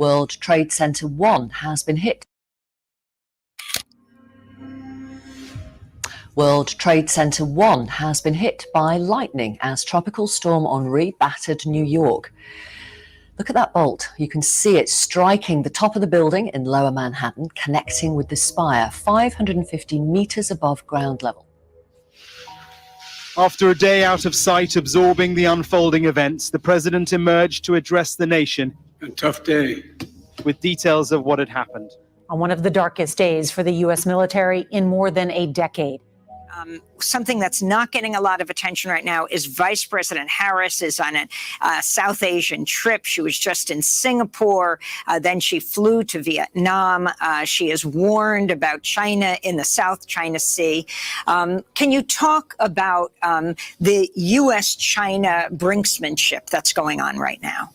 World Trade Center 1 has been hit. World Trade Center 1 has been hit by lightning as Tropical Storm Henri battered New York. Look at that bolt. You can see it striking the top of the building in Lower Manhattan, connecting with the spire 550 meters above ground level. After a day out of sight absorbing the unfolding events, the president emerged to address the nation. A tough day. With details of what had happened. On one of the darkest days for the U.S. military in more than a decade. Something that's not getting a lot of attention right now is Vice President Harris is on a South Asian trip. She was just in Singapore. Then she flew to Vietnam. She has warned about China in the South China Sea. Can you talk about the U.S.-China brinksmanship that's going on right now?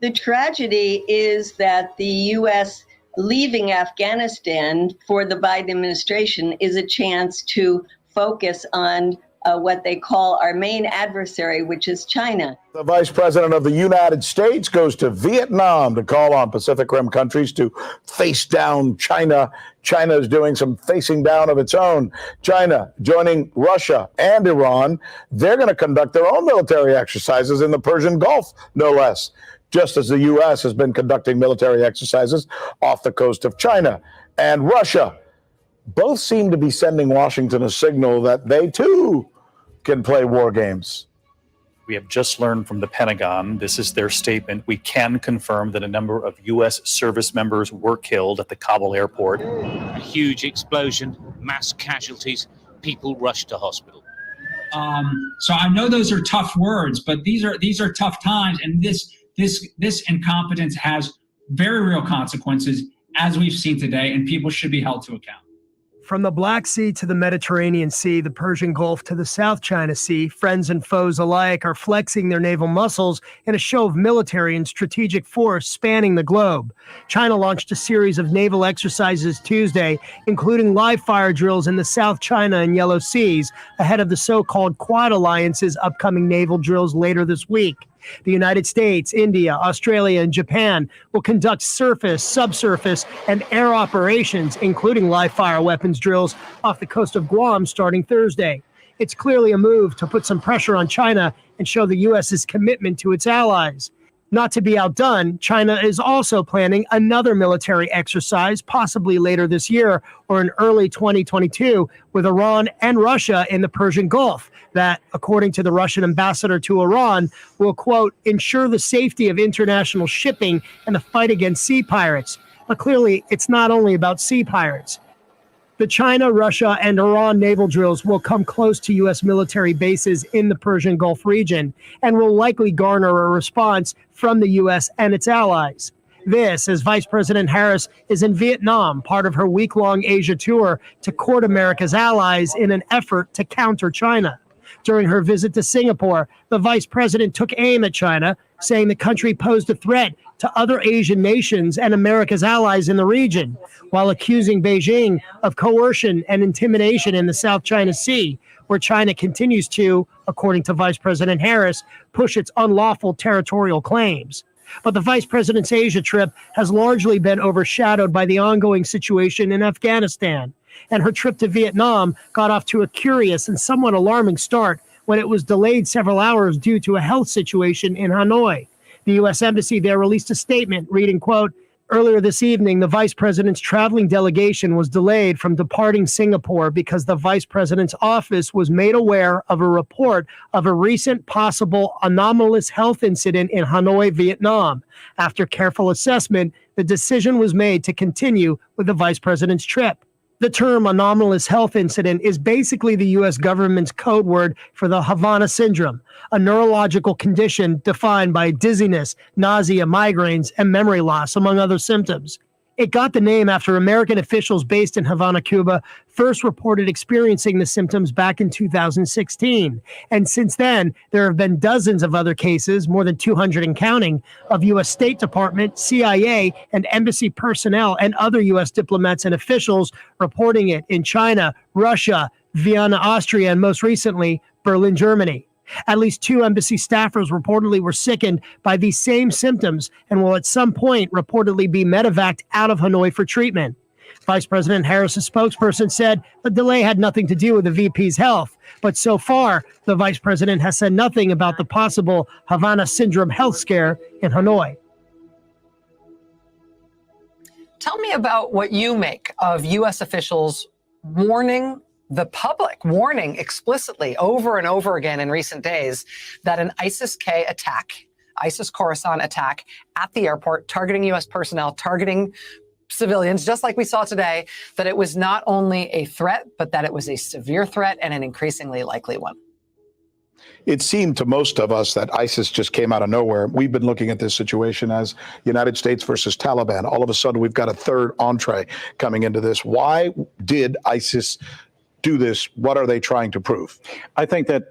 The tragedy is that the U.S. leaving Afghanistan for the Biden administration is a chance to focus on what they call our main adversary, which is China. The Vice President of the United States goes to Vietnam to call on Pacific Rim countries to face down China. China is doing some facing down of its own. China joining Russia and Iran. They're going to conduct their own military exercises in the Persian Gulf, no less, just as the U.S. has been conducting military exercises off the coast of China and Russia. Both seem to be sending Washington a signal that they, too, can play war games. We have just learned from the Pentagon, this is their statement, we can confirm that a number of U.S. service members were killed at the Kabul airport. A huge explosion, mass casualties, people rushed to hospital. So I know those are tough words, but these are tough times, and this incompetence has very real consequences, as we've seen today, and people should be held to account. From the Black Sea to the Mediterranean Sea, the Persian Gulf to the South China Sea, friends and foes alike are flexing their naval muscles in a show of military and strategic force spanning the globe. China launched a series of naval exercises Tuesday, including live fire drills in the South China and Yellow Seas, ahead of the so-called Quad Alliance's upcoming naval drills later this week. The United States, India, Australia, and Japan will conduct surface, subsurface, and air operations, including live-fire weapons drills off the coast of Guam starting Thursday. It's clearly a move to put some pressure on China and show the U.S.'s commitment to its allies. Not to be outdone, China is also planning another military exercise, possibly later this year or in early 2022, with Iran and Russia in the Persian Gulf, that, according to the Russian ambassador to Iran, will, quote, ensure the safety of international shipping and the fight against sea pirates. But clearly, it's not only about sea pirates. The China, Russia, and Iran naval drills will come close to U.S. military bases in the Persian Gulf region and will likely garner a response from the U.S. and its allies. This, as Vice President Harris is in Vietnam, part of her week-long Asia tour to court America's allies in an effort to counter China. During her visit to Singapore, the vice president took aim at China, saying the country posed a threat to other Asian nations and America's allies in the region, while accusing Beijing of coercion and intimidation in the South China Sea, where China continues to, according to Vice President Harris, push its unlawful territorial claims. But the vice president's Asia trip has largely been overshadowed by the ongoing situation in Afghanistan. And her trip to Vietnam got off to a curious and somewhat alarming start when it was delayed several hours due to a health situation in Hanoi. The U.S. Embassy there released a statement reading, quote, earlier this evening, the vice president's traveling delegation was delayed from departing Singapore because the vice president's office was made aware of a report of a recent possible anomalous health incident in Hanoi, Vietnam. After careful assessment, the decision was made to continue with the vice president's trip. The term anomalous health incident is basically the U.S. government's code word for the Havana syndrome, a neurological condition defined by dizziness, nausea, migraines, and memory loss, among other symptoms. It got the name after American officials based in Havana, Cuba, first reported experiencing the symptoms back in 2016. And since then, there have been dozens of other cases, more than 200 and counting, of U.S. State Department, CIA, and embassy personnel and other U.S. diplomats and officials reporting it in China, Russia, Vienna, Austria, and most recently, Berlin, Germany. At least 2 embassy staffers reportedly were sickened by these same symptoms and will at some point reportedly be medevaced out of Hanoi for treatment. Vice President Harris's spokesperson said the delay had nothing to do with the VP's health, but so far, the vice president has said nothing about the possible Havana syndrome health scare in Hanoi. Tell me about what you make of U.S. officials warning the public, warning explicitly over and over again in recent days that an ISIS-K attack, ISIS-Khorasan attack at the airport, targeting U.S. personnel, targeting civilians, just like we saw today, that it was not only a threat, but that it was a severe threat and an increasingly likely one. It seemed to most of us that ISIS just came out of nowhere. We've been looking at this situation as United States versus Taliban. All of a sudden, we've got a third entree coming into this. Why did ISIS do this? What are they trying to prove? I think that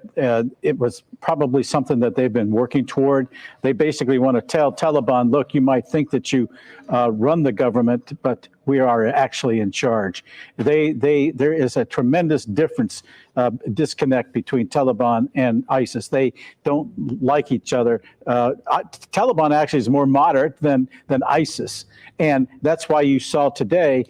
it was probably something that they've been working toward. They basically want to tell Taliban, look, you might think that you run the government, but we are actually in charge. There is a tremendous disconnect between Taliban and ISIS. They don't like each other. Taliban actually is more moderate than ISIS. And that's why you saw today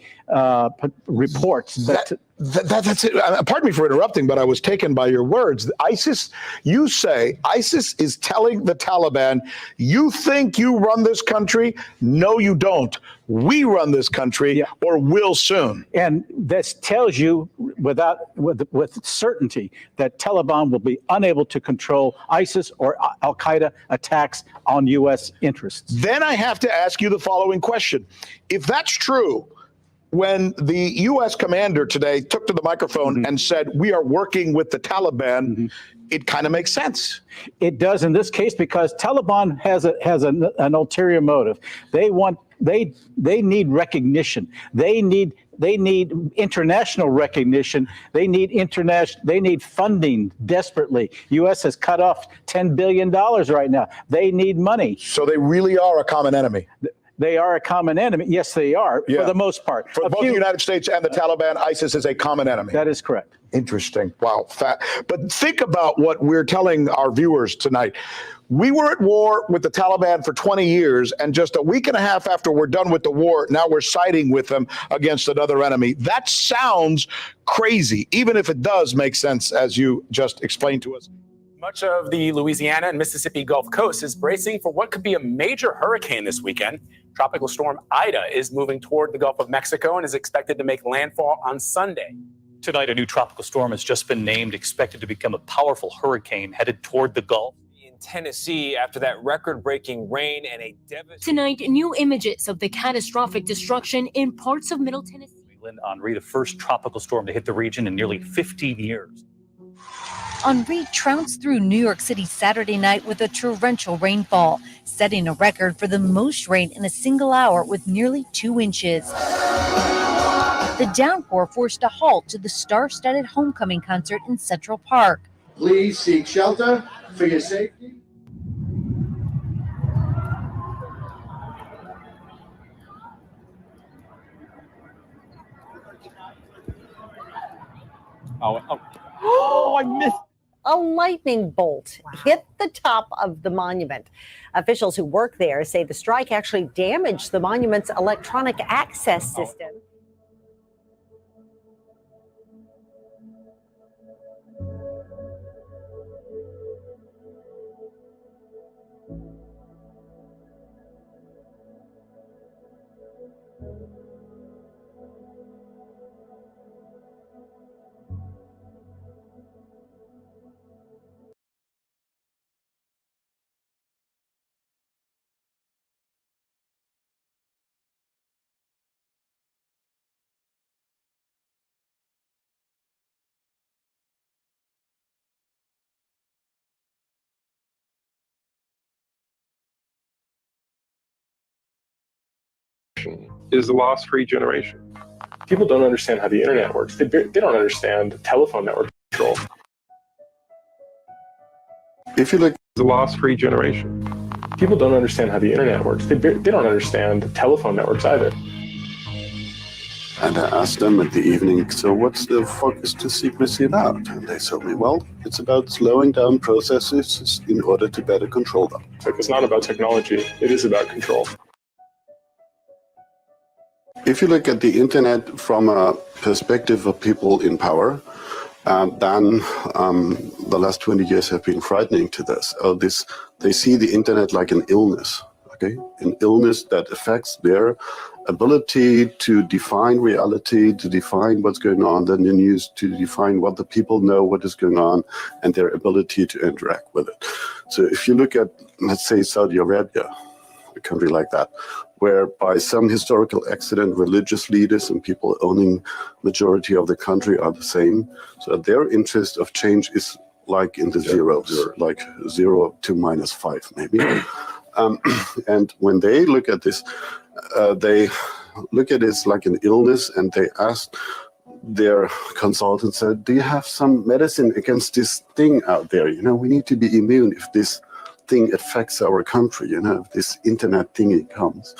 reports that that's it. Pardon me for interrupting, but I was taken by your words. ISIS, you say ISIS is telling the Taliban, you think you run this country? No, you don't. We run this country, or will soon. And this tells you with certainty that Taliban will be unable to control ISIS or Al-Qaeda attacks on U.S. interests. Then I have to ask you the following question. If that's true, when the U.S. commander today took to the microphone and said, we are working with the Taliban, it kind of makes sense. It does in this case because Taliban has an ulterior motive. They need recognition. They need international recognition. They need funding desperately. U.S. has cut off $10 billion right now. They need money. So they really are a common enemy. They are a common enemy. Yes, they are, for the most part. For both the United States and the Taliban, ISIS is a common enemy. That is correct. Interesting. Wow. But think about what we're telling our viewers tonight. We were at war with the Taliban for 20 years, and just a week and a half after we're done with the war, now we're siding with them against another enemy. That sounds crazy, even if it does make sense, as you just explained to us. Much of the Louisiana and Mississippi Gulf Coast is bracing for what could be a major hurricane this weekend. Tropical storm Ida is moving toward the Gulf of Mexico and is expected to make landfall on Sunday. Tonight, a new tropical storm has just been named, expected to become a powerful hurricane headed toward the Gulf. In Tennessee, after that record-breaking rain and a devastating... Tonight, new images of the catastrophic destruction in parts of Middle Tennessee. Henri, the first tropical storm to hit the region in nearly 15 years. Henri trounced through New York City Saturday night with a torrential rainfall, setting a record for the most rain in a single hour with nearly 2 inches. The downpour forced a halt to the star-studded homecoming concert in Central Park. Please seek shelter for your safety. Oh, I missed. A lightning bolt hit the top of the monument. Officials who work there say the strike actually damaged the monument's electronic access system. Is the loss-free generation. People don't understand how the internet works. They don't understand telephone network control. If you look at the loss-free generation, people don't understand how the internet works. They don't understand telephone networks either. And I asked them at the evening, so what's the focus to secrecy about? And they told me, well, it's about slowing down processes in order to better control them. It's not about technology, it is about control. If you look at the internet from a perspective of people in power, then the last 20 years have been frightening to this. They see the internet like an illness, okay? An illness that affects their ability to define reality, to define what's going on in the news, to define what the people know, what is going on, and their ability to interact with it. So if you look at, let's say, Saudi Arabia, a country like that, where by some historical accident, religious leaders and people owning majority of the country are the same. So their interest of change is like in the zeros, like 0 to -5 maybe. And when they look at this, they look at this like an illness, and they ask their consultants, do you have some medicine against this thing out there? You know, we need to be immune if this thing affects our country, you know, if this internet thingy comes.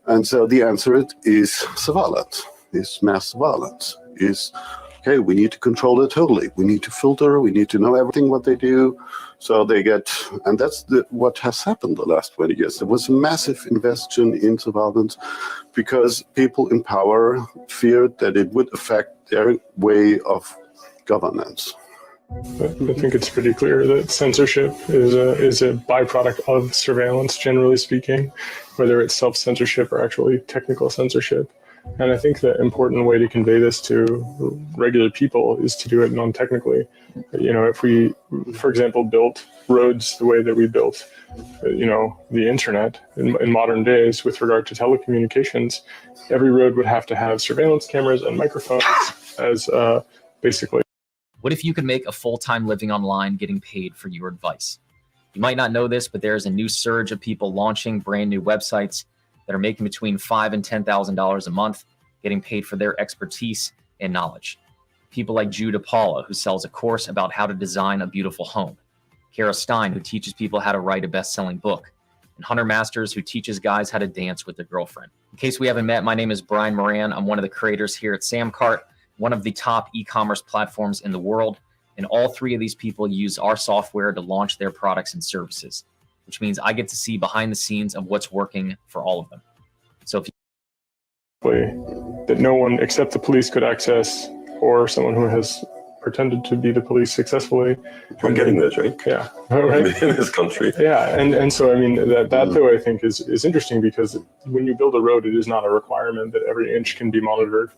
And so the answer is surveillance, is mass surveillance, is, okay, we need to control it totally. We need to filter, we need to know everything what they do. So they get, and that's what has happened the last 20 years. There was a massive investment in surveillance because people in power feared that it would affect their way of governance. I think it's pretty clear that censorship is a byproduct of surveillance, generally speaking, whether it's self-censorship or actually technical censorship. And I think the important way to convey this to regular people is to do it non-technically. You know, if we, for example, built roads the way that we built, you know, the internet in modern days with regard to telecommunications, every road would have to have surveillance cameras and microphones as basically. What if you could make a full-time living online getting paid for your advice? You might not know this, but there's a new surge of people launching brand new websites that are making between $5,000 and $10,000 a month, getting paid for their expertise and knowledge. People like Judah Paula, who sells a course about how to design a beautiful home. Kara Stein, who teaches people how to write a best-selling book. And Hunter Masters, who teaches guys how to dance with their girlfriend. In case we haven't met, my name is Brian Moran. I'm one of the creators here at Samcart, one of the top e-commerce platforms in the world. And all three of these people use our software to launch their products and services, which means I get to see behind the scenes of what's working for all of them. So if that no one except the police could access, or someone who has pretended to be the police successfully. We're getting this, right? Yeah. Right? In this country. Yeah, and so I mean that though I think is interesting, because when you build a road, it is not a requirement that every inch can be monitored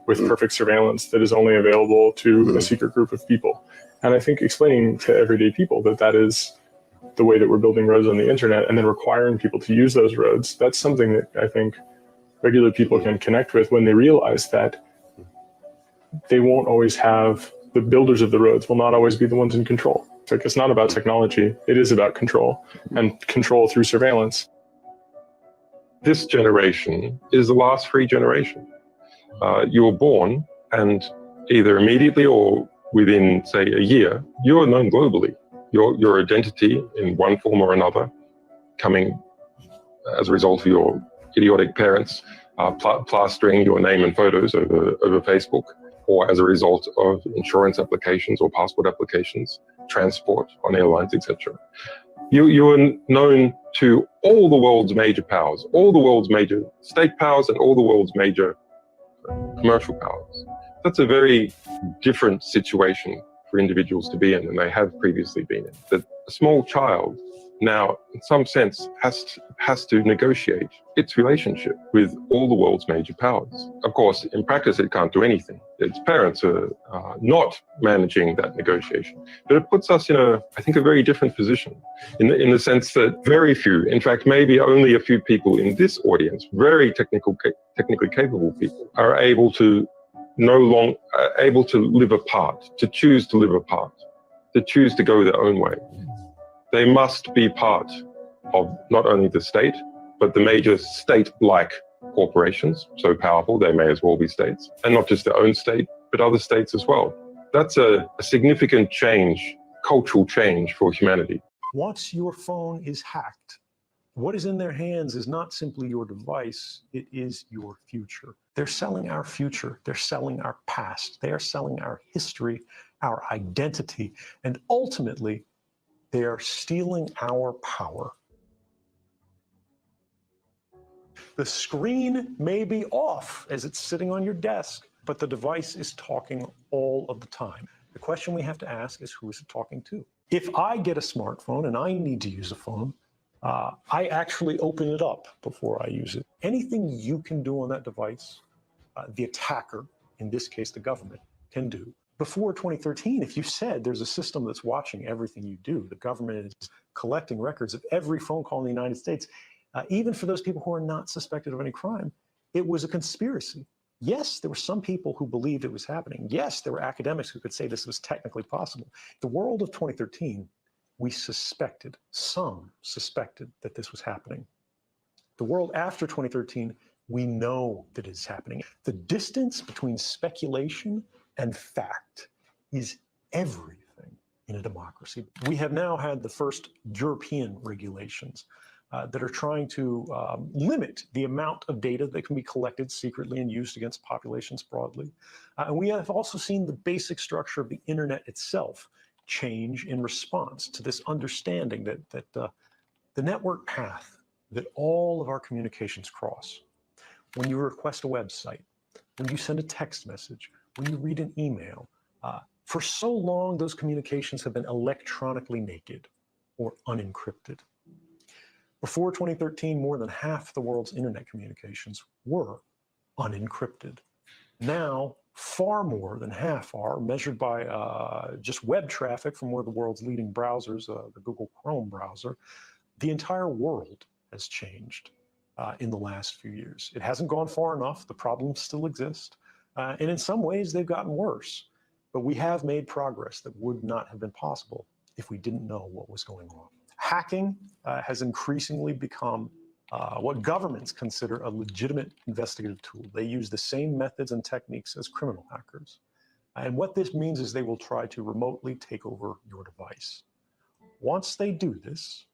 with perfect surveillance that is only available to a secret group of people. And I think explaining to everyday people that that is the way that we're building roads on the internet, and then requiring people to use those roads, that's something that I think regular people can connect with when they realize that they won't always have, the builders of the roads will not always be the ones in control. It's not about technology, it is about control, and control through surveillance. This generation is the last free generation. You were born, and either immediately or within, say, a year, you are known globally. Your identity in one form or another, coming as a result of your idiotic parents plastering your name and photos over Facebook, or as a result of insurance applications or passport applications, transport on airlines, etc. You are known to all the world's major powers, all the world's major state powers, and all the world's major commercial powers. That's a very different situation for individuals to be in than they have previously been in. That a small child now, in some sense, has to negotiate its relationship with all the world's major powers. Of course, in practice, it can't do anything. Its parents are not managing that negotiation. But it puts us in I think, a very different position in the sense that very few, in fact, maybe only a few people in this audience, very technically capable people, are able to able to live apart, to choose to live apart, to choose to go their own way. They must be part of not only the state, but the major state-like corporations, so powerful they may as well be states, and not just their own state, but other states as well. That's a significant change, cultural change for humanity. Once your phone is hacked, What is in their hands is not simply your device, it is your future. They're selling our future, they're selling our past, they are selling our history, our identity, and ultimately, they are stealing our power. The screen may be off as it's sitting on your desk, but the device is talking all of the time. The question we have to ask is, who is it talking to? If I get a smartphone and I need to use a phone, I actually open it up before I use it. Anything you can do on that device, the attacker, in this case the government, can do. Before 2013, if you said there's a system that's watching everything you do, the government is collecting records of every phone call in the United States, even for those people who are not suspected of any crime, it was a conspiracy. Yes, there were some people who believed it was happening. Yes, there were academics who could say this was technically possible. The world of 2013, we suspected, some suspected that this was happening. The world after 2013, we know that it's happening. The distance between speculation and fact is everything in a democracy. We have now had the first European regulations that are trying to limit the amount of data that can be collected secretly and used against populations broadly. And we have also seen the basic structure of the internet itself change in response to this understanding that the network path that all of our communications cross, when you request a website, when you send a text message, when you read an email, for so long those communications have been electronically naked or unencrypted. Before 2013, more than half the world's internet communications were unencrypted. Now, far more than half are, measured by just web traffic from one of the world's leading browsers, the Google Chrome browser. The entire world has changed in the last few years. It hasn't gone far enough. The problems still exist. And in some ways, they've gotten worse. But we have made progress that would not have been possible if we didn't know what was going on. Hacking has increasingly become what governments consider a legitimate investigative tool. They use the same methods and techniques as criminal hackers. And what this means is they will try to remotely take over your device. Once they do this,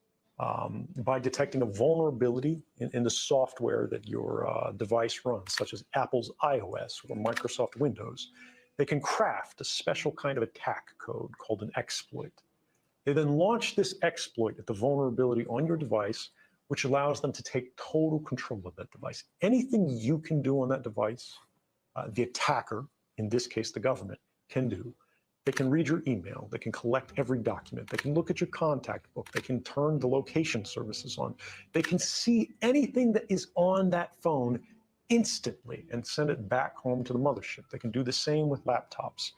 by detecting a vulnerability in the software that your device runs, such as Apple's iOS or Microsoft Windows, they can craft a special kind of attack code called an exploit. They then launch this exploit at the vulnerability on your device, which allows them to take total control of that device. Anything you can do on that device, the attacker, in this case the government, can do. They can read your email, they can collect every document, they can look at your contact book, they can turn the location services on, they can see anything that is on that phone instantly and send it back home to the mothership. They can do the same with laptops.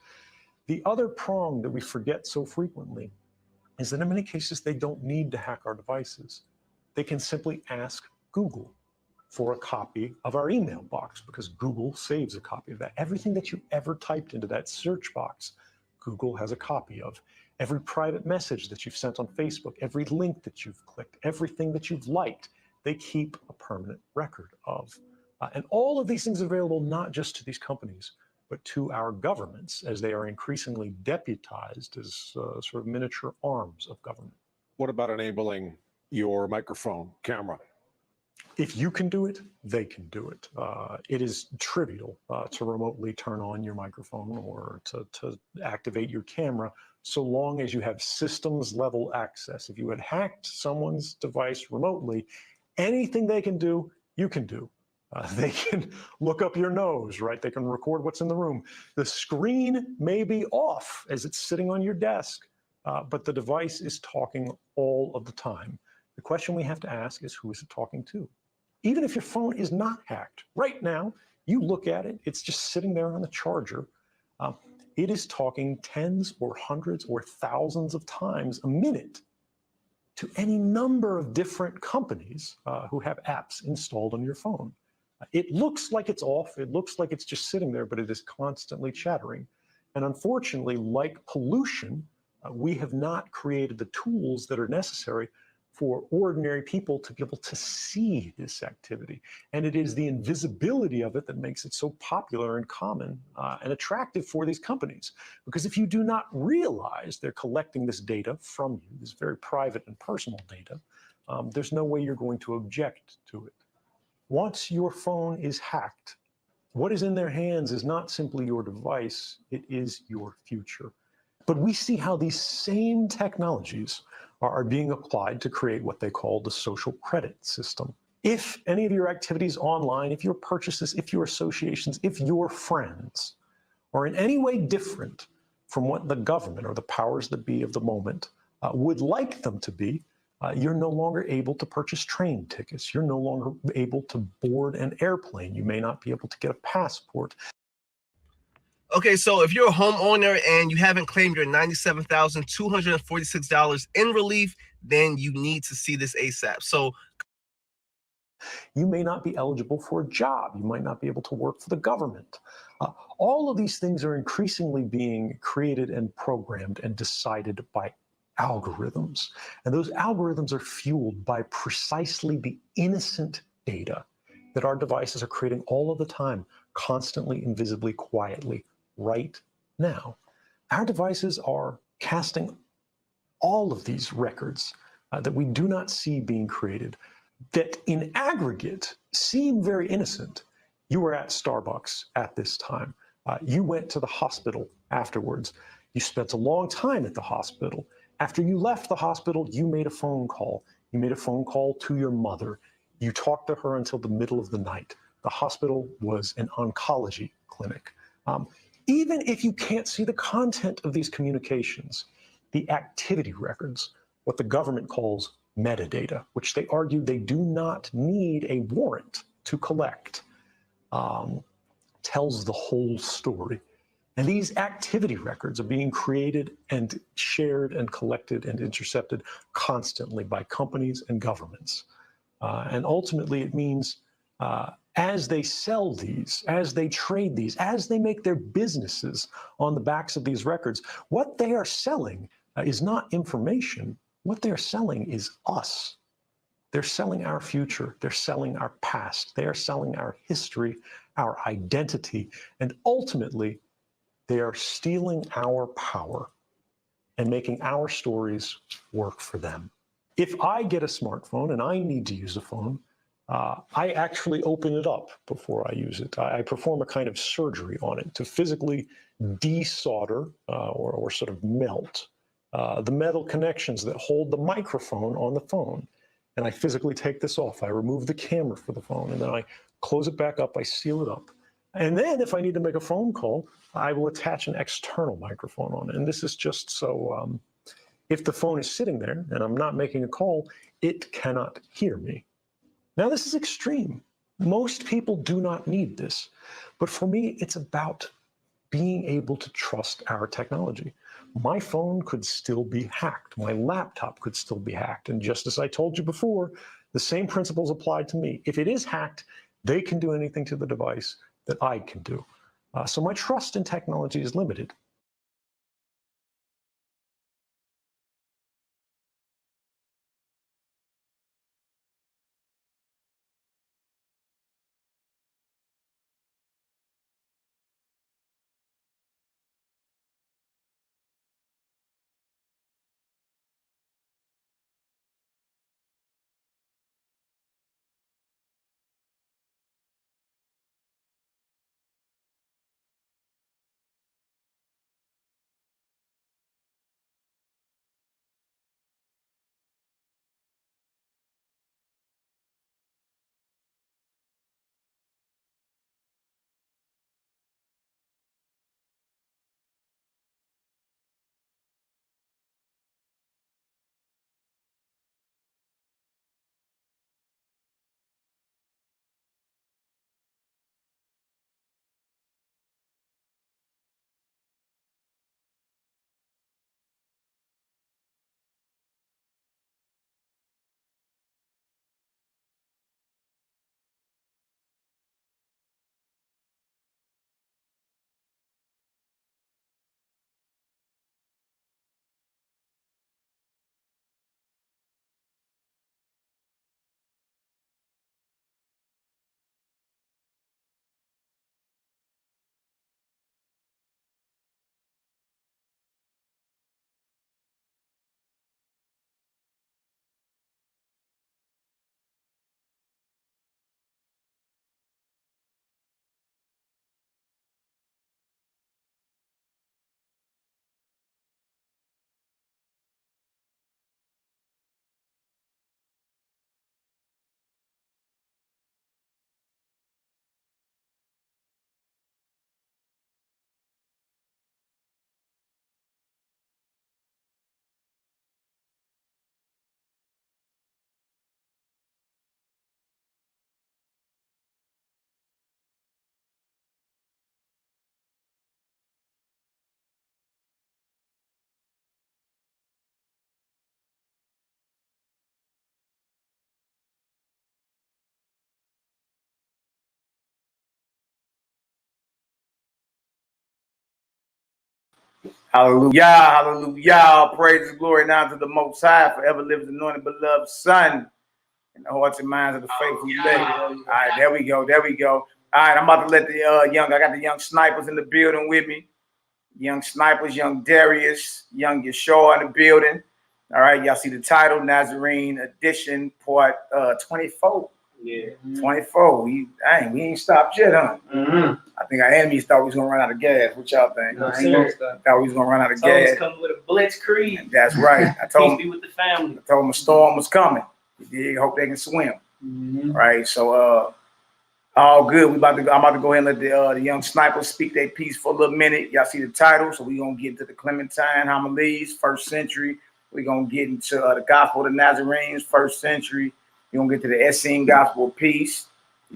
The other prong that we forget so frequently is that in many cases they don't need to hack our devices. They can simply ask Google for a copy of our email box because Google saves a copy of that. Everything that you ever typed into that search box, Google has a copy of. Every private message that you've sent on Facebook, every link that you've clicked, everything that you've liked, they keep a permanent record of. And all of these things are available not just to these companies, but to our governments as they are increasingly deputized as sort of miniature arms of government. What about enabling your microphone camera? If you can do it, they can do it. It is trivial to remotely turn on your microphone or to activate your camera, so long as you have systems level access. If you had hacked someone's device remotely, anything they can do, you can do. They can look up your nose, right? They can record what's in the room. The screen may be off as it's sitting on your desk, but the device is talking all of the time. The question we have to ask is, who is it talking to? Even if your phone is not hacked, right now, you look at it, it's just sitting there on the charger. It is talking tens or hundreds or thousands of times a minute to any number of different companies who have apps installed on your phone. It looks like it's off, it looks like it's just sitting there, but it is constantly chattering. And unfortunately, like pollution, we have not created the tools that are necessary for ordinary people to be able to see this activity. And it is the invisibility of it that makes it so popular and common and attractive for these companies. Because if you do not realize they're collecting this data from you, this very private and personal data, there's no way you're going to object to it. Once your phone is hacked, what is in their hands is not simply your device, it is your future. But we see how these same technologies are being applied to create what they call the social credit system. If any of your activities online, if your purchases, if your associations, if your friends are in any way different from what the government or the powers that be of the moment would like them to be, you're no longer able to purchase train tickets. You're no longer able to board an airplane. You may not be able to get a passport. Okay, so if you're a homeowner and you haven't claimed your $97,246 in relief, then you need to see this ASAP. So you may not be eligible for a job. You might not be able to work for the government. All of these things are increasingly being created and programmed and decided by algorithms. And those algorithms are fueled by precisely the innocent data that our devices are creating all of the time, constantly, invisibly, quietly, right now. Our devices are casting all of these records that we do not see being created, that in aggregate seem very innocent. You were at Starbucks at this time. You went to the hospital afterwards. You spent a long time at the hospital. After you left the hospital, you made a phone call. You made a phone call to your mother. You talked to her until the middle of the night. The hospital was an oncology clinic. Even if you can't see the content of these communications, the activity records, what the government calls metadata, which they argue they do not need a warrant to collect, tells the whole story. And these activity records are being created and shared and collected and intercepted constantly by companies and governments. And ultimately, it means as they sell these, as they trade these, as they make their businesses on the backs of these records, what they are selling is not information. What they're selling is us. They're selling our future. They're selling our past. They are selling our history, our identity, and ultimately, they are stealing our power and making our stories work for them. If I get a smartphone and I need to use a phone, I actually open it up before I use it. I perform a kind of surgery on it to physically desolder or sort of melt the metal connections that hold the microphone on the phone. And I physically take this off. I remove the camera for the phone, and then I close it back up. I seal it up. And then if I need to make a phone call, I will attach an external microphone on it. And this is just so if the phone is sitting there and I'm not making a call, it cannot hear me. Now, this is extreme. Most people do not need this. But for me, it's about being able to trust our technology. My phone could still be hacked. My laptop could still be hacked. And just as I told you before, the same principles apply to me. If it is hacked, they can do anything to the device that I can do. So my trust in technology is limited. Hallelujah, hallelujah. All praise and glory now to the Most High, forever lives the anointed beloved Son, in the hearts and minds of the faithful elect. All right, there we go, there we go. All right, I'm about to let the I got the young snipers in the building with me. Young snipers, young Darius, young Yeshua in the building. All right, y'all see the title, Nazarene edition, part 24. Yeah, 24. We ain't stopped yet, huh? I think our enemies thought we was gonna run out of gas. What y'all think? No, Thought we was gonna run out of gas. Coming with a blitzkrieg. That's right. I told Peace be with the family. I told them a storm was coming. Hope they can swim. Right. So all good. I'm about to go ahead and let the young snipers speak their piece for a little minute. Y'all see the title, so we're gonna get into the Clementine Homilies, 1st century. We're gonna get into the Gospel of the Nazarenes, 1st century. We're gonna get to the Essene Gospel of Peace.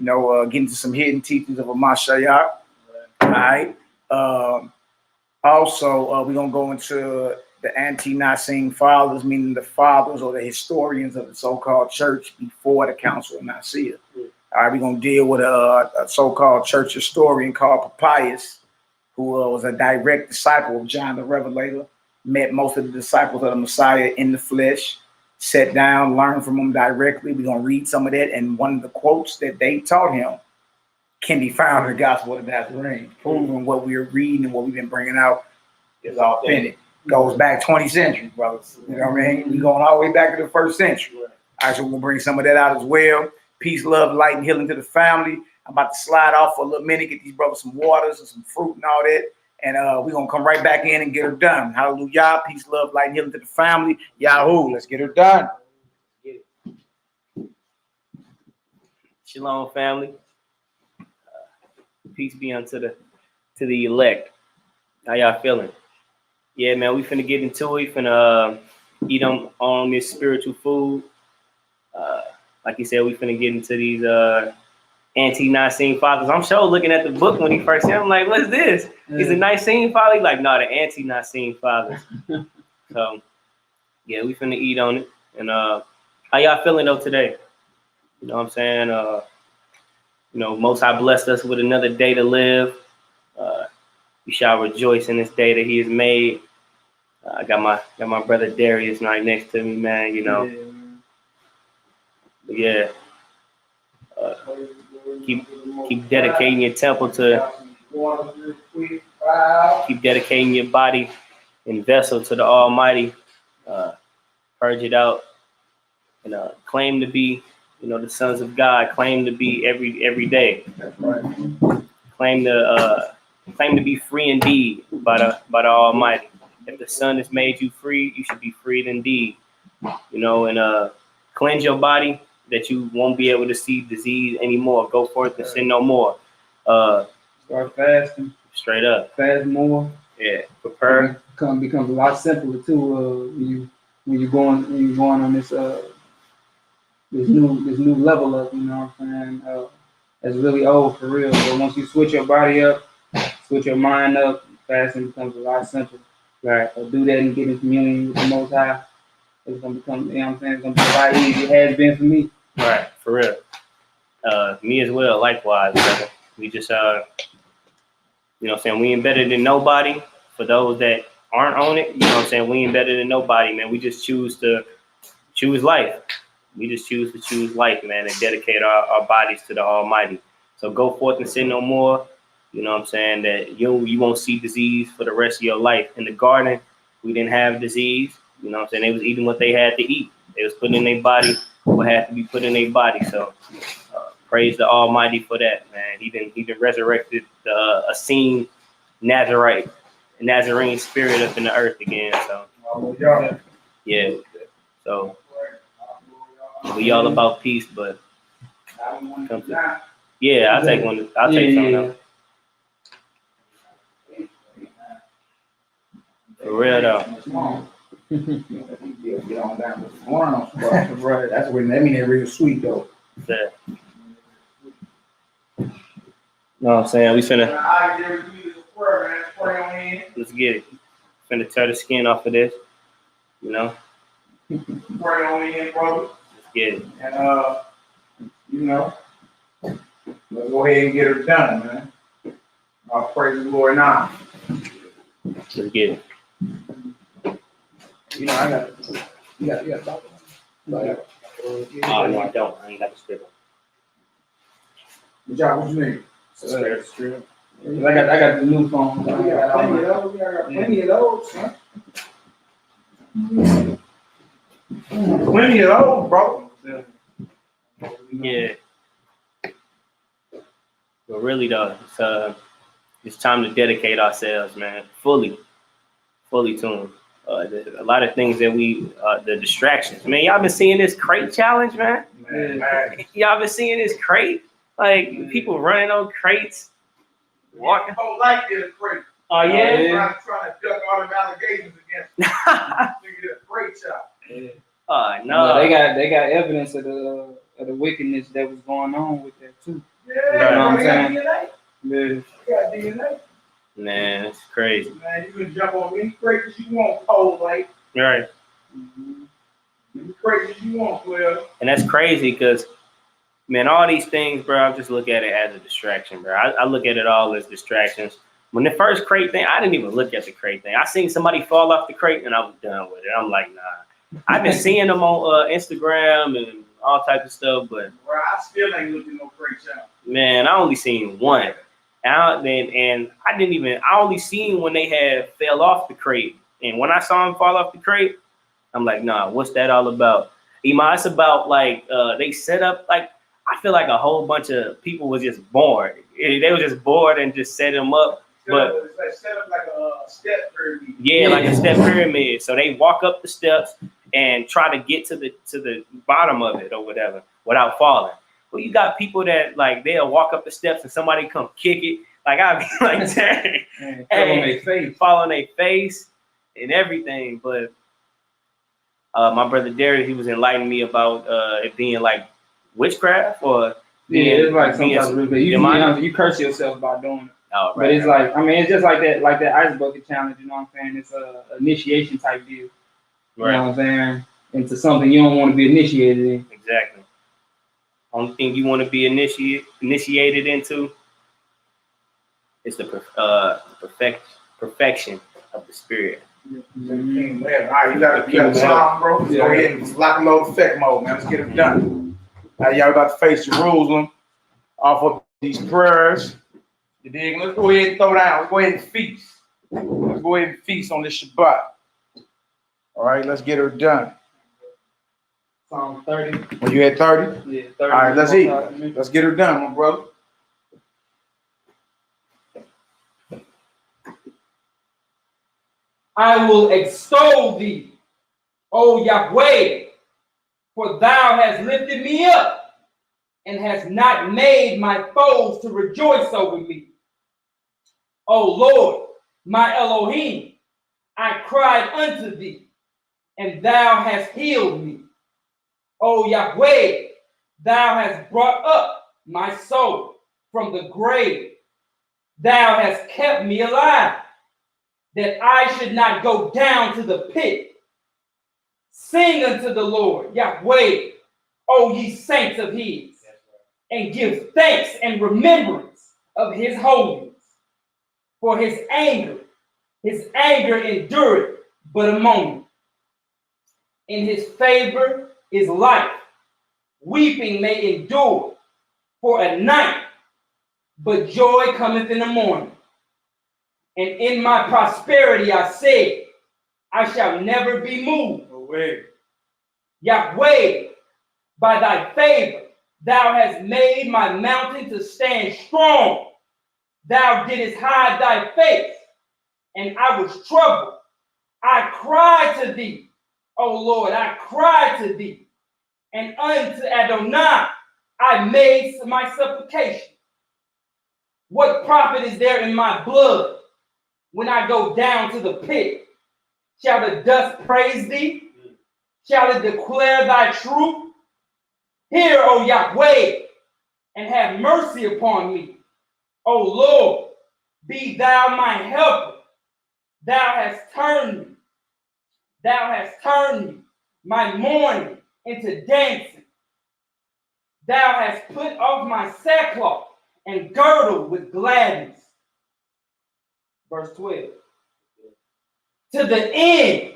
Get into some hidden teachings of a YAH'KI. All right. Also, we're gonna go into the anti-Nicene fathers, meaning the fathers or the historians of the so-called church before the Council of Nicaea. All right, we're gonna deal with a so-called church historian called Papias, who was a direct disciple of John the Revelator, met most of the disciples of the Messiah in the flesh, sat down, learned from them directly. We're gonna read some of that, and one of the quotes that they taught him can be found in the Gospel of the Nazarene, proving what we're reading and what we've been bringing out is authentic. Goes back 20 centuries, brothers. You know what I mean? We're going all the way back to the 1st century. All right, so we're gonna bring some of that out as well. Peace, love, light, and healing to the family. I'm about to slide off for a little minute, get these brothers some waters and some fruit and all that. And we're going to come right back in and get her done. Hallelujah. Peace, love, light, and healing to the family. Yahoo. Let's get her done. Shalom, family. Peace be unto the elect. How y'all feeling? Yeah, man, we finna get into it. Finna eat on this spiritual food. Like you said, we finna get into these anti-Nicene fathers. I'm sure looking at the book when he first said, I'm like, what's this? He's a Nicene father? He's like, no, the anti-Nicene fathers. So, yeah, we finna eat on it. And how y'all feeling though today? You know what I'm saying? Most High blessed us with another day to live. We shall rejoice in this day that He has made. I got my brother Darius right next to me, man. Yeah. Keep dedicating your temple to. Keep dedicating your body and vessel to the Almighty. Purge it out and claim to be, the sons of God. Claim to be every day. That's right. Claim to be free indeed by the Almighty. If the Son has made you free, you should be freed indeed. And cleanse your body that you won't be able to see disease anymore. Go forth and sin no more. Start fasting. Straight up. Fast more. Yeah. Prepare. Becomes a lot simpler too. When you're going on this new level up. You know what I'm saying? That's really old for real. But once you switch your body up, switch your mind up, fasting becomes a lot simpler. Right. So do that and get in communion with the Most High. It's gonna become, you know what I'm saying? It's gonna be a lot easier. It has been for me. Right, for real. Me as well, likewise, brother. We just we ain't better than nobody. For those that aren't on it, we ain't better than nobody, man. We just choose to choose life. We just choose to choose life, man, and dedicate our bodies to the Almighty. So go forth and sin no more. That you won't see disease for the rest of your life. In the garden, we didn't have disease. They was eating what they had to eat. They was putting in their body what had to be put in their body. So praise the Almighty for that, man. He done resurrected the Essene Nazarene spirit up in the earth again. So yeah. So we all about peace, but yeah, I'll take one. I'll take something else. For real though. Get on down to the ground. Right. That's when that mean they're real sweet though. Yeah. No, I'm saying we finna. Let's get it. Finna tear the skin off of this. Pray on in, brother. Let's get it. And let's go ahead and get her done, man. I'll praise the Lord now. Let's get it. You know, I got. You got about it. Oh no, I don't. I ain't got the script. Good job. What you need? Script. I got the new phone. We got plenty of those. We got plenty of those, son. Plenty of those, bro. Yeah. But really though, it's time to dedicate ourselves, man, fully to them. A lot of things that the distractions. Man, y'all been seeing this crate challenge, man? Y'all been seeing this crate? Like people running on crates, walking. Whole life did a crate. Oh yeah. Trying to duck all the allegations against me. Nigga did a great job. No. They got evidence of the wickedness that was going on with that too. Yeah, you know what I'm saying? DNA. Yeah. You got DNA. Man, it's crazy. Man, you can jump on any crate that you want, pole like. Right. Any crate that you want, well. And that's crazy because, man, all these things, bro, I just look at it as a distraction, bro. I look at it all as distractions. When the first crate thing, I didn't even look at the crate thing. I seen somebody fall off the crate and I was done with it. I'm like, nah. I've been seeing them on Instagram and all types of stuff, but bro, I still ain't looking no crate challenge. Man, I only seen one. And I only seen when they had fell off the crate. And when I saw him fall off the crate, I'm like, nah, what's that all about? It's about like, they set up, like, I feel like a whole bunch of people was just bored. They were just bored and just set them up. But it's like set up like a step pyramid. yeah, like a step pyramid. So they walk up the steps and try to get to the bottom of it or whatever without falling. Well, you got people that like they'll walk up the steps and somebody come kick it. Like I'd be like, dang, fall on their face and everything. But my brother Derek, he was enlightening me about it being like witchcraft or it's like sometimes you curse yourself by doing it. Oh, right, but it's like, I mean, it's just like that ice bucket challenge, you know what I'm saying? It's a initiation type deal. You know what I'm saying? Into something you don't want to be initiated in. Exactly. Only thing you want to be initiated into is the perfection of the spirit. Mm-hmm. All right, you got to song, bro. Let's go ahead and lock and load effect mode, man. Let's get it done. Now, y'all about to face Jerusalem off of these prayers. You dig? Let's go ahead and throw down. Let's go ahead and feast. Let's go ahead and feast on this Shabbat. All right, let's get her done. Psalm 30. Well, you at 30? Yeah, 30. All right, let's eat. Let's get her done, my brother. I will extol thee, O Yahweh, for thou hast lifted me up and hast not made my foes to rejoice over me. O Lord, my Elohim, I cried unto thee, and thou hast healed me. O Yahweh, thou hast brought up my soul from the grave. Thou hast kept me alive, that I should not go down to the pit. Sing unto the Lord, Yahweh, O ye saints of his, and give thanks and remembrance of his holiness. For his anger endureth but a moment. In his favor is life. Weeping may endure for a night, but joy cometh in the morning. And in my prosperity I said, I shall never be moved. Yahweh, by thy favor, thou hast made my mountain to stand strong. Thou didst hide thy face, and I was troubled. I cried to thee, O Lord, I cried to thee, and unto Adonai I made my supplication. What profit is there in my blood when I go down to the pit? Shall the dust praise thee? Shall it declare thy truth? Hear, O Yahweh, and have mercy upon me. O Lord, be thou my helper. Thou hast turned me, my mourning into dancing. Thou hast put off my sackcloth and girdle with gladness. Verse 12. To the end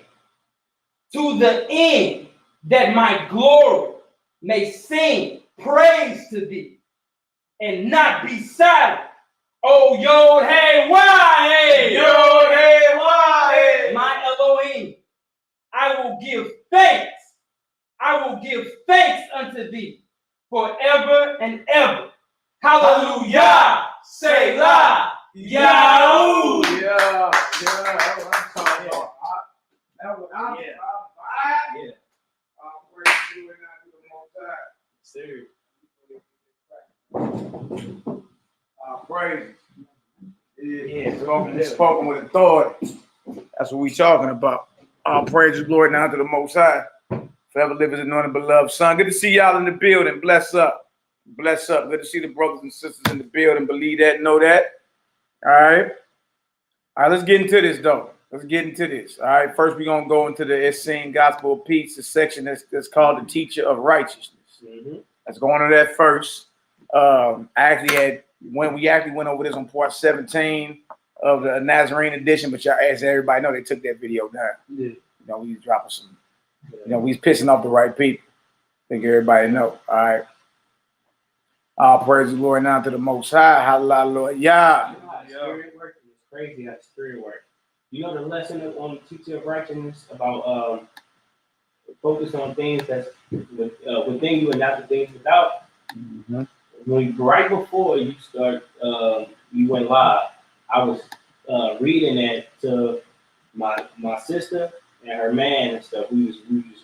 to the end that my glory may sing praise to thee and not be silent. Oh, Yod Hey Wah Hey, Yod Hey Wah Hey, my Elohim, I will give thanks. I will give thanks unto thee forever and ever. Hallelujah. Selah. Yahoo. Yeah. That's what I'm talking about. That was praise. Yeah, spoken with authority. That's what we talking about. All praise and glory now to the Most High. Forever live as anointed beloved Son. Good to see y'all in the building. Bless up. Bless up. Good to see the brothers and sisters in the building. Believe that, know that. All right. All right, let's get into this, though. Let's get into this. All right. First, we're going to go into the Essene Gospel of Peace, the section that's called the Teacher of Righteousness. Let's go on to that first. We actually went over this on part 17 of the Nazarene edition, but y'all, as everybody know, they took that video down. Yeah. You know, we was dropping some, you know, we was pissing off the right people. I think everybody know. All right. All praise the Lord now to the Most High. Hallelujah. Spirit work is crazy how spirit work. You know the lesson on the Teacher of Righteousness about focus on things that's within you and not the things without. Right before you start, you went live, I was reading that to my sister and her man and stuff. We was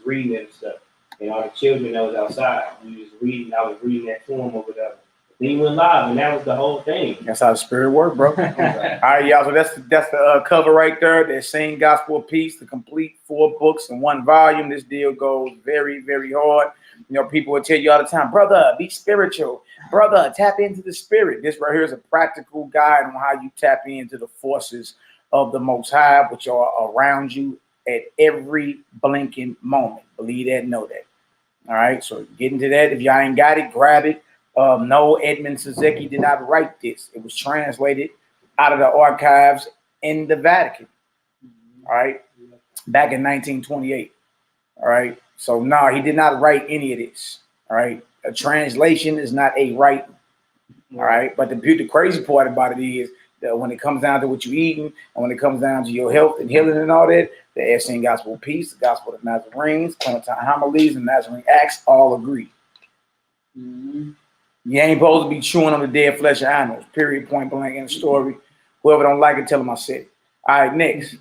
reading and stuff, and all the children that was outside. We was reading. I was reading that to them or whatever. Then you went live, and that was the whole thing. That's how the spirit work, bro. All right, y'all. So that's the cover right there. The Essene Gospel of Peace, the complete 4 books in 1 volume. This deal goes very, very hard. You know, people will tell you all the time, brother, be spiritual. Brother, tap into the spirit. This right here is a practical guide on how you tap into the forces of the Most High, which are around you at every blinking moment. Believe that, know that. All right, so get into that. If y'all ain't got it, grab it. No, Edmund Suzeki did not write this. It was translated out of the archives in the Vatican. All right, back in 1928. All right, so no, he did not write any of this. All right, a translation is not a writing. All right, but the crazy part about it is that when it comes down to what you're eating and when it comes down to your health and healing and all that, the Essene Gospel of Peace, the Gospel of the Nazarenes, Clementine Homilies, and Nazarene Acts all agree. You ain't supposed to be chewing on the dead flesh of animals, period, point blank in the story. Whoever don't like it, tell them I said it. All right, next.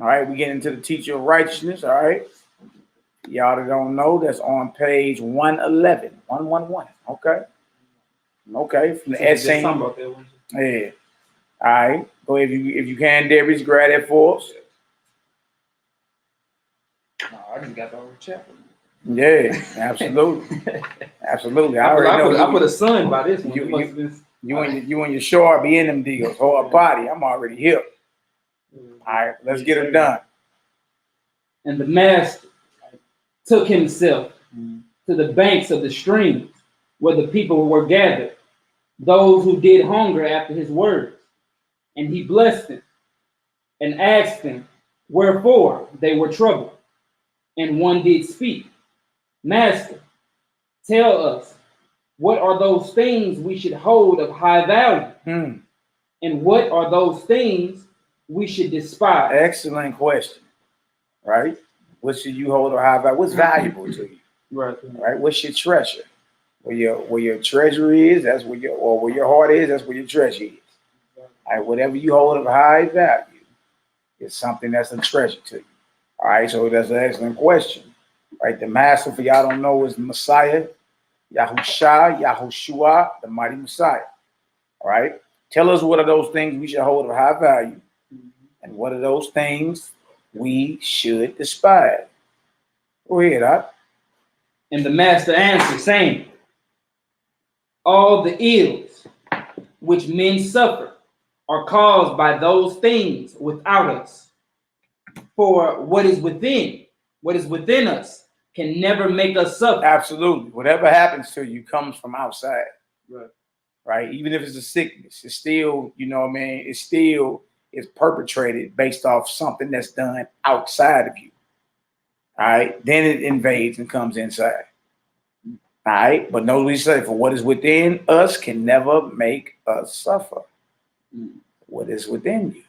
All right, we get into the Teacher of Righteousness, all right? Y'all that don't know, that's on page 111, 111, okay? Okay, from the Essene. Yeah. All right, go ahead, if you can, Darius, grab that for us. I just got the whole chapter. Yeah, absolutely. Absolutely. I put a son by this one. You and your shore be in them deals. Whole body. I'm already here. All right, let's get it done. And the master took himself to the banks of the streams where the people were gathered, those who did hunger after his words. And he blessed them and asked them wherefore they were troubled. And one did speak, Master, tell us, what are those things we should hold of high value? And what are those things we should despise? Excellent question. Right? What should you hold of high value? What's valuable to you? Right? What's your treasure? Where your treasure is, that's where your heart is, that's where your treasure is. All right, whatever you hold of high value is something that's a treasure to you. All right, so that's an excellent question. Right, the master, for y'all don't know, is the Messiah, Yahushua, the mighty Messiah. All right, tell us what are those things we should hold of high value, and what are those things we should despise. Go ahead, huh? And the master answered, saying, all the ills which men suffer are caused by those things without us. For what is within us can never make us suffer. Absolutely. Whatever happens to you comes from outside. Right? Even if it's a sickness, it's still, you know what I mean? It still is perpetrated based off something that's done outside of you. All right, then it invades and comes inside. All right, but notice we say, for what is within us can never make us suffer. What is within you?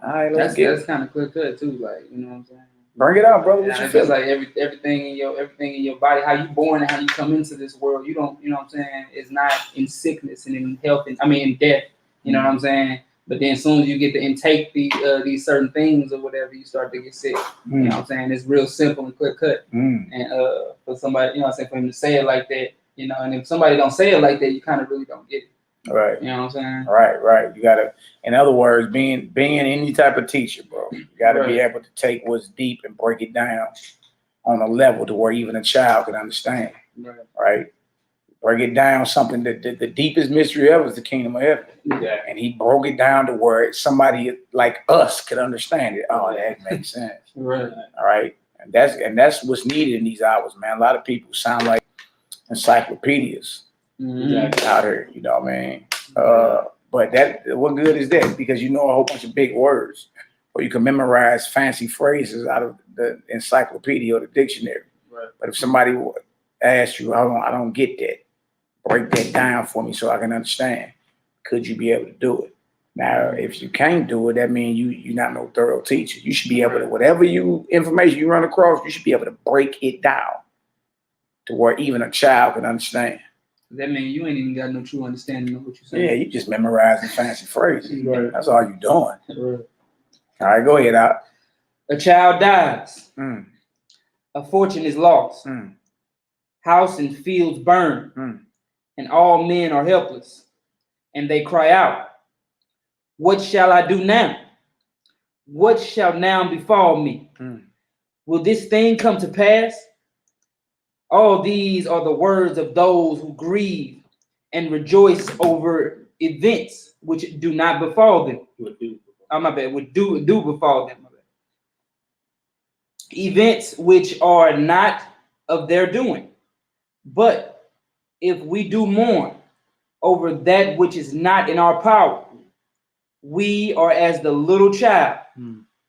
All right, let's get that's kind of clear cut too, like, you know what I'm saying? Bring it out, brother. What you It's feel? just like everything in your body, how you born and how you come into this world. You don't, you know what I'm saying? It's not in sickness and in health and in death. You know what I'm saying? But then as soon as you get to intake these certain things or whatever, you start to get sick. You know what I'm saying? It's real simple and clear cut. And for somebody, you know what I'm saying, for him to say it like that, you know, and if somebody don't say it like that, you kind of really don't get it. Right. You know what I'm saying? Right. You gotta, in other words, being any type of teacher, bro, you gotta be able to take what's deep and break it down on a level to where even a child can understand. Right. Break it down, something that the deepest mystery ever is the kingdom of heaven. And he broke it down to where somebody like us could understand it. Oh, that makes sense. Right. All right. And that's what's needed in these hours, man. A lot of people sound like encyclopedias out here, you know what I mean? But what good is that? Because you know a whole bunch of big words, or you can memorize fancy phrases out of the encyclopedia or the dictionary. Right. But if somebody asks you, I don't get that, break that down for me so I can understand. Could you be able to do it? Now, if you can't do it, that means you're not no thorough teacher. You should be able to, whatever information you run across, you should be able to break it down to where even a child can understand. That means you ain't even got no true understanding of what you're saying. Yeah, you just memorizing fancy phrases. Right. That's all you doing. Right. All right, go ahead, out. A child dies. A fortune is lost. House and fields burn. And all men are helpless. And they cry out, what shall I do now? What shall now befall me? Will this thing come to pass? All these are the words of those who grieve and rejoice over events which do not befall them. Would do befall them. Events which are not of their doing. But if we do mourn over that which is not in our power, we are as the little child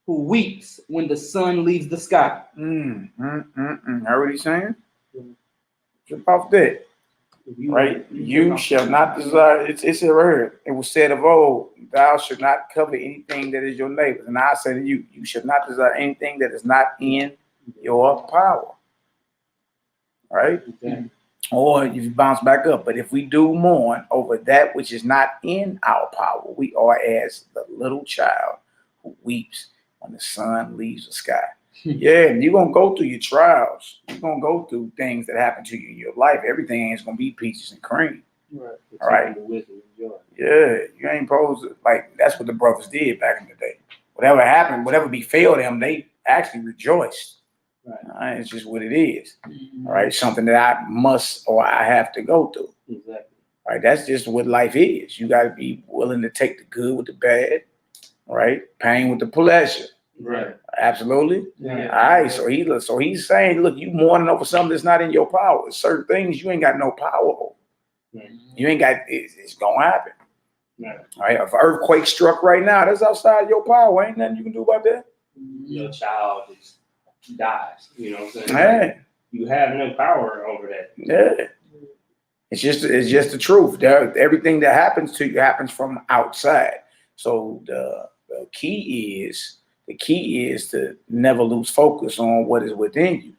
who weeps when the sun leaves the sky. Heard what he's saying? Jump off that. Right? You shall not desire, it's a word. It was said of old, thou shalt not covet anything that is your neighbor's. And I say to you, you shall not desire anything that is not in your power. Right? Or if you bounce back up, but if we do mourn over that which is not in our power, we are as the little child who weeps when the sun leaves the sky. Yeah, you're going to go through your trials. You're going to go through things that happen to you in your life. Everything ain't going to be peaches and cream. Right. All right. Yeah, you ain't supposed to, like, that's what the brothers did back in the day. Whatever happened, whatever befell them, they actually rejoiced. Right. It's just what it is. All right. Something that I must or I have to go through. Exactly. All right. That's just what life is. You got to be willing to take the good with the bad. All right. Pain with the pleasure. Right. Absolutely. Yeah. All right. So he's saying, look, you mourning over something that's not in your power. Certain things you ain't got no power over. You ain't got, it's going to happen. Right. All right. If an earthquake struck right now, that's outside your power. Ain't nothing you can do about that. Your child just dies. You know what I'm saying? Yeah. You have no power over that. Yeah. It's just the truth. Everything that happens to you happens from outside. So the key is to never lose focus on what is within you,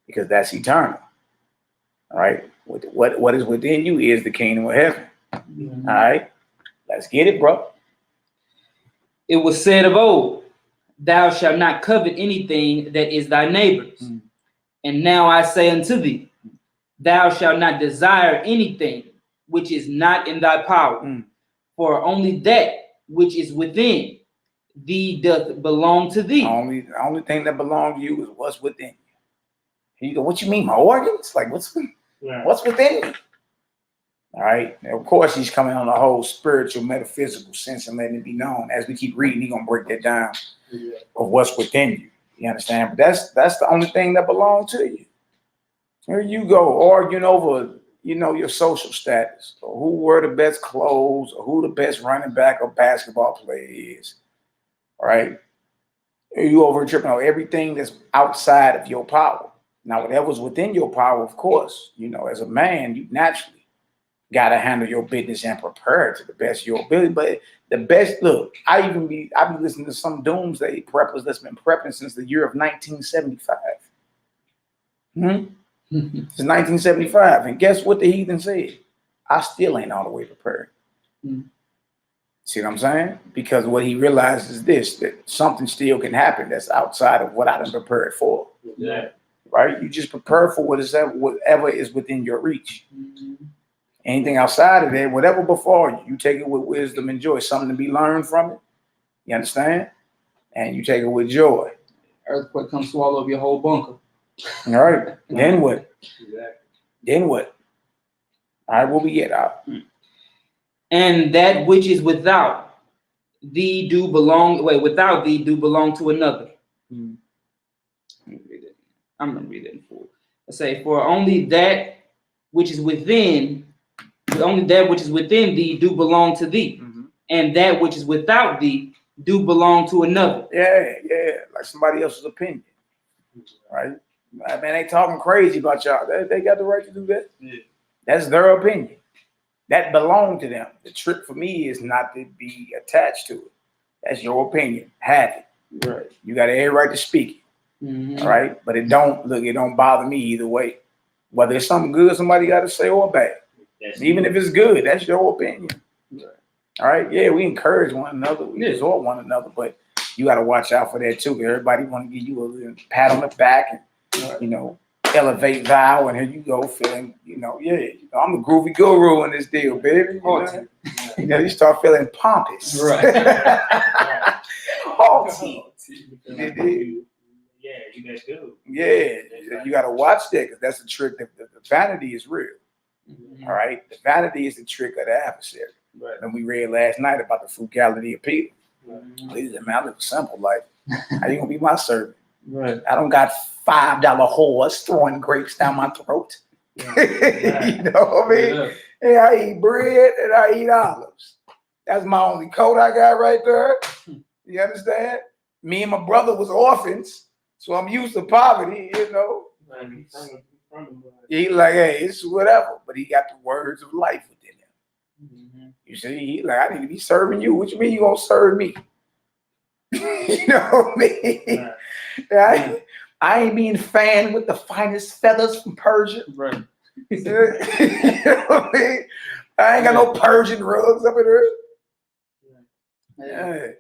because that's eternal. All right. What is within you is the kingdom of heaven. All right. Let's get it, bro. It was said of old, thou shalt not covet anything that is thy neighbor's. And now I say unto thee, thou shalt not desire anything which is not in thy power, for only that which is within thee doth belong to thee. The only thing that belongs to you is what's within you. You go, what you mean, my organs? Like, what's within me? All right. And of course, he's coming on the whole spiritual, metaphysical sense and letting it be known. As we keep reading, he's gonna break that down of what's within you. You understand? But that's the only thing that belongs to you. Here you go arguing over, your social status, or who wear the best clothes, or who the best running back or basketball player is. All right. You over tripping on everything that's outside of your power. Now, whatever's within your power, of course, you know, as a man, you naturally got to handle your business and prepare to the best of your ability. But the best, look, I be listening to some doomsday preppers that's been prepping since the year of 1975. Since 1975. And guess what the heathen said? I still ain't all the way prepared. See what I'm saying? Because what he realized is this, that something still can happen that's outside of what I done prepared for. Yeah. Right? You just prepare for whatever is within your reach. Anything outside of that, whatever before you, you take it with wisdom and joy. Something to be learned from it. You understand? And you take it with joy. Earthquake come swallow up your whole bunker. All right. Then what? Exactly. Then what? All right, what we get out? And that which is without thee do belong. Wait, without thee do belong to another. I'm gonna read that in full. Let's say, for only that which is within thee do belong to thee, and that which is without thee do belong to another. Yeah, like somebody else's opinion, right? I mean, they talking crazy about y'all. They got the right to do that. Yeah. That's their opinion. That belongs to them. The trick for me is not to be attached to it. That's your opinion. Have it. Right. You got every right to speak it. All right, but it don't bother me either way. Whether it's something good somebody got to say or bad. Even if it's good, that's your opinion. Right. All right, yeah, we encourage one another, we exhort one another, but you got to watch out for that too. Everybody want to give you a little pat on the back and, you know, elevate thou, and here you go feeling, you know, I'm the groovy guru in this deal, baby. You know, you start feeling pompous. Right. Haughty. Yeah, you guys do. Yeah, you got to watch that because that's the trick. The vanity is real. All right, the vanity is the trick of the adversary. Right. And we read last night about the frugality of people. Ladies and men, I live a simple life. How you gonna be my servant? Right. I don't got $5 whores throwing grapes down my throat. You know what I mean? Yeah, I eat bread and I eat olives. That's my only coat I got right there. You understand? Me and my brother was orphans, so I'm used to poverty, you know. He like, hey, it's whatever, but he got the words of life within him. You see, he like, I need to be serving you. What you mean you gonna serve me? You know what I mean? I ain't being fanned with the finest feathers from Persia. Right. You know what I mean? I ain't got no Persian rugs up in there.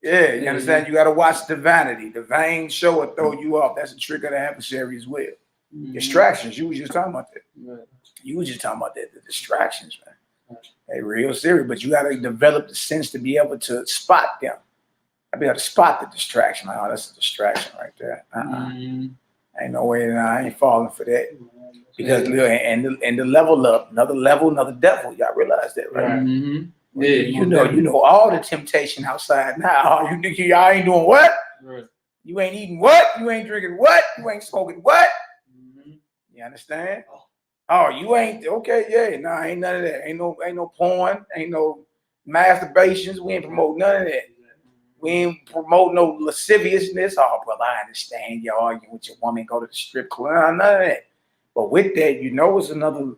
Yeah, you understand? You got to watch the vanity. The vain show will throw you off. That's a trick of the adversary as well. Distractions. You was just talking about that. Right. You was just talking about that. The distractions, man. They real serious, but you got to develop the sense to be able to spot them. I be able to spot the distraction. Like, oh, that's a distraction right there. Ain't no way. I ain't falling for that. Because and the level up, another level, another devil. Y'all realize that, right? Yeah, you know all the temptation outside now. You think y'all ain't doing what? Right. You ain't eating what? You ain't drinking what? You ain't smoking what? You understand? Oh, you ain't okay? Yeah, nah, ain't none of that. Ain't no porn. Ain't no masturbations. We ain't promote none of that. We ain't promote no lasciviousness. Oh, brother, I understand you arguing with your woman, go to the strip club. None of that. But with that, you know, it's another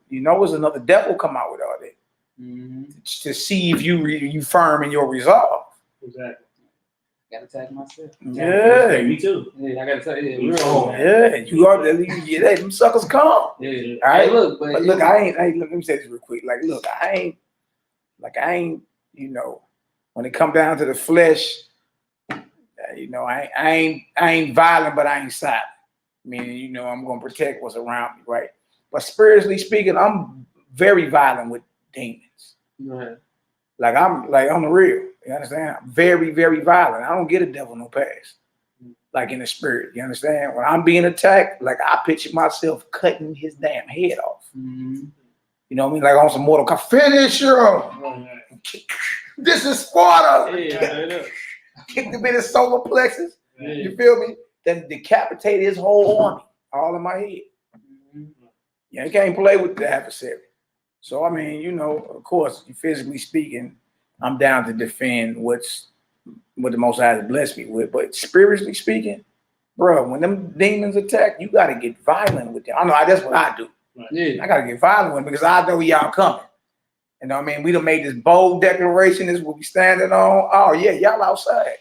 devil come out with all that. To see if you firm in your resolve. Exactly. Gotta tag myself. Yeah, me too. Yeah, I gotta tell you. Yeah, you are. Yeah, them suckers come. Yeah. All right, look, I ain't. Let me say this real quick. Like, look, I ain't. You know, when it come down to the flesh, you know, I ain't violent, but I ain't silent. Meaning, you know, I'm gonna protect what's around me, right? But spiritually speaking, I'm very violent with demons. Right. Like I'm the real. You understand? I'm very, very violent. I don't get a devil no pass. Like in the spirit. You understand? When I'm being attacked, like I picture myself cutting his damn head off. You know what I mean? Like on some Mortal Kombat. Finish him. This is Sparta. Kicked him in his solar plexus. You feel me? Then decapitate his whole army, all in my head. You can't play with the adversary. So I mean, you know, of course, physically speaking, I'm down to defend what's what the Most High has blessed me with. But spiritually speaking, bro, when them demons attack, you got to get violent with them. I know that's what I do. Yeah. I got to get violent with them because I know y'all coming. You know what I mean? We done made this bold declaration. This is what we standing on. Oh, yeah, y'all outside.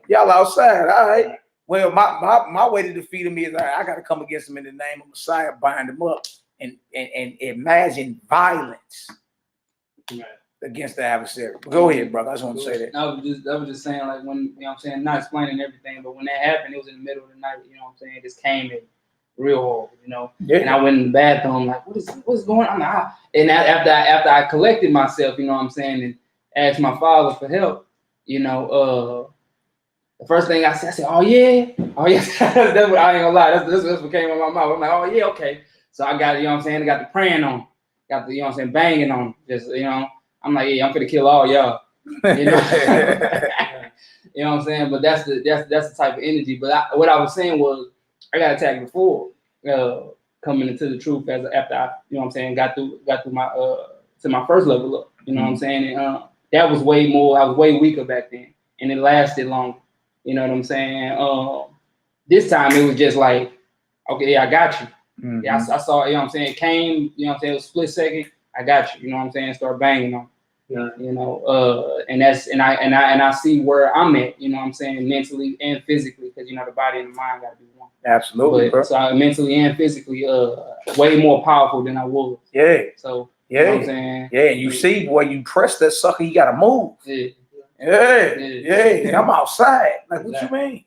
Y'all outside. All right. Well, my way to defeat them is I got to come against them in the name of Messiah, bind them up, and imagine violence against the adversary. Go ahead, brother. I just want to say that. I was just saying, like, when, you know what I'm saying, not explaining everything, but when that happened, it was in the middle of the night, you know what I'm saying? It just came in real hard, you know. Yeah. And I went in the bathroom, like, what's going on? And after I collected myself, you know what I'm saying, and asked my father for help, you know, the first thing I said, oh yeah. That's what, I ain't gonna lie, that's what came out of my mouth. I'm like, oh yeah, okay. So I got, you know what I'm saying, I got the praying on, got the, you know what I'm saying, banging on, just, you know. I'm like, yeah, I'm gonna kill all y'all. You know? You know what I'm saying? But that's the type of energy. But what I was saying was, I got attacked before coming into the truth after I, you know what I'm saying, got through my to my first level up. You know what I'm saying? And that was way more. I was way weaker back then, and it lasted longer. You know what I'm saying? This time it was just like, okay, yeah, I got you. Mm-hmm. Yeah, I saw. You know what I'm saying? It came. You know what I'm saying? It was a split second. I got you. You know what I'm saying? Start banging on. You know, and I see where I'm at, you know what I'm saying, mentally and physically, because, you know, the body and the mind got to be one. Absolutely, bro. So mentally and physically, way more powerful than I was. Yeah. So, yeah. You know what I'm saying? Yeah, and you see, boy, you press that sucker, you got to move. Yeah. I'm outside. Like, what you mean?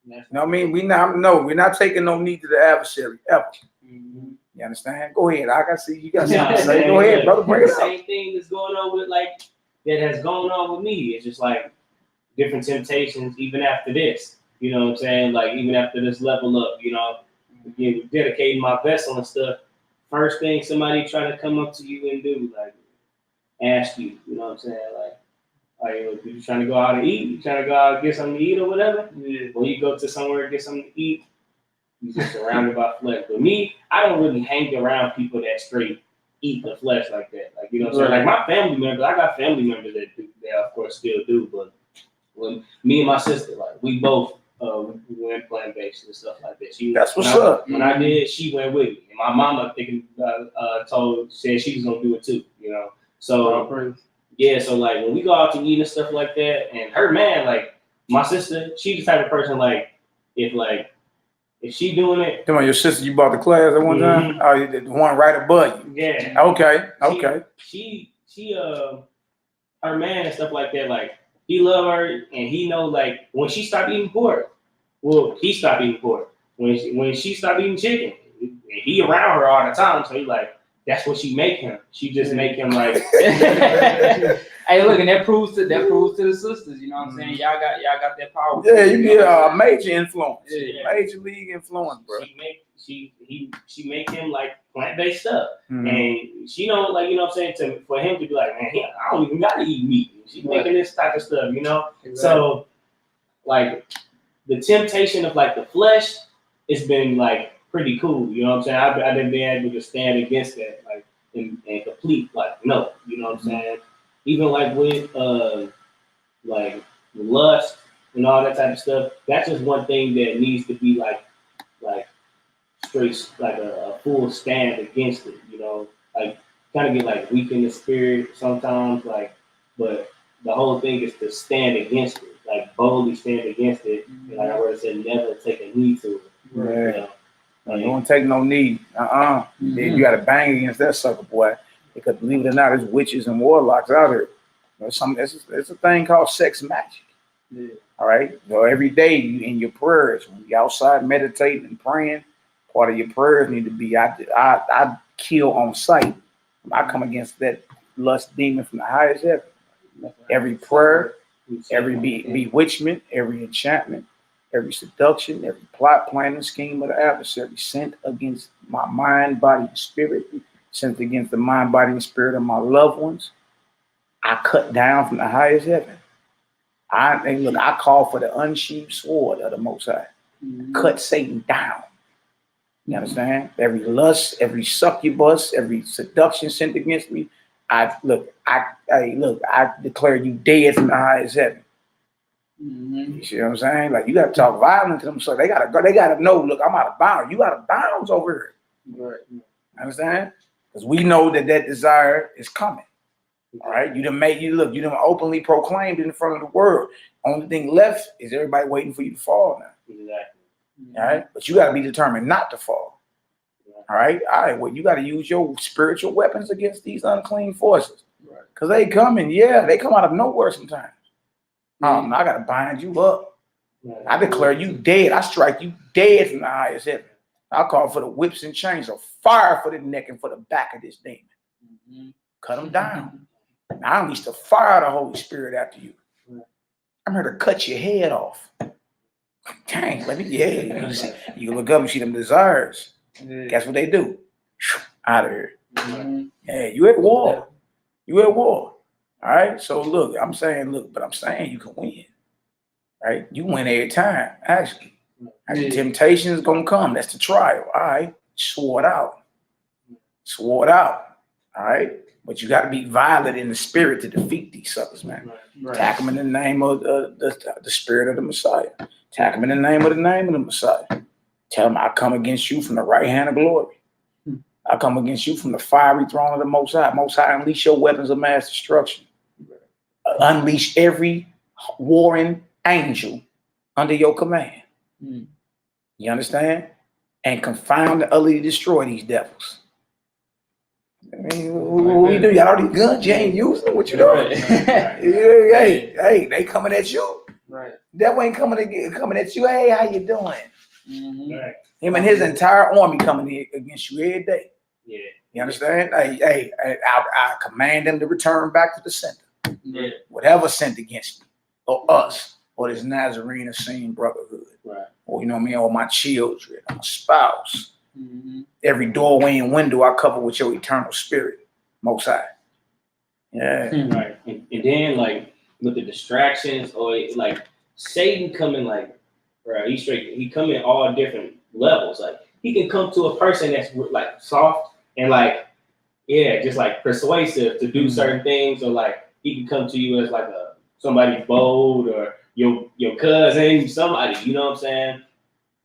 You know what I mean? We're not taking no knee to the adversary, ever. Mm-hmm. You understand? Go ahead. I can see you got something to say. Go ahead, brother. Bring it up. Same thing that's going on with, like, that has gone on with me. It's just like different temptations even after this. You know what I'm saying? Like, even after this level up, you know, dedicating my vessel and stuff. First thing somebody try to come up to you and do, like, ask you, you know what I'm saying? Like you trying to go out and eat? You trying to go out and get something to eat or whatever? Yeah. When you go to somewhere and get something to eat, you're just surrounded by flesh. But me, I don't really hang around people that straight eat the flesh like that. Like, you know what I'm saying? Like, my family members, I got family members that do, they of course still do, but when me and my sister, like, we both we went plant-based and stuff like that. That's what's up. When I did, she went with me. And my mama said she was gonna do it too, you know. So yeah, so like when we go out to eat and stuff like that, and her man, like my sister, she's the type of person, like if she doing it. Come on, your sister, you bought the class at one time? Oh, the one right above you. Yeah. Okay. She her man and stuff like that, like, he love her, and he know, like, when she stopped eating pork, well, he stopped eating pork. When she stopped eating chicken, he around her all the time, so he like, that's what she make him. She just make him like. Hey, look, and that proves to the sisters. You know what I'm saying? Y'all got that power. Yeah, you get a major influence, major league influence, bro. She make him like plant-based stuff, and she don't, like, you know what I'm saying, for him to be like, man, I don't even gotta eat meat. She's making this type of stuff, you know. Exactly. So, like, the temptation of, like, the flesh, it's been like pretty cool, you know what I'm saying? I've been able to stand against that, like, and complete, like, no, you know what I'm saying? Even like with like lust and all that type of stuff, that's just one thing that needs to be like straight, like a full stand against it, you know, like kind of get like weak in the spirit sometimes, like, but the whole thing is to stand against it, like boldly stand against it, and like I already said, never take a knee to it. Right. You know? You don't take no knee. You got to bang against that sucker, boy. Because believe it or not, there's witches and warlocks out here. There's a thing called sex magic. Yeah. All right. So every day in your prayers, when you're outside meditating and praying, part of your prayers need to be, I kill on sight. I come against that lust demon from the highest heaven. Every prayer, every bewitchment, every enchantment, every seduction, every plot, plan, and scheme of the adversary sent against my mind, body, and spirit, sent against the mind, body, and spirit of my loved ones, I cut down from the highest heaven. I call for the unsheathed sword of the Most High. Cut Satan down. You understand? Every lust, every succubus, every seduction sent against me, I declare you dead from the highest heaven. You see what I'm saying? Like, you got to talk violent to them, so they gotta know. Look, I'm out of bounds. You out of bounds over here. Right. Understand? Because we know that desire is coming. All right, you done openly proclaimed it in front of the world. Only thing left is everybody waiting for you to fall now. Exactly. All right, but you got to be determined not to fall. All right, well, you got to use your spiritual weapons against these unclean forces. Because they coming, they come out of nowhere sometimes. I got to bind you up. I declare you dead. I strike you dead from the highest heaven. I call for the whips and chains of fire for the neck and for the back of this demon. Cut them down. Now, I unleash the fire of the Holy Spirit after you. I'm here to cut your head off. Dang, you look up and see them desires. Guess what they do? Out of here. Yeah, you at war. You at war. All right. So look, I'm saying you can win. Right? You win every time, actually. And the temptation is gonna come. That's the trial. All right. Swore it out. Swore it out. All right. But you got to be violent in the spirit to defeat these suckers, man. Attack them in the name of the spirit of the Messiah. Attack them in the name of the Messiah. Tell them, I come against you from the right hand of glory. I come against you from the fiery throne of the Most High. Most High, unleash your weapons of mass destruction. Unleash every warring angel under your command. You understand? And confound and utterly destroy these devils. I mean, what we do? Y'all already guns, you ain't using them. What you doing? Hey, they coming at you. Right. Devil ain't coming at you. Hey, how you doing? Him and his entire army coming against you every day. Yeah. You understand? Hey, I command them to return back to the center. Yeah. Whatever sent against me, or us, or this Nazarene Essene brotherhood, right? Or you know what I mean, or my children, or my spouse. Every doorway and window I cover with your eternal spirit, Most High. Yeah. Right. And then like with the distractions or like Satan coming like, right? He come in all different levels. Like he can come to a person that's like soft and like, just like persuasive to do certain things, or like he can come to you as like somebody bold or your cousin, somebody, you know what I'm saying?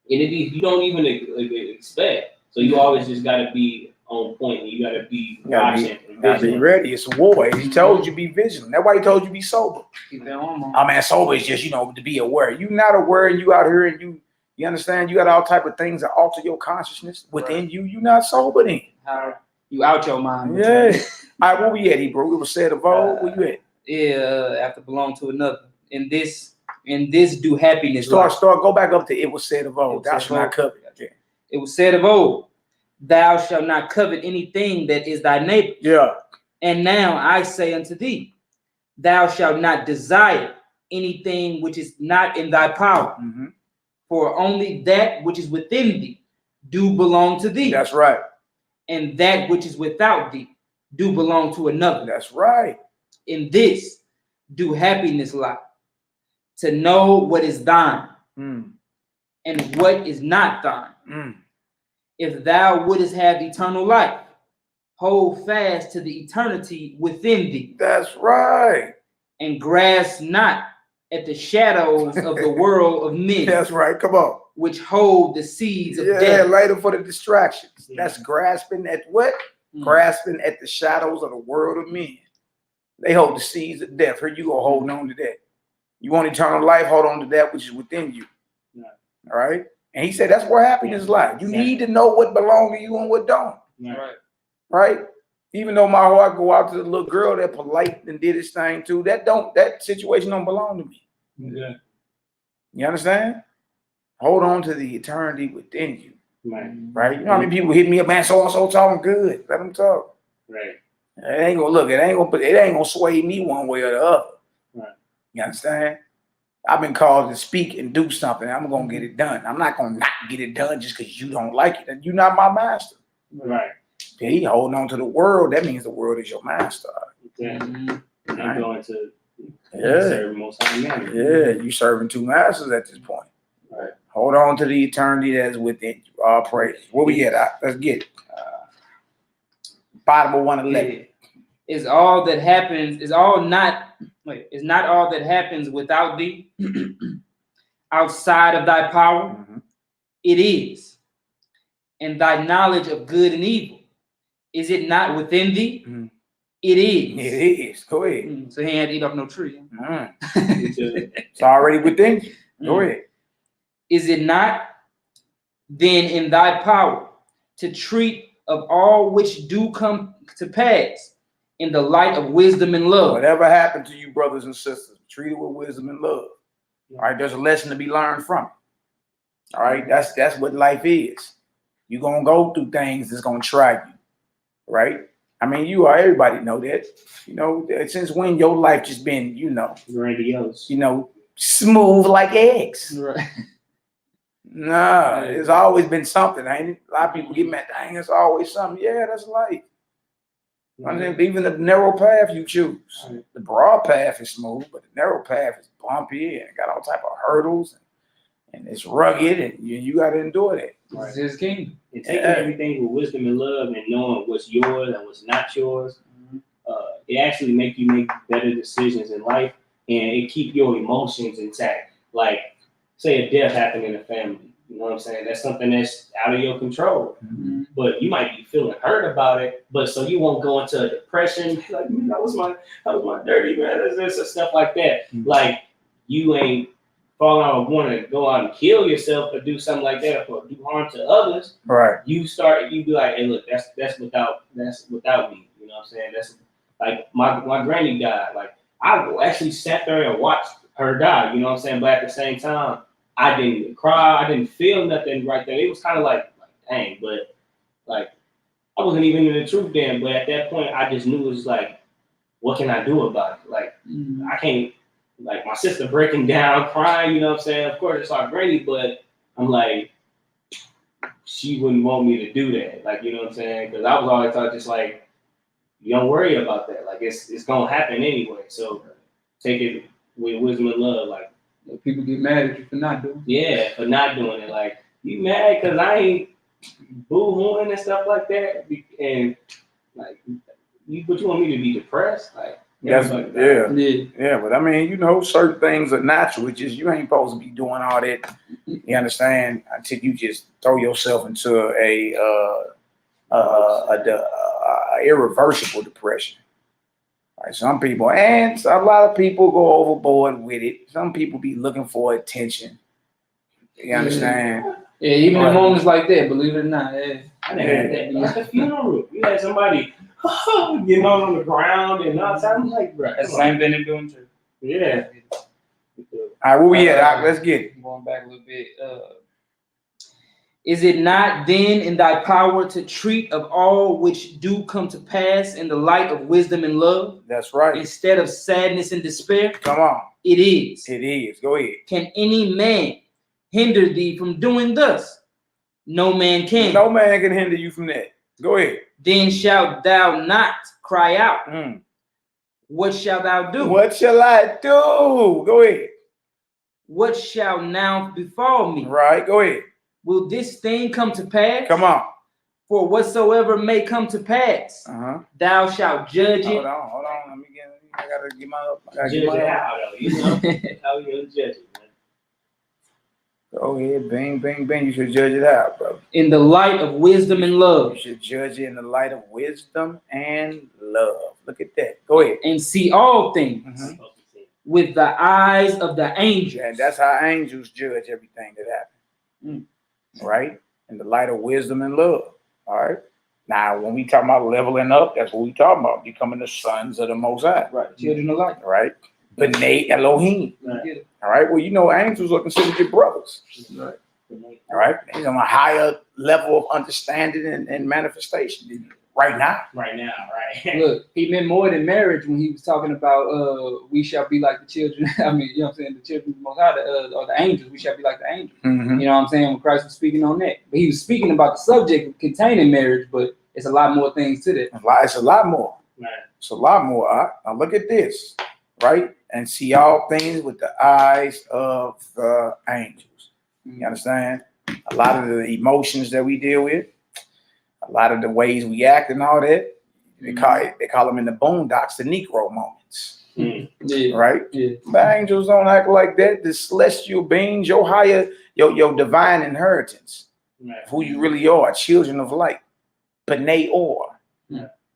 And you don't even expect. So you always just got to be on point. You got to be watching. Gotta be ready. It's a war. He told you be vigilant. That's why he told you be sober. I mean, sober is just, to be aware. You not aware and you out here and you understand, you got all type of things that alter your consciousness within you. You not sober then. How you out your mind. Yeah. All right, where we at, bro? It was said of old. Where you at? Yeah, after belong to another. In this do happiness. Start, go back up to it was said of old. Thou shalt not covet. It was said of old, thou shalt not covet anything that is thy neighbor. Yeah. And now I say unto thee, thou shalt not desire anything which is not in thy power. For only that which is within thee do belong to thee. That's right. And that which is without thee do belong to another. That's right. In this do happiness lie, to know what is thine and what is not thine. If thou wouldest have eternal life, hold fast to the eternity within thee. That's right. And grasp not at the shadows of the world of men. That's right. Come on. Which hold the seeds of death. Yeah, later for the distractions. That's grasping at what? Grasping at the shadows of the world of men. They hold the seeds of death. Here you go holding on to that. You want eternal life, hold on to that which is within you. All right? And he said that's where happiness lies. You need to know what belongs to you and what don't. Right? Even though my heart go out to the little girl that polite and did his thing too, that situation don't belong to me. Yeah. You understand? Hold on to the eternity within you. Right. You know how many people hit me up, man, so and so talking good. Let them talk. Right. It ain't gonna sway me one way or the other. Right. You understand? I've been called to speak and do something. I'm gonna get it done. I'm not gonna not get it done just because you don't like it. And you're not my master. Right. He holding on to the world. That means the world is your master. Exactly. I'm going to serve Most High man. Yeah, you serving two masters at this point. Right. Hold on to the eternity that's within you. All praise. Where we at? Let's get it. Bottom of 111. Is all that happens, is all not It's not all that happens without thee, outside of thy power. It is. And thy knowledge of good and evil, is it not within thee? It is. It is. Go ahead. So he ain't had to eat off no tree. It's already within you. Go ahead. Is it not then in thy power to treat of all which do come to pass in the light of wisdom and love? Whatever happened to you, brothers and sisters, treat it with wisdom and love. All right, there's a lesson to be learned from it. All right, that's what life is. You're gonna go through things that's gonna try you, right? I mean, everybody know that. You know, since when your life just been, grandiose, smooth like eggs. Right. Nah, it's always been something, ain't it? A lot of people get mad, dang, it's always something. Yeah, that's life. I mean, even the narrow path you choose. The broad path is smooth, but the narrow path is bumpy and got all type of hurdles and it's rugged and you got to endure that. This is his kingdom. And taking everything with wisdom and love and knowing what's yours and what's not yours, it actually make you make better decisions in life, and it keep your emotions intact. Like, say a death happened in a family, you know what I'm saying? That's something that's out of your control. But you might be feeling hurt about it, but so you won't go into a depression. Like, that was my dirty, man. There's stuff like that. Like, you ain't falling out of wanting to go out and kill yourself or do something like that or do harm to others. Right. You be like, hey, look, that's without me. You know what I'm saying? That's like my granny died. Like, I actually sat there and watched her die. You know what I'm saying? But at the same time, I didn't cry. I didn't feel nothing right there. It was kind of like dang, but like I wasn't even in the truth then. But at that point, I just knew it was like, what can I do about it? Like, I can't. Like, my sister breaking down, crying, you know what I'm saying? Of course, it's our granny, but I'm like, she wouldn't want me to do that. Like, you know what I'm saying? Because I was always taught just like, you don't worry about that. Like, it's going to happen anyway. So take it with wisdom and love. Like, people get mad at you for not doing it. Yeah, for not doing it. Like, you mad because I ain't boo-hooing and stuff like that? And, like, you want me to be depressed? Like, But I mean, certain things are natural. It's just you ain't supposed to be doing all that. You understand? Until you just throw yourself into a irreversible depression. Right? Some people, and a lot of people go overboard with it. Some people be looking for attention. You understand? Yeah, even in moments like that, believe it or not. I never had that. Like a funeral. You had somebody getting on the ground and all that. I'm like, bro, that's the same thing they're doing too. Yeah. All right, where we at? Let's get it. Going back a little bit. Is it not then in thy power to treat of all which do come to pass in the light of wisdom and love? That's right. Instead of sadness and despair? Come on. It is. It is. Go ahead. Can any man hinder thee from doing thus? No man can. No man can hinder you from that. Go ahead. Then shalt thou not cry out. What shalt thou do? What shall I do? Go ahead. What shall now befall me? Right, go ahead. Will this thing come to pass? Come on. For whatsoever may come to pass, thou shalt judge it. Hold on. Let me get. I gotta get my. Judge it how though? You know how you gonna judge it, man? Go ahead, bang, bang, bang. You should judge it out, bro. In the light of wisdom and love. You should judge it in the light of wisdom and love. Look at that. Go ahead. And see all things with the eyes of the angels. And that's how angels judge everything that happens. Right? In the light of wisdom and love. All right. Now, when we talk about leveling up, that's what we talking about. Becoming the sons of the Most High. Right. Children of light. Right. B'nai Elohim. Right. All right. Well, angels are considered your brothers. Right. All right. They're on a higher level of understanding and manifestation right now. Right now, right. Look, he meant more than marriage when he was talking about we shall be like the children. I mean, you know what I'm saying? The children of the Most High, or the angels. We shall be like the angels. You know what I'm saying? When Christ was speaking on that. But he was speaking about the subject containing marriage, but it's a lot more things to that. It's a lot more. Right. It's a lot more. Now look at this. Right? And see all things with the eyes of the angels. You understand? A lot of the emotions that we deal with, a lot of the ways we act and all that, they call them in the boondocks the Negro moments. Right? The angels don't act like that. The celestial beings, your higher, your divine inheritance, who you really are, children of light, B'nai Or,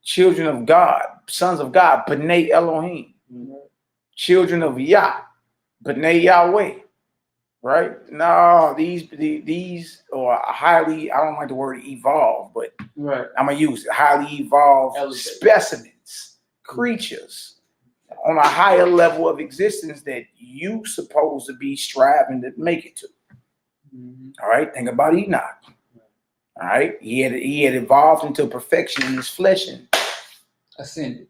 children of God, sons of God, B'nai Elohim, children of Yah, B'nai Yahweh. Right? No, these are highly, I don't like the word evolved, but I'm gonna use it, highly evolved specimens, creatures on a higher level of existence that you supposed to be striving to make it to. All right, think about Enoch. All right, he had evolved into perfection in his flesh and Ascended.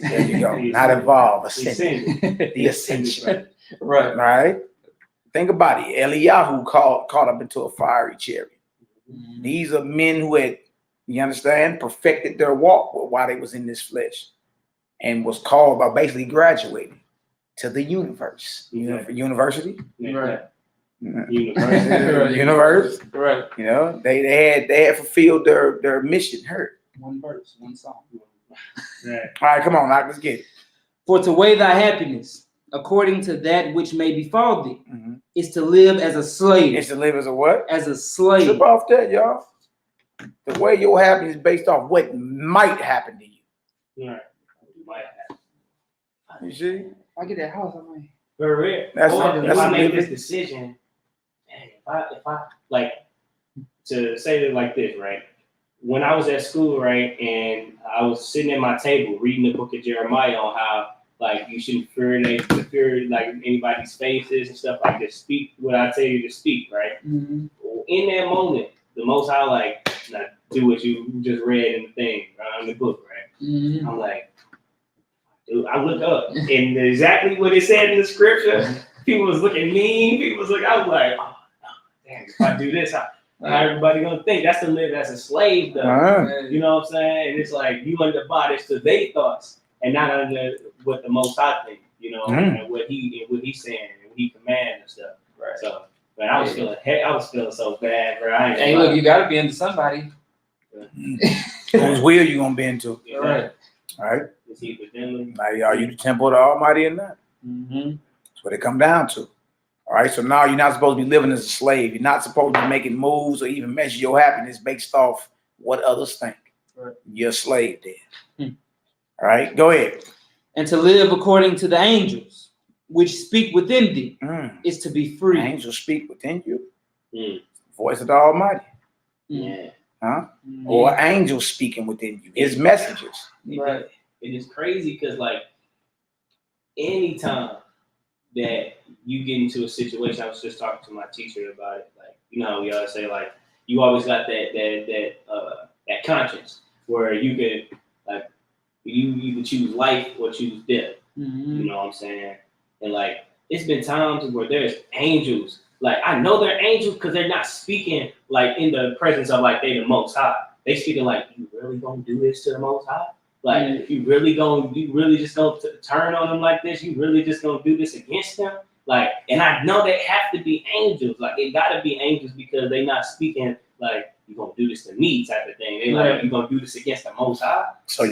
There you go. Not evolved, ascended. The ascension. Right. Think about it. Eliyahu caught up into a fiery chariot. These are men who had, you understand, perfected their walk while they was in this flesh, and was called by basically graduating to the universe. University. Universe. Right. You know, they had fulfilled their mission. Heard. One verse, one song. All right, come on, now let's get it. For to weigh thy happiness according to that which may befall thee is to live as a slave. Is to live as a what? As a slave. Trip off that, y'all. The way your happiness is based off what might happen to you. Right. Might happen. You see? I get that house, I'm like, For real. That's if I make living. this decision, man, if I like to say it like this, right? When I was at school, right, and I was sitting at my table reading the book of Jeremiah on how like you shouldn't fear like anybody's faces and stuff, like just speak what I tell you to speak, right? In that moment, the Most High like do what you just read in the thing, in the book, right? I'm like, dude, I look up and exactly what it said in the scripture. People was looking mean. People was like, I was like, oh, damn, if I do this, how everybody gonna think? That's to live as a slave, though. You know what I'm saying? And it's like you under bondage to their thoughts and not under what the Most High think. You know, and what he's saying and what he commands and stuff. Right. So, man, I was feeling so bad, bro. Hey, look, you gotta be into somebody. Whose will you gonna be into? Right. All right. Now, are you the temple of the Almighty or not? That's what it come down to. All right. So now you're not supposed to be living as a slave. You're not supposed to be making moves or even measure your happiness based off what others think. You're a slave then. All right. Go ahead. And to live according to the angels, which speak within thee, is to be free. Angels speak within you. Voice of the Almighty. Huh? Or angels speaking within you. His messages. Right. It is crazy because like anytime that you get into a situation, I was just talking to my teacher about it. Like, you know, we always say like you always got that conscience where you could like you can choose life or choose death. You know what I'm saying? And like it's been times where there's angels. Like I know they're angels because they're not speaking like in the presence of like they the Most High. They speaking like, you really gonna do this to the Most High? Like you really just gonna turn on them like this? You really just gonna do this against them? Like, and I know they have to be angels. Like they gotta be angels because they not speaking like you gonna do this to me type of thing. They like you gonna do this against the Most High. So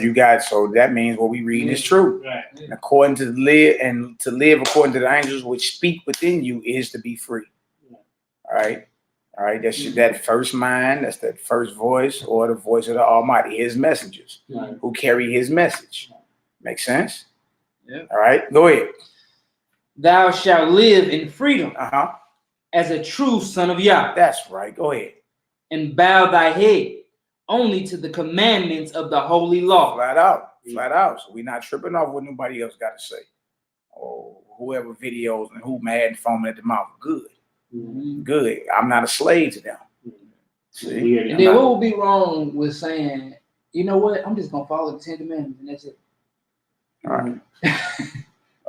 that means what we read is true. Right. And according to live according to the angels which speak within you is to be free. All right. All right. That's that first mind. That's that first voice or the voice of the Almighty, his messengers who carry his message. Make sense? Yeah. All right. Go ahead. Thou shalt live in freedom as a true son of Yah. That's right. Go ahead. And bow thy head only to the commandments of the holy law. Flat out. Flat out. So we're not tripping off what nobody else got to say. Or whoever videos and who mad and foaming at the mouth. Good. Good. I'm not a slave to them. See? And then what would be wrong with saying, you know what, I'm just gonna follow the 10 Commandments and that's it. All right. You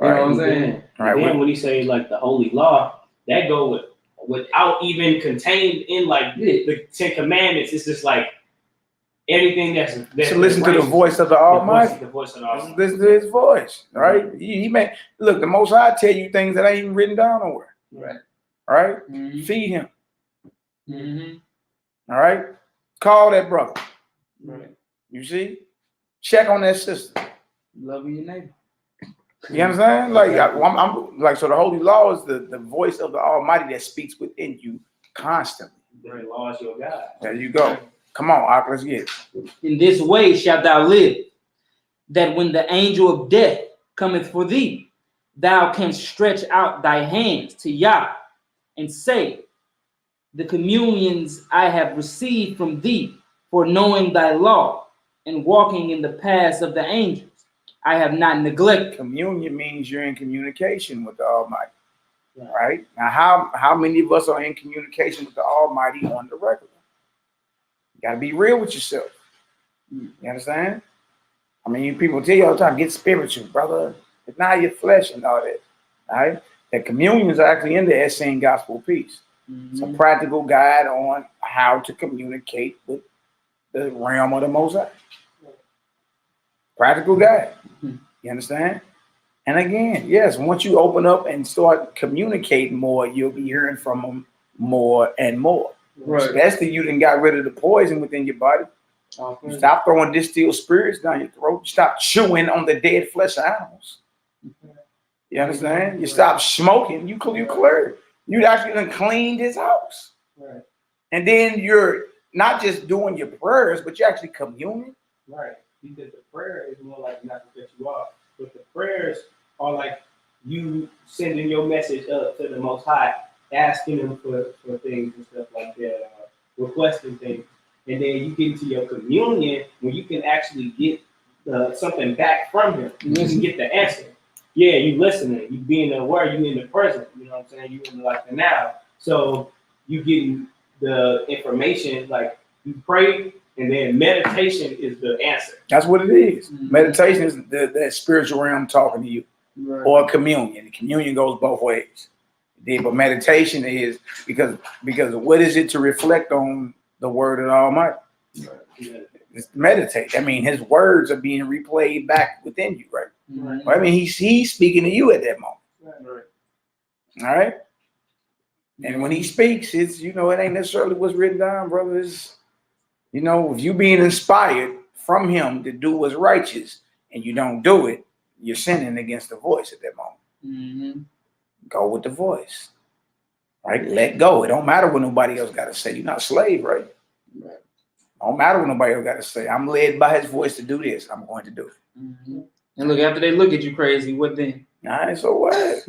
know what I'm saying? All right. Then when he say like the holy law, that go without even contained in like the 10 Commandments. It's just like everything that's so listen to the voice of the Almighty. The voice of the Almighty. Listen to his voice. All right. He may look. The Most High tell you things that ain't even written down nowhere. Right. All right. Feed him. All right. Call that brother. Right. You see? Check on that sister. Love your neighbor. You understand? Like I'm like, so the holy law is the voice of the Almighty that speaks within you constantly. The law is your God. There you go. Come on, Ak, let's get it. In this way shalt thou live, that when the angel of death cometh for thee, thou canst stretch out thy hands to Yah and say, the communions I have received from thee for knowing thy law and walking in the paths of the angels, I have not neglected. Communion means you're in communication with the Almighty, right? Now, how many of us are in communication with the Almighty on the regular? You got to be real with yourself. You understand? I mean, people tell you all the time, get spiritual, brother. It's not your flesh and all that, right? That communion is actually in the Essene Gospel Peace. It's a practical guide on how to communicate with the realm of the Most High. Practical guide. You understand? And again, yes, once you open up and start communicating more, you'll be hearing from them more and more. Right. Especially you done got rid of the poison within your body. You stop throwing distilled spirits down your throat. You stop chewing on the dead flesh of animals. You understand? You stop smoking. You clear. You actually done cleaned his house. Right. And then you're not just doing your prayers, but you're actually communing. Right. Because the prayer is more like, not to cut you off, but the prayers are like you sending your message up to the Most High, asking him for things and stuff like that, requesting things. And then you get into your communion when you can actually get something back from him. You can get the answer. Yeah, you listening, you being aware, you in the present, you know what I'm saying? You in like the now. So you getting the information, like you pray, and then meditation is the answer. That's what it is. Meditation is that spiritual realm talking to you, or communion. Communion goes both ways. But meditation is because what is it to reflect on the word of the Almighty? It's meditate. I mean, his words are being replayed back within you, right? I mean, he's speaking to you at that moment. All right. And when he speaks, it's, you know, it ain't necessarily what's written down, brother. It's, you know, if you being inspired from him to do what's righteous and you don't do it, you're sinning against the voice at that moment. Go with the voice, right? Let go. It don't matter what nobody else got to say. You're not a slave, right? Don't matter what nobody else got to say. I'm led by his voice to do this. I'm going to do it. And look, after they look at you crazy, what then? All right, so what?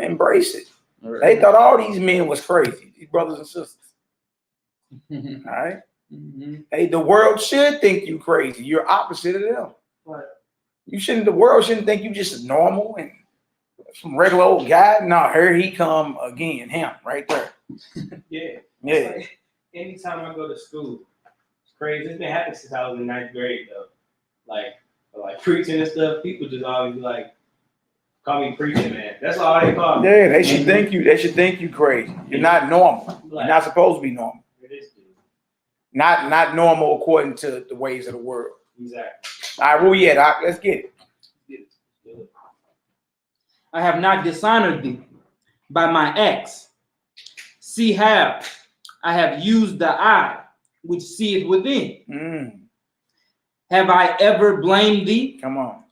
Embrace it. They thought all these men was crazy, these brothers and sisters. All right? Hey, the world should think you crazy. You're opposite of them. You shouldn't. The world shouldn't think you just normal and some regular old guy. No, here he come again. Him right there. Yeah. Like, anytime I go to school, it's crazy. It's been happening since I was in 9th grade though. Like preaching and stuff, people just always like call me preaching man. That's all they call me. Yeah, they should think you. They should think you crazy. You're not normal. You're not supposed to be normal. Not normal according to the ways of the world. Exactly. All right, where we at? Doc? Let's get it. I have not dishonored thee by my acts. See how I have used the eye which seeth within. Have I ever blamed thee? Come on.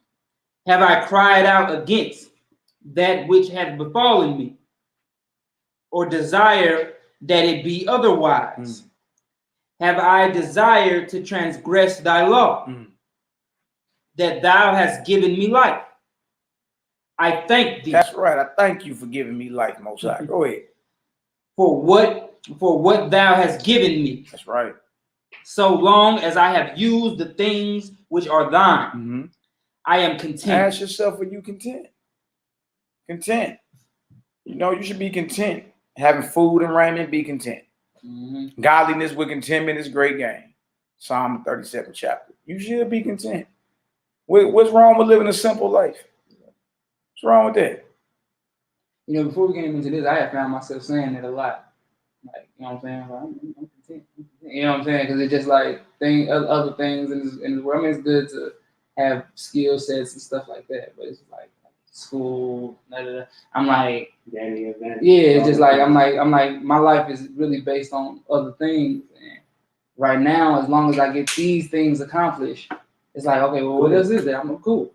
Have I cried out against that which hath befallen me, or desire that it be otherwise? Have I desired to transgress thy law, that thou hast given me life? I thank thee. That's right. I thank you for giving me life, Most High. Go ahead. For what thou hast given me. That's right. So long as I have used the things which are thine, I am content. Ask yourself, are you content? Content. You know, you should be content. Having food and raiment, be content. Godliness with contentment is great gain. Psalm 37 chapter. You should be content. What's wrong with living a simple life? What's wrong with that? You know, before we came into this, I had found myself saying it a lot. Like, you know what I'm saying? Like, I'm content. You know what I'm saying? Because it's just like other things in the world. I mean, it's good to have skill sets and stuff like that, but it's like school. I'm like, yeah, it's just like I'm like my life is really based on other things. And right now, as long as I get these things accomplished, it's like, okay, well, what else is there? I'm cool.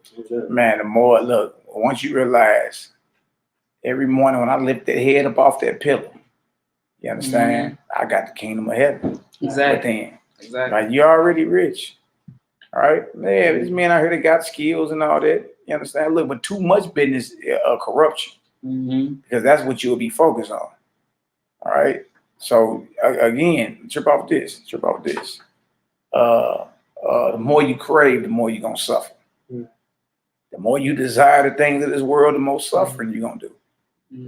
Man, the more look, once you realize every morning when I lift that head up off that pillow, you understand? I got the kingdom of heaven. Exactly. Like you're already rich. All right. Man, these men out here that got skills and all that. You understand? Look, but too much business corruption. Because that's what you'll be focused on. All right. So again, trip off this. The more you crave, the more you're gonna suffer. The more you desire the things of this world, the more suffering you're gonna do.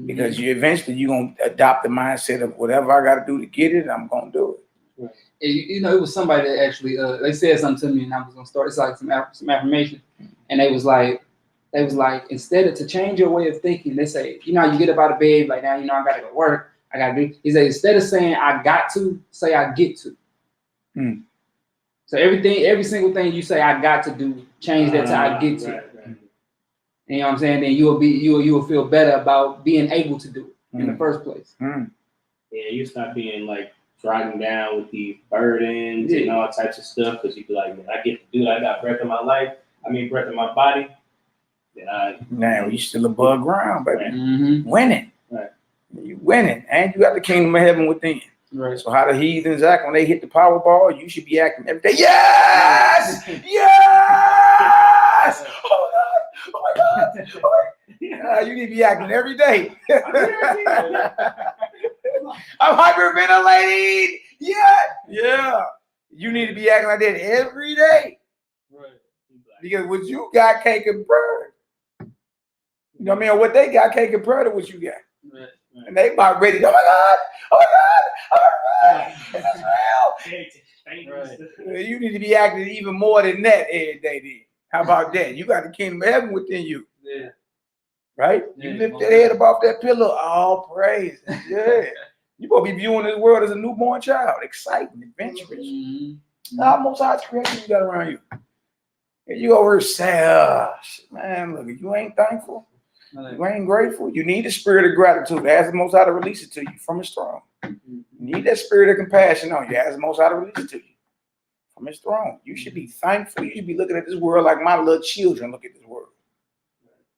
Because you're gonna adopt the mindset of whatever I gotta do to get it, I'm gonna do it. You know, it was somebody that actually they said something to me, and I was gonna start. It's like some affirmation, and they was like, instead of to change your way of thinking, they say, you know, you get up out of bed like now, you know, I gotta go work, I gotta do. He said instead of saying I got to, say I get to. So every single thing you say I got to do, change that to I get to. You know what I'm saying? Then you will feel better about being able to do it in the first place. Yeah, you stop being like dragging down with these burdens and all types of stuff because you be like, man, I get to do it. I got breath in my life. I mean, breath in my body. Now you still above ground, baby. Winning. You winning, and you got the kingdom of heaven within. So how the heathens act when they hit the Powerball, you should be acting every day. Yes! Yes! Oh God! Oh my God! You need to be acting every day. I'm hyperventilating. Yeah. You need to be acting like that every day. Because what you got can't compare. You know what I mean? What they got can't compare to what you got. And they about ready. Oh my God! It's real. You need to be acting even more than that every day. Then. How about that? You got the kingdom of heaven within you. Right? You lift that head above that pillow. All praise. Yeah. You gonna be viewing this world as a newborn child, exciting, adventurous. Most high creation you got around you. And you over here say, man, look, if you ain't thankful, you ain't grateful, you need the spirit of gratitude. Ask the Most High to release it to you from His throne. You need that spirit of compassion on you. Ask the Most High to release it to you from His throne. You should be thankful. You should be looking at this world like my little children look at this world.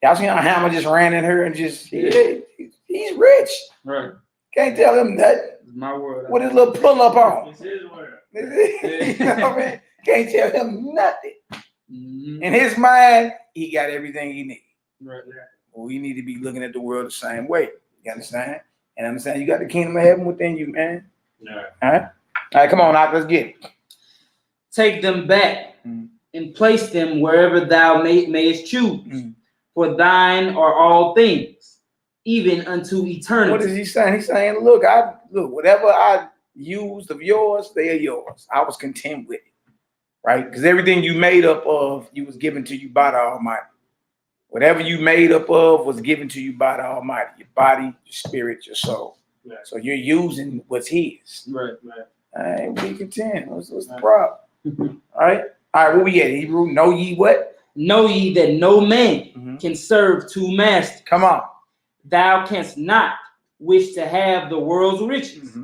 Y'all see how Hammer just ran in here and just, he's rich. Right. Can't tell him nothing. It's my word. With his little pull up on. It's his word. You know what I mean? Can't tell him nothing. In his mind, he got everything he needs. Right. Well, we need to be looking at the world the same way. You understand? And understand you got the kingdom of heaven within you, man. All right, come on, Doc, let's get it. Take them back and place them wherever thou mayest choose. For thine are all things, even unto eternity. What is he saying? He's saying, look, whatever I used of yours, they are yours. I was content with it. Right? Because everything you made up of, you was given to you by the Almighty. Whatever you made up of was given to you by the Almighty. Your body, your spirit, your soul. Right. So you're using what's His. Right. All right, be content. What's the problem? All right, where we at? Hebrew, know ye what? Know ye that no man can serve two masters. Come on. Thou canst not wish to have the world's riches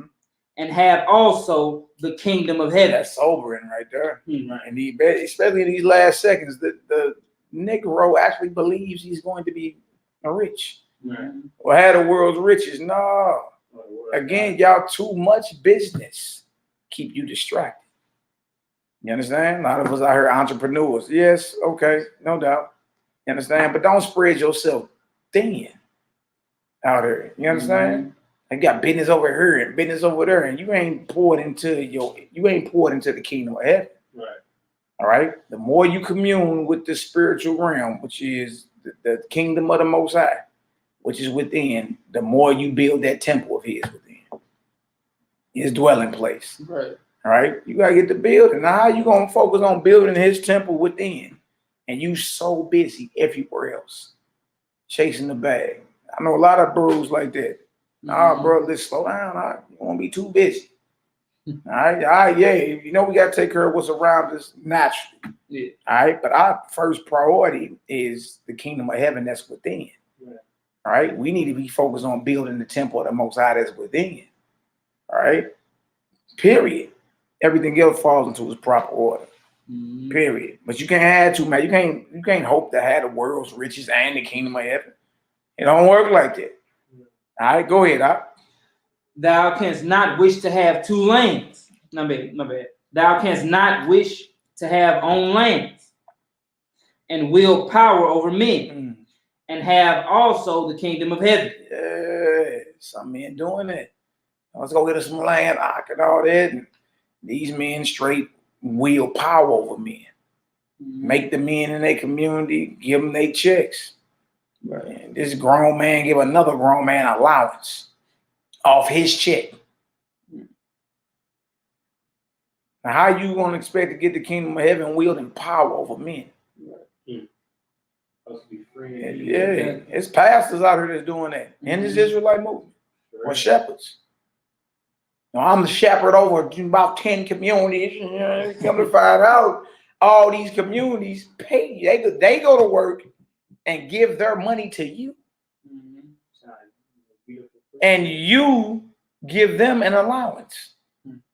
and have also the kingdom of heaven. That's sobering right there. And especially in these last seconds, the Negro actually believes he's going to be rich. Or have the world's riches. No. Again, y'all too much business keep you distracted. You understand? A lot of us out here entrepreneurs. Yes, okay, no doubt. You understand? But don't spread yourself thin out here. You understand? You got business over here and business over there, and you ain't poured into the kingdom of heaven. Right. All right. The more you commune with the spiritual realm, which is the kingdom of the Most High, which is within, the more you build that temple of His within, His dwelling place. Right. All right, you gotta get the building. Now, how you gonna focus on building His temple within, and you so busy everywhere else, chasing the bag? I know a lot of bros like that. Nah, bro, let's slow down. You won't be too busy. All right, yeah. You know we gotta take care of what's around us naturally. Yeah. All right, but our first priority is the kingdom of heaven that's within. Right. All right, we need to be focused on building the temple of the Most High that's within. All right, period. Everything else falls into its proper order. Period. But you can't have too much. You can't hope to have the world's riches and the kingdom of heaven. It don't work like that. All right, go ahead. Thou canst not wish to have two lands. My bad. Thou canst not wish to have own lands and wield power over men and have also the kingdom of heaven. Yeah, some men doing it. Let's go get us some land, and all that. And these men straight wield power over men. Make the men in their community, give them their checks. And this grown man give another grown man allowance off his check. Now, how you gonna expect to get the kingdom of heaven wielding power over men? Yeah, it's pastors out here that's doing that in this Israelite movement, or shepherds. Now, I'm the shepherd over about 10 communities. Come to find out, all these communities pay you. They go to work and give their money to you. And you give them an allowance.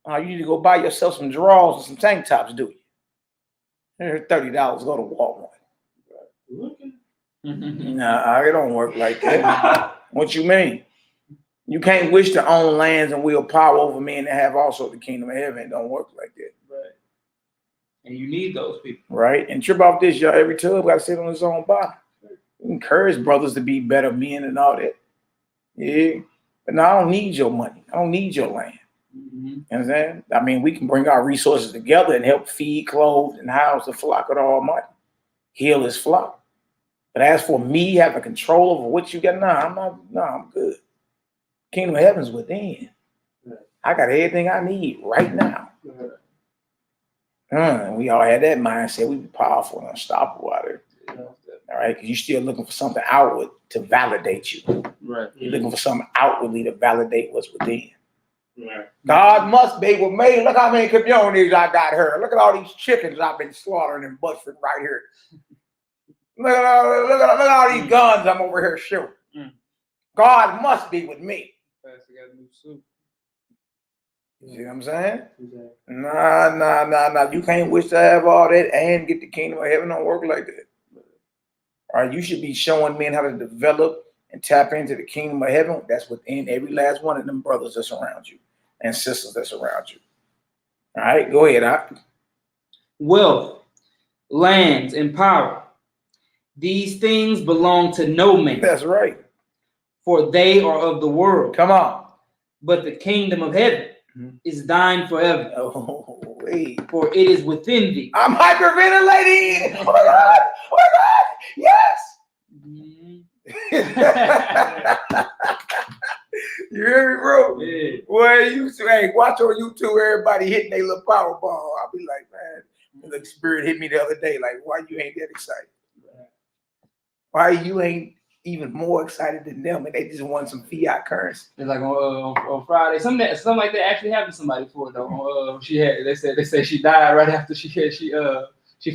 You need to go buy yourself some drawers and some tank tops, do you? Here's $30, go to Walmart. Nah, it don't work like that. What you mean? You can't wish to own lands and wield power over men and have also the kingdom of heaven. It don't work like that. Right. And you need those people. Right. And trip off this, y'all. Every tub got to sit on its own bottom. Encourage brothers to be better men and all that. Yeah. But no, I don't need your money. I don't need your land. You understand? I mean, we can bring our resources together and help feed, clothe, and house the flock of the Almighty. Heal his flock. But as for me having control over what you got, I'm good. Kingdom of heaven's within. I got everything I need right now. We all had that mindset. We be powerful and unstoppable out there. All right, because you're still looking for something outward to validate you. Right. You're looking for something outwardly to validate what's within. Right. God must be with me. Look how many communities I got here. Look at all these chickens I've been slaughtering in Bushford right here. Look at all these guns I'm over here shooting. God must be with me. You see what I'm saying? Nah. You can't wish to have all that and get the kingdom of heaven. Don't work like that. All right, you should be showing men how to develop and tap into the kingdom of heaven. That's within every last one of them brothers that's around you and sisters that's around you. All right, go ahead. Wealth, lands, and power. These things belong to no man. That's right. For they are of the world. Come on. But the kingdom of heaven is thine forever. Oh, wait. For it is within thee. I'm hyperventilating. Oh my God. Oh my God. Yes. You hear me, bro? Yeah. Well, hey, watch on YouTube, everybody hitting their little power ball. I'll be like, man, the spirit hit me the other day. Like, why you ain't that excited? Why you ain't even more excited than them and they just want some fiat currency? It's like on Friday. Something like that actually happened to somebody before though. They said she died right after she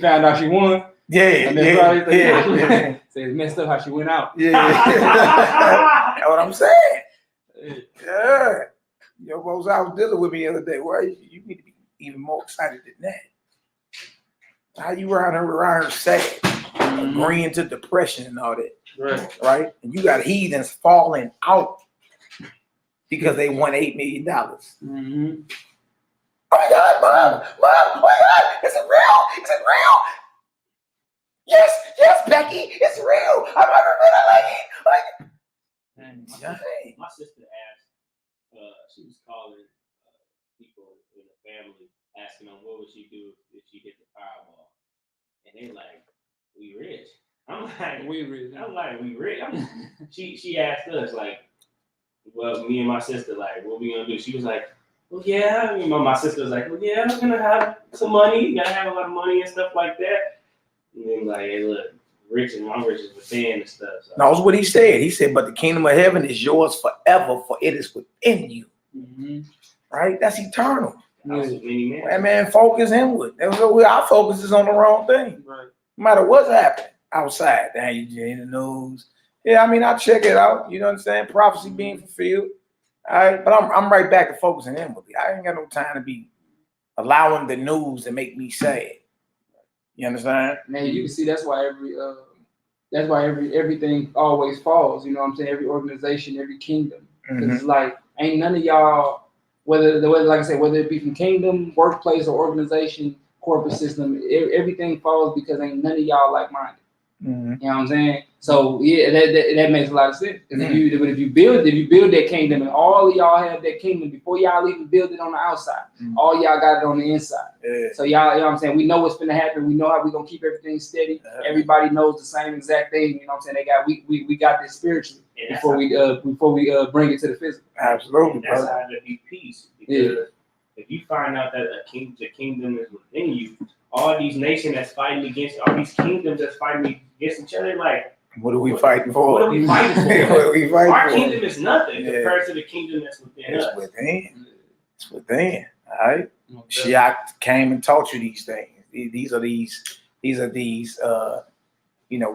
found out she won. Yeah, and then yeah. So it's messed up how she went out. Yeah. That's what I'm saying. Yeah. Yo, folks, I was dealing with me the other day. Well, you need to be even more excited than that. How you around her sad, agreeing to depression and all that. Right? And you got heathens falling out because they won $8 million. Oh my God, Mom, oh my God, is it real? Is it real? Yes, Becky, it's real. I'm hyperventilating. My sister asked, she was calling people in the family, asking them what would she do if she hit the Powerball. And they like, we rich. I'm like, we rich. She asked us, like, well, me and my sister, like, what we gonna do? She was like, well, yeah. My sister was like, well, yeah, I'm gonna have some money. You gotta have a lot of money and stuff like that. And then like, hey, look, I'm rich as within and stuff. So. That's what he said. He said, but the kingdom of heaven is yours forever, for it is within you. Right? That's eternal. That man, focus inward. Our focus is on the wrong thing. Right. No matter what's happening outside. Dang, you in the news. Yeah, I mean, I check it out. You know what I'm saying? Prophecy being fulfilled. All right. But I'm right back to focusing inwardly. I ain't got no time to be allowing the news to make me sad. You understand? Man, you can see that's why everything always falls. You know what I'm saying? Every organization, every kingdom. Because it's like ain't none of y'all, whether like I said, whether it be from kingdom, workplace, or organization, corporate system, everything falls because ain't none of y'all like-minded. You know what I'm saying? So yeah, that makes a lot of sense. But if you build that kingdom and all of y'all have that kingdom before y'all even build it on the outside, all y'all got it on the inside. So y'all, you know what I'm saying? We know what's gonna happen. We know how we're gonna keep everything steady. Everybody knows the same exact thing. You know what I'm saying? We got this spiritually before we bring it to the physical. Absolutely. And that's how there be peace. Because if you find out that the kingdom is within you, all these nations that's fighting against, all these kingdoms that's fighting against each other, like, what are we fighting for? What are we fighting for? What are we fighting Our for? kingdom is nothing compared to the kingdom that's within us. It's within. All right. Shiach came and taught you these things. These are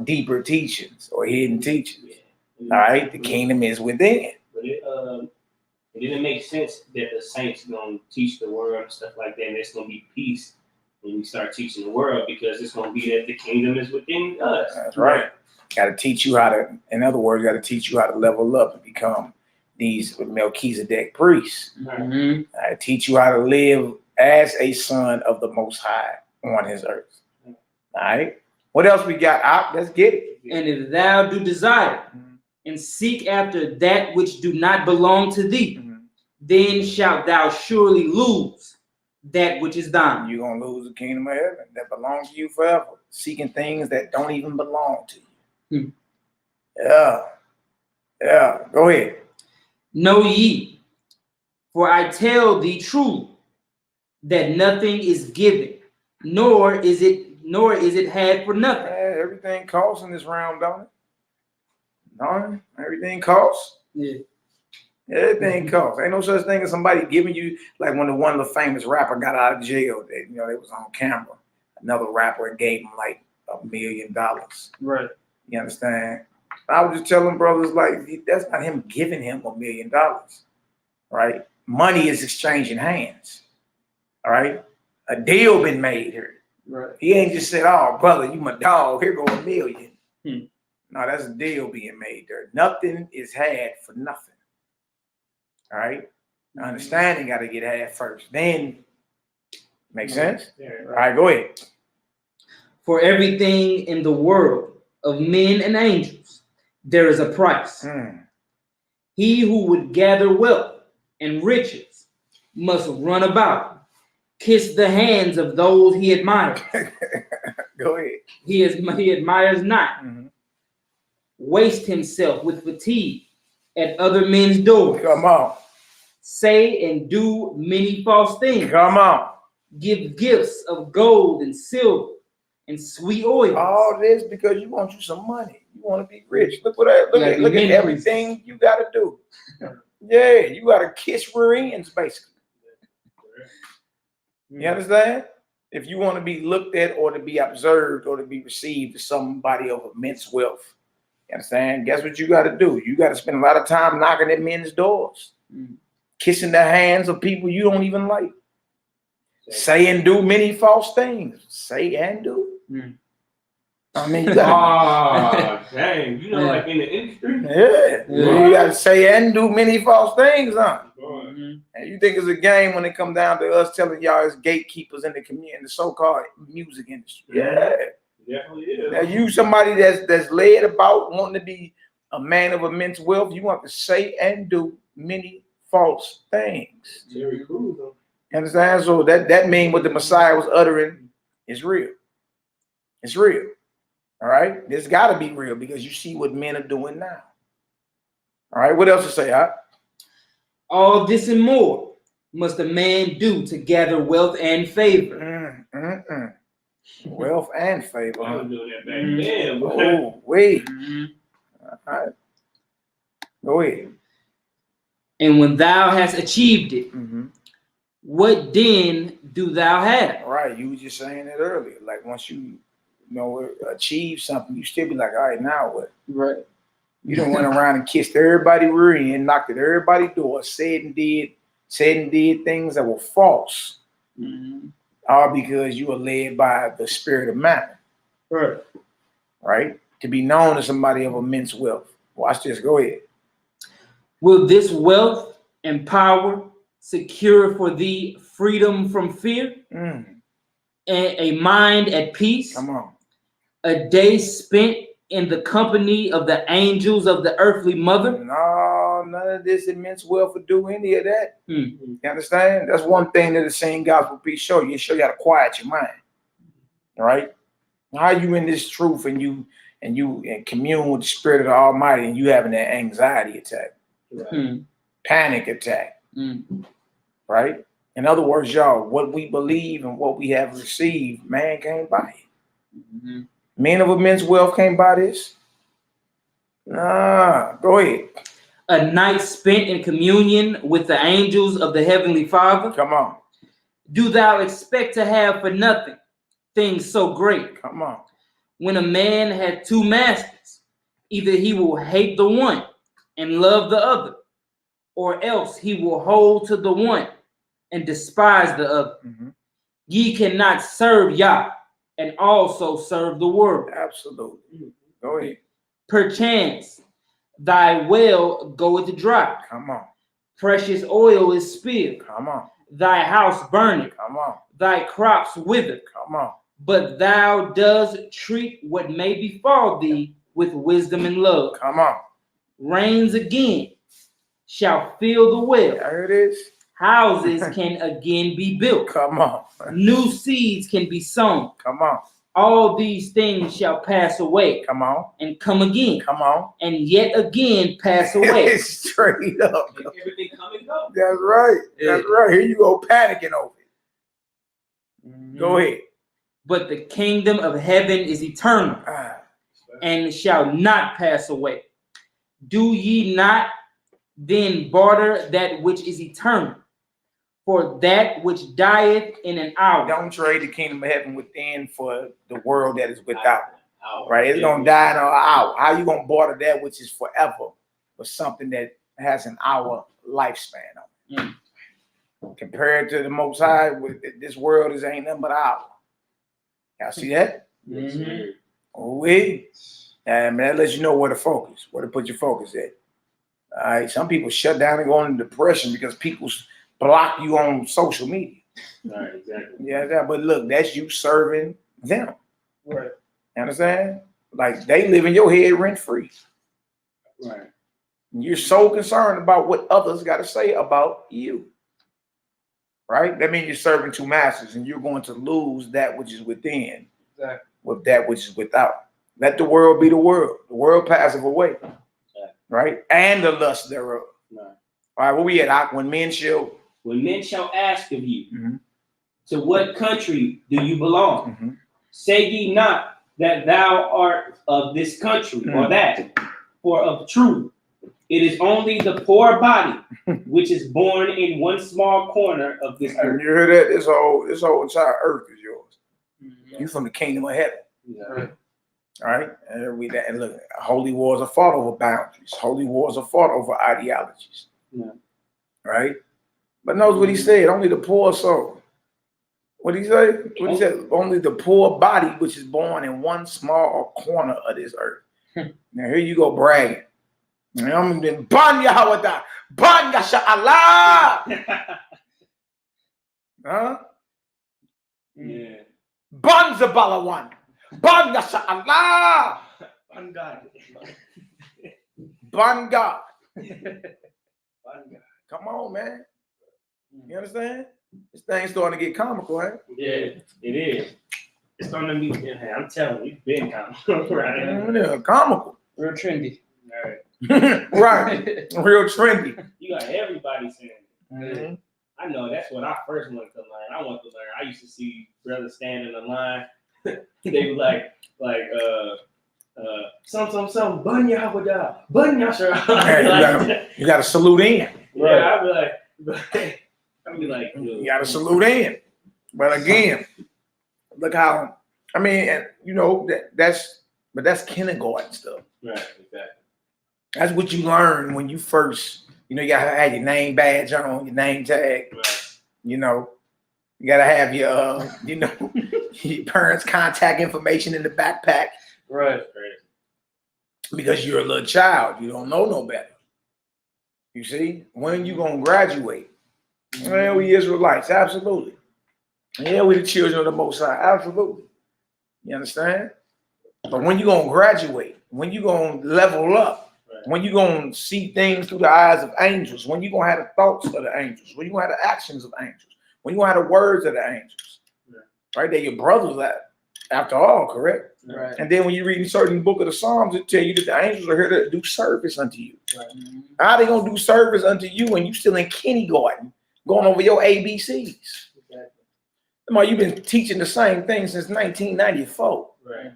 deeper teachings or hidden teachings. All right. The kingdom is within. But it didn't make sense that the saints gonna teach the world and stuff like that, and there's gonna be peace when we start teaching the world, because it's gonna be that the kingdom is within us. That's right. Got to teach you how to, in other words, got to teach you how to level up and become these MELCHIZEDEK priests. I teach you how to live as a son of the Most High on His earth. All right. What else we got? Let's get it. And if thou do desire and seek after that which do not belong to thee, then shalt thou surely lose that which is thine. You're gonna lose the kingdom of heaven that belongs to you forever, seeking things that don't even belong to you. Yeah. Go ahead. Know ye, for I tell thee truly, that nothing is given, nor is it had for nothing. Everything costs in this realm, don't it? No, everything costs. Yeah. Everything costs. Ain't no such thing as somebody giving you, like when one of the famous rapper got out of jail, they was on camera. Another rapper gave him like $1 million. Right. You understand? I was just telling brothers, like, that's not him giving him $1 million. Right? Money is exchanging hands. All right? A deal been made here. Right. He ain't just said, "Oh, brother, you my dog. Here go $1 million." No, that's a deal being made there. Nothing is had for nothing. All right? Understanding got to get had first. Then, make sense? Yeah, All right, go ahead. For everything in the world of men and angels, there is a price. He who would gather wealth and riches must run about, kiss the hands of those he admires. Go ahead. He admires not. Waste himself with fatigue at other men's doors. Come on. Say and do many false things. Come on. Give gifts of gold and silver and sweet oil. All this because you want you some money. You want to be rich. Look at everything you got to do. Yeah, you got to kiss rear ends, basically. You understand? If you want to be looked at or to be observed or to be received as somebody of immense wealth, you understand? Guess what you got to do? You got to spend a lot of time knocking at men's doors, kissing the hands of people you don't even like. Say and do many false things. Say and do. I mean, you got dang, like in the industry. You got to say and do many false things, huh? And you think it's a game when it come down to us telling y'all as gatekeepers in the community, the so-called music industry. Yeah. Definitely is. Now you somebody that's led about wanting to be a man of immense wealth, you want to say and do many false things. Very cool, though. Understand? So that means what the Messiah was uttering is real. It's real. All right? This got to be real because you see what men are doing now. All right? What else to say, huh? All this and more must a man do to gather wealth and favor. Wealth and favor. I was doing that back then. Oh, wait. All right. Go ahead. And when thou hast achieved it, what then do thou have? Right. You were just saying it earlier. Like once you achieve something, you still be like, all right, now what? Right. You done went around and kissed everybody rear end, knocked at everybody's door, said and did things that were false. all because you are led by the spirit of mammon. Right. Right? To be known as somebody of immense wealth. Watch this. Go ahead. Will this wealth and power secure for thee freedom from fear, and a mind at peace? Come on. A day spent in the company of the angels of the earthly mother? No, none of this immense wealth will do any of that. You understand? That's one thing that the same gospel peace show you. It show you how to quiet your mind. All right? How you in this truth and you commune with the spirit of the Almighty and you having that anxiety attack, panic attack, right? In other words, y'all, what we believe and what we have received, man can't buy it. Men of immense wealth can't buy this. Nah, go ahead. A night spent in communion with the angels of the Heavenly Father? Come on. Do thou expect to have for nothing things so great? Come on. When a man had two masters, either he will hate the one and love the other, or else he will hold to the one and despise the other. Ye cannot serve Yah and also serve the world. Absolutely. Go ahead. Perchance thy well goeth dry. Come on. Precious oil is spilled. Come on. Thy house burneth. Come on. Thy crops wither. Come on. But thou dost treat what may befall thee with wisdom and love. Come on. Rains again shall fill the well. There it is. Houses can again be built. Come on. New seeds can be sown. Come on. All these things shall pass away. Come on. And come again. Come on. And yet again pass away. Straight up. Everything come and go. That's right. That's right. Here you go panicking over it. Go ahead. But the kingdom of heaven is eternal and shall not pass away. Do ye not then barter that which is eternal for that which dieth in an hour? Don't trade the kingdom of heaven within for the world that is without. Right? It's going to die in an hour. How you going to barter that which is forever for something that has an hour lifespan on it? Compared to the Most High, this world is ain't nothing but an hour. Y'all see that? Oh, wait. And that lets you know where to focus, where to put your focus at. All right. Some people shut down and go into depression because people block you on social media. Right, exactly. Yeah, but look, that's you serving them. Right. You understand? Like they live in your head rent free. Right. You're so concerned about what others got to say about you. Right? That means you're serving two masters and you're going to lose that which is within with that which is without. Let the world be the world. The world passeth away. Right? And the lust thereof. Right. All right, where we at? When men shall ask of you, to what country do you belong? Say ye not that thou art of this country or that, for of truth it is only the poor body which is born in one small corner of this earth. You hear that? This whole entire earth is yours. You from the kingdom of heaven. Yeah. All right, and look, holy wars are fought over boundaries. Holy wars are fought over ideologies. Yeah. Right, but notice what he said. Only the poor soul. What did he say? What he said? Only the poor body which is born in one small corner of this earth. Now here you go bragging. I'm in Ban Yahweh, Ban Yasha Allah. Huh? Yeah. Ban Zabalawan. Ban Yasha Allah. Ban God. Ban God. Come on, man. You understand? This thing's starting to get comical, eh? Yeah, it is. It's starting to be. I'm telling you, it's been comical, right? Yeah, comical. Real trendy. All right. Right. Real trendy. You got everybody saying it. I know that's what I first wanted to learn. I wanted to learn. I used to see brothers standing in line. They were like, some, Ban Yahweh, Ban Yahshua. You got to salute in. Yeah, I'd be like, you got to salute in. But again, look how, I mean, you know, that's kindergarten stuff. Right, exactly. That's what you learn when you first, you know, you got to have your name badge on, your name tag, you know, You gotta have your, your parents' contact information in the backpack. Right. Because you're a little child. You don't know no better. You see? When you gonna graduate? Well, we Israelites, absolutely. Yeah, we the children of the Most High, absolutely. You understand? But when you gonna graduate? When you gonna level up? When you gonna see things through the eyes of angels? When you gonna have the thoughts of the angels? When you gonna have the actions of angels? When you gonna have the words of the angels? Right? They're your brothers after all, correct? Right. And then when you read certain book of the Psalms, it tell you that the angels are here to do service unto you. Right. How they gonna do service unto you when you still in kindergarten, going over your ABCs? Exactly. You've been teaching the same thing since 1994. Right.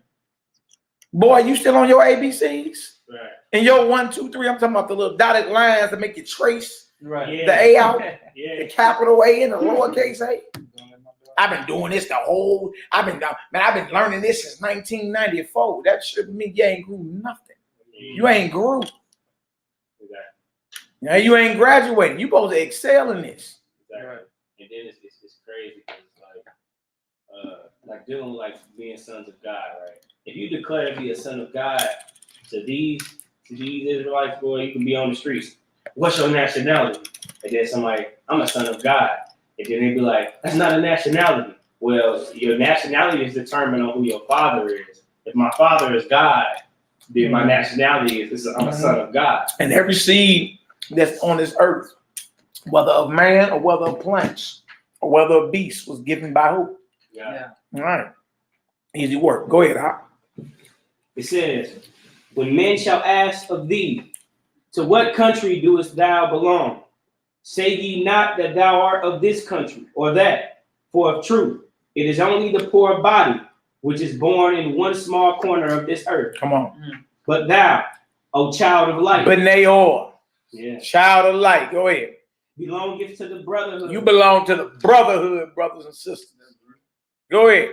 Boy, you still on your ABCs? Right. And your 1, 2, 3, I'm talking about the little dotted lines that make you trace Right. the A out, Yeah. the capital A and the lowercase a. I've been doing this I've been learning this since 1994. That shouldn't mean you ain't grew nothing. You ain't grew. Now you ain't graduating. You supposed to excel in this. Exactly. And then it's crazy because like dealing with like being sons of God, right? If you declare to be a son of God to these Israelites, boy, you can be on the streets. What's your nationality? And then somebody, I'm a son of God. And then they'd be like, that's not a nationality. Well, your nationality is determined on who your father is. If my father is God, then my nationality is I'm a son of God. And every seed that's on this earth, whether of man or whether of plants or whether of beast, was given by who? Yeah. All right. Easy work. Go ahead, huh? It says, when men shall ask of thee, to what country doest thou belong? Say ye not that thou art of this country or that, for of truth, it is only the poor body which is born in one small corner of this earth. Come on. But thou, O child of light, yeah. Child of light. Go ahead. belongeth to the brotherhood. You belong to the brotherhood, brothers and sisters. Go ahead.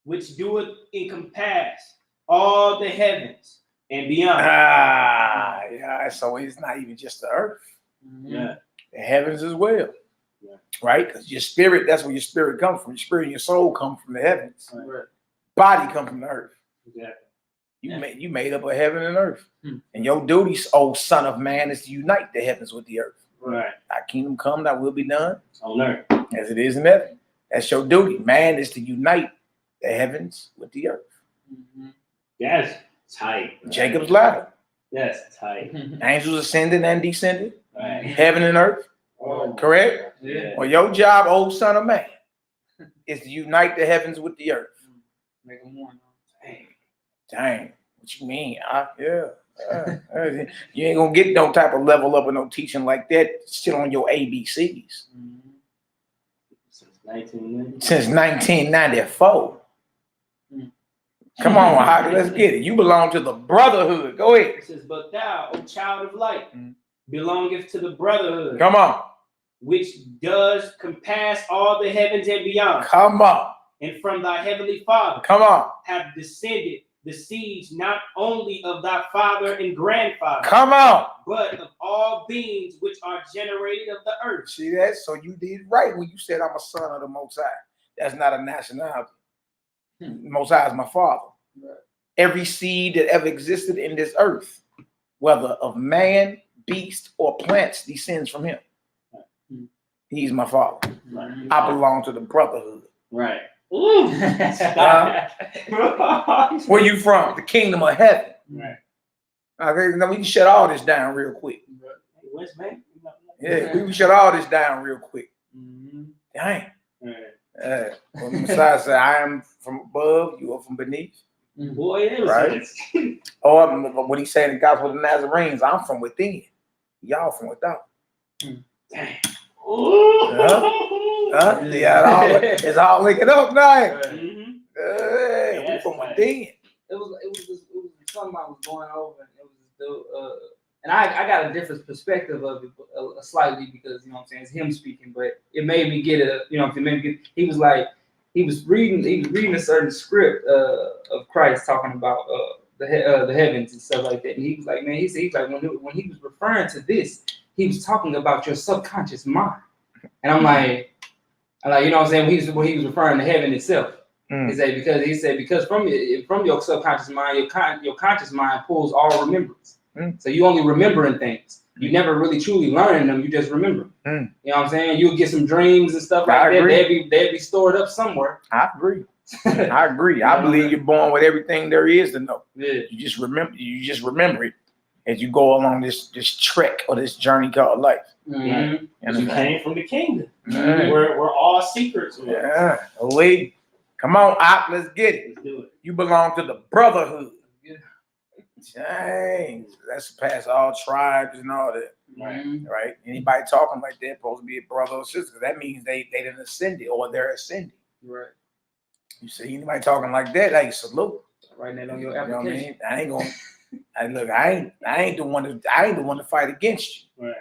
Which doeth encompass all the heavens and beyond. Yeah. So it's not even just the earth. Yeah. The heavens as well. Yeah. Right? Because your spirit, that's where your spirit comes from. Your spirit and your soul come from the heavens. Right. Body come from the earth. Exactly. You made up of heaven and earth. And your duty, O son of man, is to unite the heavens with the earth. Right. Thy kingdom come, thy will be done on earth as it is in heaven. That's your duty. Man is to unite the heavens with the earth. That's tight. Right? Jacob's ladder. That's tight. Angels ascended and descended. Right. Heaven and earth. Correct? Yeah. Well, your job, old son of man, is to unite the heavens with the earth. Make them one. Dang. What you mean? Yeah. You ain't gonna get no type of level up or no teaching like that still on your ABCs. Since 1994. Come on, YAHKI, let's get it. You belong to the brotherhood. Go ahead. It says, but thou, O child of light, belongeth to the brotherhood. Come on. Which does compass all the heavens and beyond. Come on. And from thy heavenly Father, come on, have descended the seeds not only of thy father and grandfather, come on, but of all beings which are generated of the earth. See that? So you did right when you said I'm a son of the Most High. That's not a nationality. The Most High is my father. Right. Every seed that ever existed in this earth, whether of man, beast, or plants, descends from him. He's my father. Right. I belong to the brotherhood. Right. Where you from? The kingdom of heaven. Right. Okay, now we can shut all this down real quick. West man. Yeah, we can shut all this down real quick. Dang. Well, Messiah said, I am from above, you are from beneath. Boy, it was right? Or what he said in the gospel of the Nazarenes, I'm from within. Y'all from without. Dang. Yeah, it's all linking up now. We from within. It was something I was going over, and it was still, and I got a different perspective of it slightly because, you know what I'm saying, it's him speaking, but it made me get he was reading a certain script of Christ talking about the heavens and stuff like that, and he was like, man, he's like when he was referring to this, he was talking about your subconscious mind, and I'm like, And like, you know what I'm saying? When he was referring to heaven itself. Mm. He said because from your subconscious mind, your conscious mind pulls all remembrance. Mm. So you only remembering things. You never really truly learning them. You just remember. Mm. You know what I'm saying? You'll get some dreams and stuff like that. They'd be stored up somewhere. I agree. I agree. I believe you're born with everything there is to know. Yeah. You just remember it as you go along this trek or this journey called life. Mm-hmm. You came from the kingdom. Mm. We're all secrets. Yeah. Wait. Come on, Op, let's get it. Let's do it. You belong to the brotherhood. Dang. That's past all tribes and all that. Right? Anybody talking like that supposed to be a brother or sister. That means they done ascended or they're ascending. Right. You see anybody talking like that, hey, salute. Right now on your You know what I application. mean? I ain't gonna I ain't the one to fight against you. Right.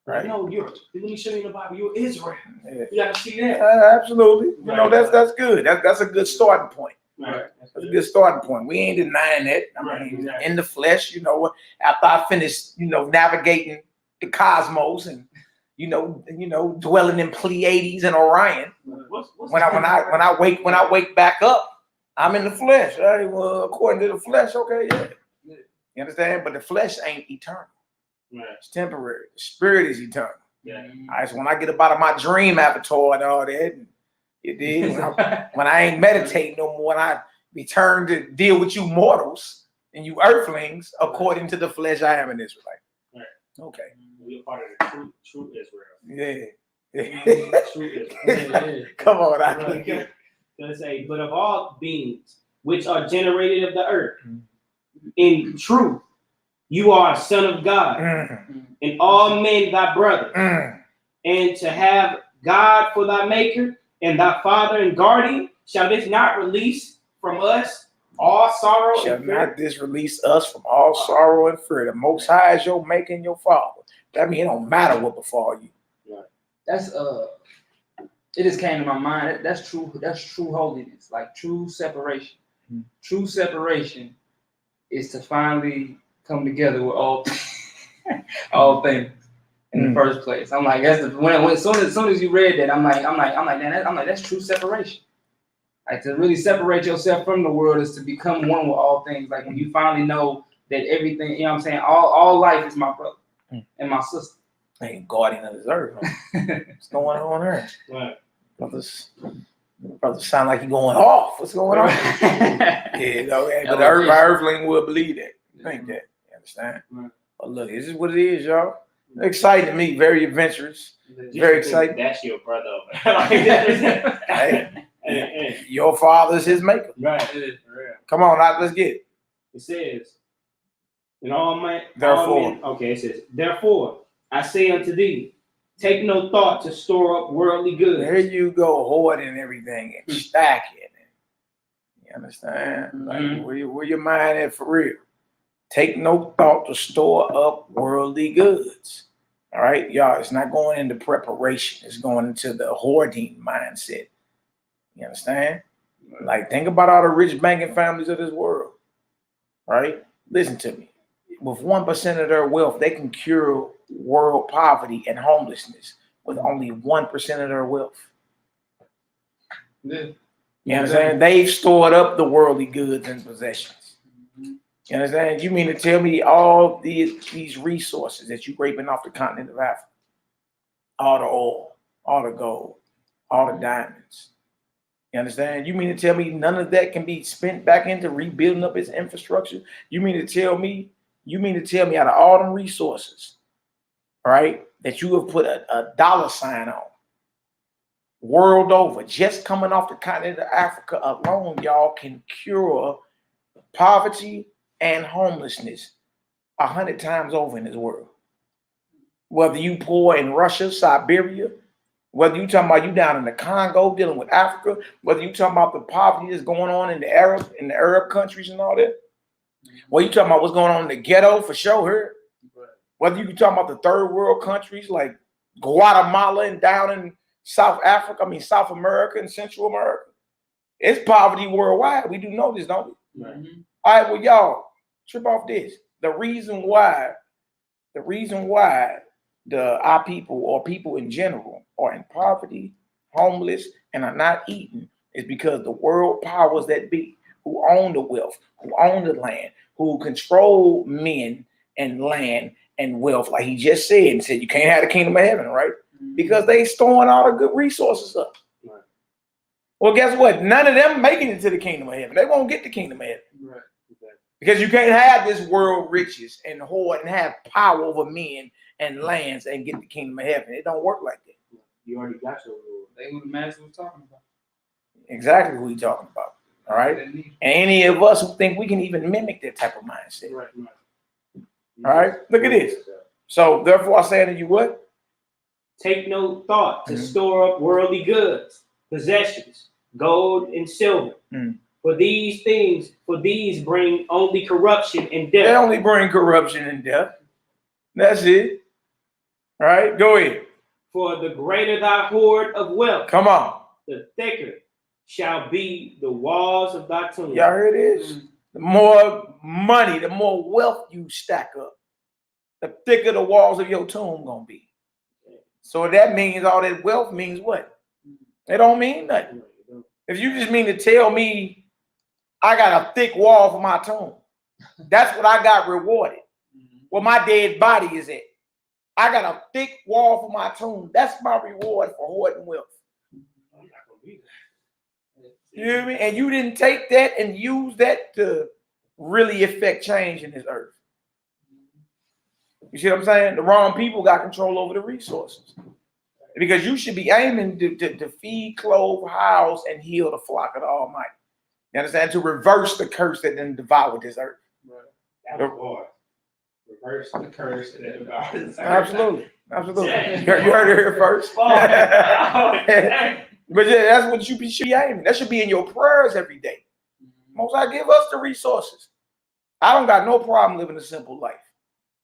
Right. No, let me show you in the Bible. You're Israel. Yeah. You gotta see that. Absolutely. You know, Right. that's good. That's a good starting point. Right. That's a good starting point. We ain't denying that. I mean, in the flesh, you know, after I finished, navigating the cosmos and dwelling in Pleiades and Orion. When I wake back up, I'm in the flesh. Right? Well, according to the flesh, okay, yeah. You understand? But the flesh ain't eternal. Right. It's temporary. The spirit is eternal. Yeah. All right, so when I get up out of my dream avatar and all that, you did. When I ain't meditating no more, when I return to deal with you mortals and you earthlings, according to the flesh, I am an Israelite. Right. Okay. We're part of the true Israel. Yeah. True Israel. Come on, I Right. Gonna say, but of all beings which are generated of the earth, in truth, you are a son of God, and all men thy brother, and to have God for thy maker and thy father and guardian, shall this not release from us all sorrow Shall and fear? not this release us from all sorrow and fear. The Most High is your maker and your father. That means it don't matter what befall you. That's it just came to my mind. That's true holiness, like true separation. True separation is to finally come together with all things in the first place. I'm like, that's as soon as you read that, I'm like, that's true separation. Like to really separate yourself from the world is to become one with all things. Like when you finally know that everything, you know what I'm saying, all life is my brother and my sister. Ain't guardian of this earth. What's going on there? Right. Brothers sound like you're going off. What's going on? But the earthling will believe that. Think that. You understand? But look, this is what it is, y'all. Exciting to me, very adventurous. Very exciting. That's your brother. Hey, your father's his maker. Right. Come on, let's get it. It says, and all men. Okay, it says, therefore, I say unto thee, take no thought to store up worldly goods. There you go, hoarding everything and stacking it. You understand? Like, where your mind at for real? Take no thought to store up worldly goods. All right, y'all, it's not going into preparation. It's going into the hoarding mindset. You understand? Like, think about all the rich banking families of this world. All right? Listen to me. With 1% of their wealth, they can cure world poverty and homelessness with only 1% of their wealth. Yeah. You understand? They've stored up the worldly goods and possessions. You understand? You mean to tell me all these resources that you're raping off the continent of Africa, all the oil, all the gold, all the diamonds. You understand? You mean to tell me none of that can be spent back into rebuilding up its infrastructure? You mean to tell me out of all them resources, right, that you have put a dollar sign on world over, just coming off the continent of Africa alone, y'all can cure poverty and homelessness 100 times over in this world. Whether you poor in Russia, Siberia, whether you talking about you down in the Congo dealing with Africa, whether you talking about the poverty that's going on in the Arab countries and all that, whether you talking about what's going on in the ghetto for sure here, whether you talking about the third world countries like Guatemala and down in South America and Central America, it's poverty worldwide. We do know this, don't we? Right. All right, well, y'all, trip off this. The reason why our people or people in general are in poverty, homeless, and are not eating is because the world powers that be, who own the wealth, who own the land, who control men and land and wealth, like he just said, and said you can't have the kingdom of heaven, right? Because they storing all the good resources up. Right. Well, guess what? None of them making it to the kingdom of heaven. They won't get the kingdom of heaven. Right. Exactly. Because you can't have this world riches and hoard and have power over men and lands and get the kingdom of heaven. It don't work like that. You already got your rule. They who the master was talking about. Exactly who he talking about. All right. And any of us who think we can even mimic that type of mindset. Right. All right. Look at this. So therefore I say to you what? Take no thought to store up worldly goods, possessions, gold and silver. For these bring only corruption and death. They only bring corruption and death. That's it. All right. Go ahead. For the greater thy hoard of wealth. Come on. The thicker shall be the walls of thy tomb. Y'all hear this? The more money, the more wealth you stack up, the thicker the walls of your tomb gonna be. So that means all that wealth means what? It don't mean nothing. If you just mean to tell me I got a thick wall for my tomb, that's what I got rewarded. Where my dead body is at. I got a thick wall for my tomb. That's my reward for hoarding wealth. You know what I mean? And you didn't take that and use that to really affect change in this earth. You see what I'm saying? The wrong people got control over the resources. Because you should be aiming to feed, clothe, house, and heal the flock of the Almighty. You understand? To reverse the curse that then devoured this earth. Right. Reverse the curse that devoured this earth. Absolutely. Absolutely. You heard it here first. But yeah, that's what you should be aiming. That should be in your prayers every day. Most High give us the resources. I don't got no problem living a simple life.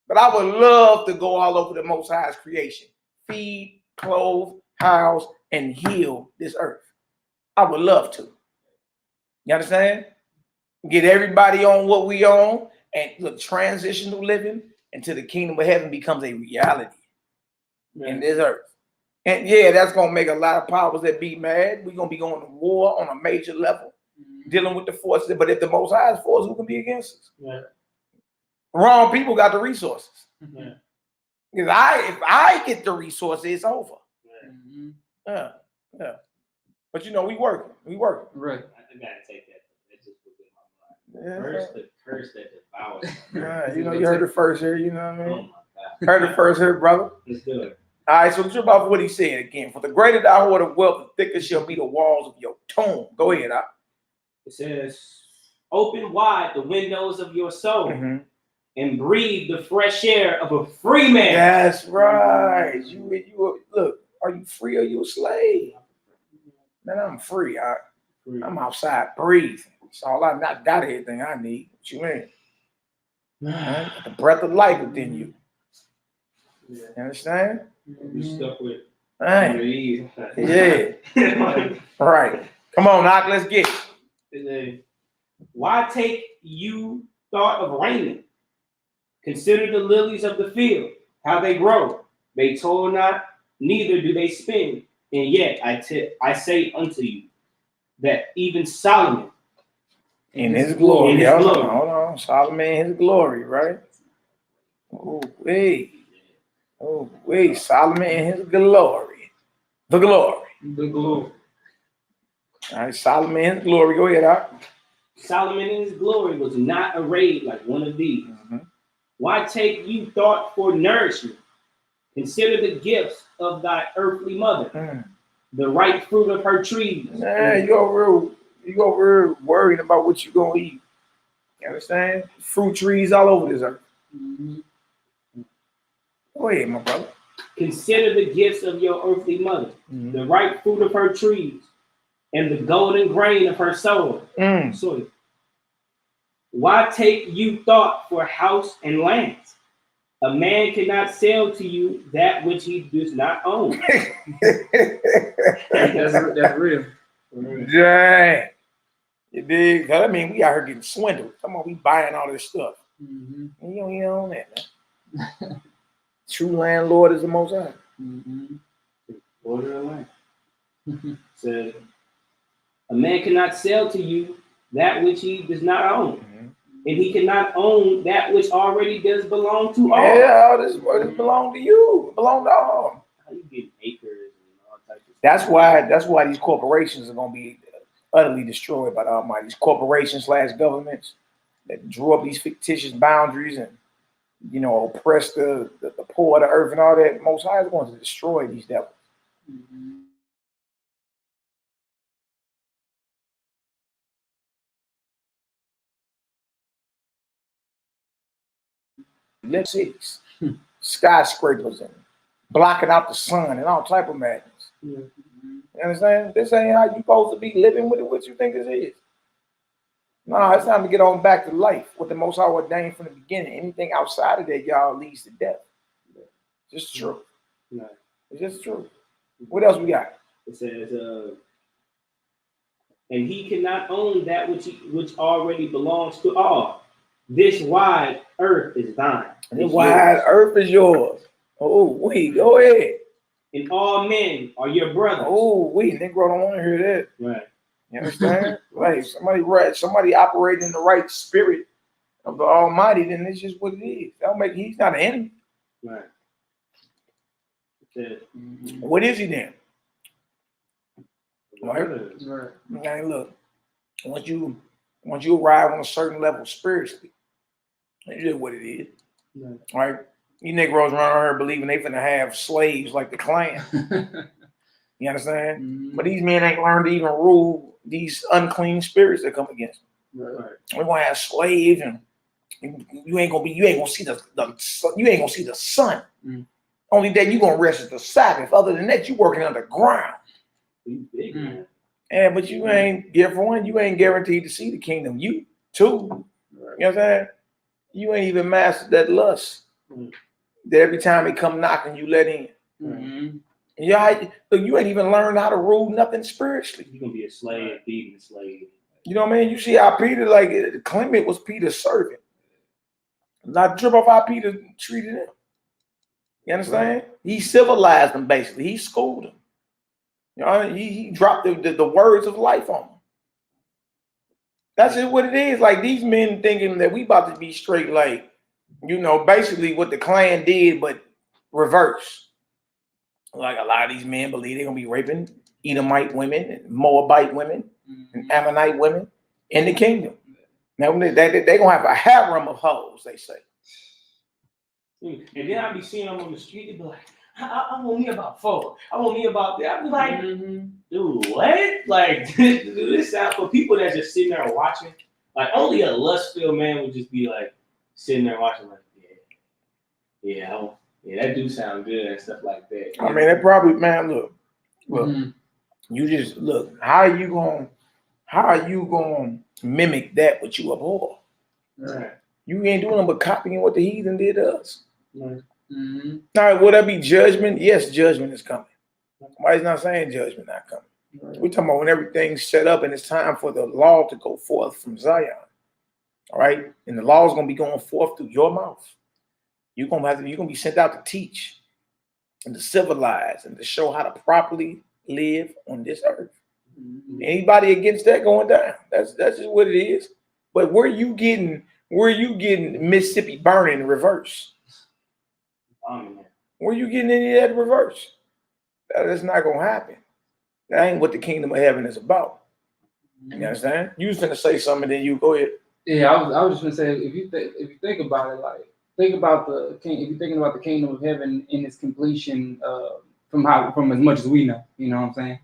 But I would love to go all over the Most High's creation. Feed, clothe, house, and heal this earth. I would love to. You understand? Get everybody on what we own and look, transitional living until the kingdom of heaven becomes a reality in this earth. And yeah, that's going to make a lot of powers that be mad. We're going to be going to war on a major level, dealing with the forces. But if the Most High is for us, who can be against us? Yeah. Wrong people got the resources. Because if I get the resources, it's over. Yeah. But you know, we working. Right. I gotta take that. That just was in my mind. First, the curse that devours. You know, you heard it first here. You know what I mean? Heard it first here, brother. Let's do it. All right, so it's about what he said again. For the greater thy hoard of wealth, the thicker shall be the walls of your tomb. Go ahead, Doc. It says, open wide the windows of your soul and breathe the fresh air of a free man. That's right. You look, are you free or you a slave? Man, I'm free. I'm outside breathing. That's all I got everything I need. What you mean? The breath of life within you. You understand? You stuck with yeah. Right. Come on, Doc, let's get it. Why take you thought of raiment? Consider the lilies of the field, how they grow. They toil not, neither do they spin. And yet I say unto you that even Solomon in his glory. Hold on. Solomon in his glory, right? Oh, wait. Solomon in his glory. The glory. All right, Solomon in his glory. Go ahead, Doc. Solomon in his glory was not arrayed like one of these. Why take you thought for nourishment? Consider the gifts of thy earthly mother, the ripe fruit of her trees. You over here worrying about what you're going to eat. You understand? Fruit trees all over this earth. Go ahead, my brother. Consider the gifts of your earthly mother, the ripe fruit of her trees, and the golden grain of her soil. Why take you thought for house and lands? A man cannot sell to you that which he does not own. That's real. Dang. You dig? I mean, we out here getting swindled. Come on, we buying all this stuff. You don't own that, man. True landlord is the Most High. Lord of the land. Says, a man cannot sell to you that which he does not own. And he cannot own that which already does belong to all. Yeah, this belong to you. It belong to all. How you get acres and all types of That's why these corporations are gonna be utterly destroyed by the Almighty. These corporations / governments that drew up these fictitious boundaries and oppress the poor of the earth and all that. Most High is going to destroy these devils. Lit cities, skyscrapers, and blocking out the sun and all type of madness. You understand? This ain't how you supposed to be living with it. What you think this is? No, it's time to get on back to life. What the Most High ordained from the beginning. Anything outside of that, y'all, leads to death. Just true. It's just true. What else we got? It says, and he cannot own that which already belongs to all. This wide earth is thine. This wide earth is yours. Oh, wait, go ahead. And all men are your brothers. Oh, wait, Negro don't want to hear that. Right. You understand? Like somebody operating in the right spirit of the Almighty, then it's just what it is. He's not an enemy. Right. What is he then? Right. Okay, look, once you arrive on a certain level spiritually, that's just what it is. Right? You Negroes around here believing they finna have slaves like the Klan. You understand? But these men ain't learned to even rule these unclean spirits that come against them. Right. We're gonna have slaves, and you ain't gonna see the sun. Only day you gonna rest is the Sabbath. Other than that, you working underground. Yeah, but you ain't you ain't guaranteed to see the kingdom. You too. You know what I'm saying? You ain't even mastered that lust. That every time they come knocking, you let in. Yeah, look, you ain't even learned how to rule nothing spiritually. You're gonna be a slave, being a slave. You know what I mean? You see how Peter, like Clement was Peter's servant. Not drip off how Peter treated him. You understand? He civilized him basically. He schooled him. You know, he dropped the words of life on him. That's just what it is. Like these men thinking that we about to be straight, like, basically what the Klan did, but reverse. Like a lot of these men believe they're gonna be raping Edomite women and Moabite women and Ammonite women in the kingdom. Now they're gonna have a harem of hoes, they say. And then I be seeing them on the street, they be like, I want me about 4. I want me about that. I be like, dude, what? Like, this sound for people that just sitting there watching. Like, only a lust-filled man would just be like sitting there watching, like, yeah, that do sound good and stuff like that. I mean, they probably, man, look, you just look. How are you gonna mimic that which you abhor? Right. You ain't doing nothing but copying what the heathen did to us. Right. Now, would that be judgment? Yes, judgment is coming. Somebody's not saying judgment not coming. Right. We're talking about when everything's set up and it's time for the law to go forth from Zion. All right, and the law is gonna be going forth through your mouth. You're gonna be sent out to teach and to civilize and to show how to properly live on this earth. Anybody against that going down? That's just what it is. But where you getting Mississippi burning in reverse? Where you getting any of that reverse? That's not gonna happen. That ain't what the kingdom of heaven is about. You understand? You was finna say something, and then you go ahead. Yeah, I was just gonna say, if you think about it, like think about if you're thinking about the kingdom of heaven in its completion, from as much as we know, you know what I'm saying?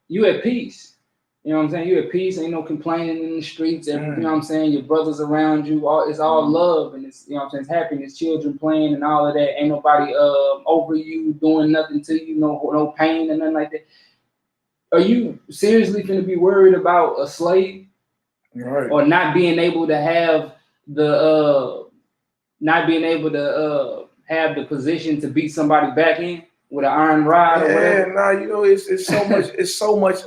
You at peace. You know what I'm saying? You at peace, ain't no complaining in the streets, you know what I'm saying? Your brothers around you, it's all love and it's, you know what I'm saying, it's happiness, children playing and all of that. Ain't nobody over you doing nothing to you, no pain and nothing like that. Are you seriously gonna be worried about a slave? Right. Or not being able to have the position to beat somebody back in with an iron rod or whatever? Nah, it's so much,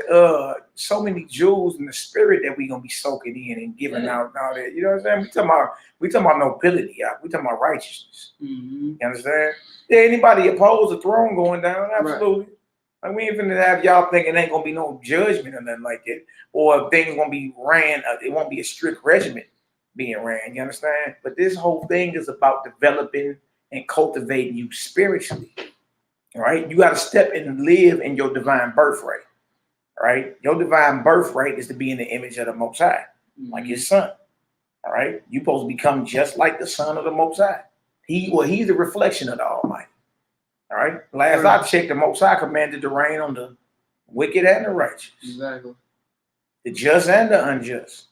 so many jewels in the spirit that we gonna be soaking in and giving out and all that. You know what I'm saying? We talking about nobility, we talking about righteousness. You understand? Yeah, anybody oppose the throne going down? Absolutely. Like, we ain't finna have y'all thinking ain't gonna be no judgment or nothing like that, or things gonna be ran. It won't be a strict regimen being ran. You understand? But this whole thing is about developing and cultivating you spiritually. Right? You got to step and live in your divine birthright. Right? Your divine birthright is to be in the image of the Most High, like His Son. All right? You supposed to become just like the Son of the Most High. He's a reflection of the Almighty. All right. Last I checked, the Most High commanded to rain on the wicked and the righteous, Exactly. the just and the unjust.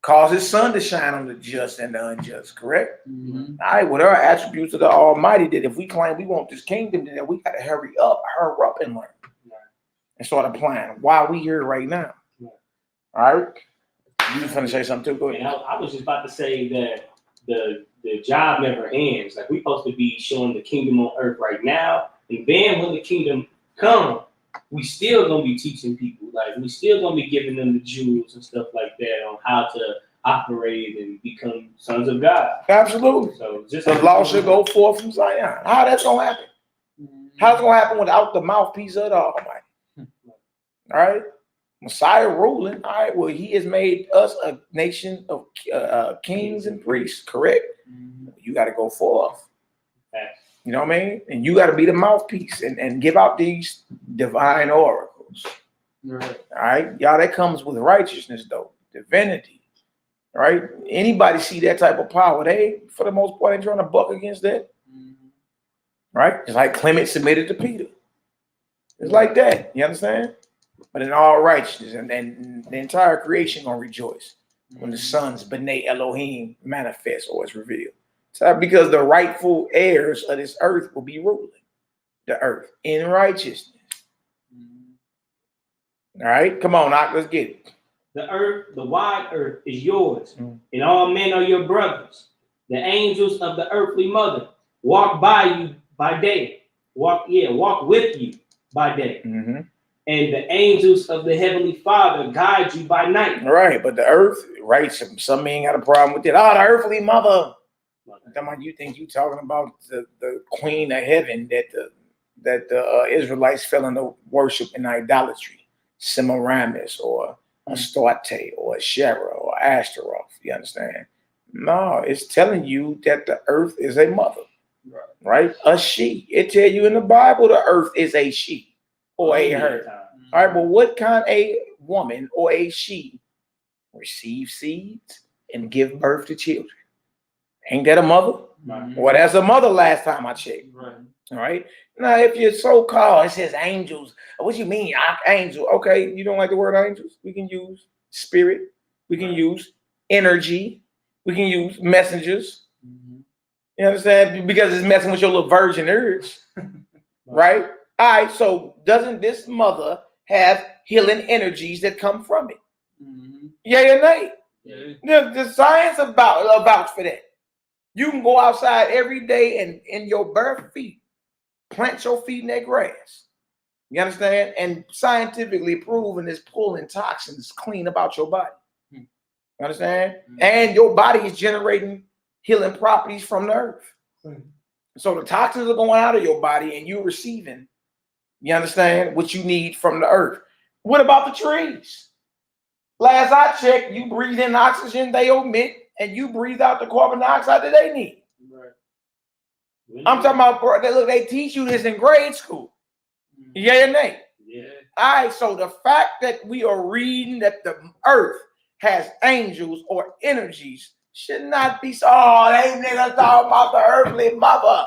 Cause His sun to shine on the just and the unjust. Correct. All right. What are attributes of the Almighty? That if we claim we want this kingdom, then we got to hurry up and learn, and start applying while we here right now. All right. You was gonna say something too? Go ahead. And I was just about to say that the job never ends. Like, we supposed to be showing the kingdom on earth right now, and then when the kingdom come, we still gonna be teaching people. Like, we still gonna be giving them the jewels and stuff like that on how to operate and become sons of God. Absolutely. So just the law should go forth from Zion. How that's gonna happen? How's it gonna happen without the mouthpiece of the Almighty? All right. Messiah ruling. All right. Well, He has made us a nation of kings and priests. Correct. You got to go forth. You know what I mean? And you got to be the mouthpiece and give out these divine oracles. Right. All right. Y'all, that comes with righteousness, though. Divinity. All right. Anybody see that type of power? They, for the most part, ain't trying to buck against that. Right. It's like Clement submitted to Peter. It's like that. You understand? But in all righteousness, and the entire creation gonna rejoice when the sons B'nai Elohim manifest or is revealed. So because the rightful heirs of this earth will be ruling the earth in righteousness. All right, come on, Doc, let's get it. The earth, the wide earth, is yours, and all men are your brothers. The angels of the earthly mother walk by you by day. Walk with you by day. And the angels of the heavenly Father guide you by night. Right, but the earth, right? Some ain't got a problem with it. Oh, the earthly mother. You think you talking about the queen of heaven that the Israelites fell into worship and idolatry, Semiramis or Astarte or Asherah or Ashtaroth. You understand? No, it's telling you that the earth is a mother, right? A she. It tell you in the Bible the earth is a she or a her. All right, but what kind a woman or a she receive seeds and give birth to children? Ain't that a mother? Well, that's a mother last time I checked. All right. Now, if you're so-called, it says angels. What you mean, angel? Okay, you don't like the word angels? We can use spirit. We can use energy. We can use messengers. You understand? Because it's messing with your little virgin urge. Right? All right, so doesn't this mother have healing energies that come from it? Yay or nay? The science about for that. You can go outside every day and in your bare feet, plant your feet in that grass. You understand? And scientifically proven is pulling toxins clean about your body. You understand? And your body is generating healing properties from the earth. So the toxins are going out of your body and you're receiving, you understand, what you need from the earth. What about the trees? Last I checked, you breathe in oxygen they emit, and you breathe out the carbon dioxide that they need. I'm talking about, bro, they teach you this in grade school. Yeah or nay? Yeah. All right, so the fact that we are reading that the earth has angels or energies should not be so, oh, they niggas talking about the earthly mother.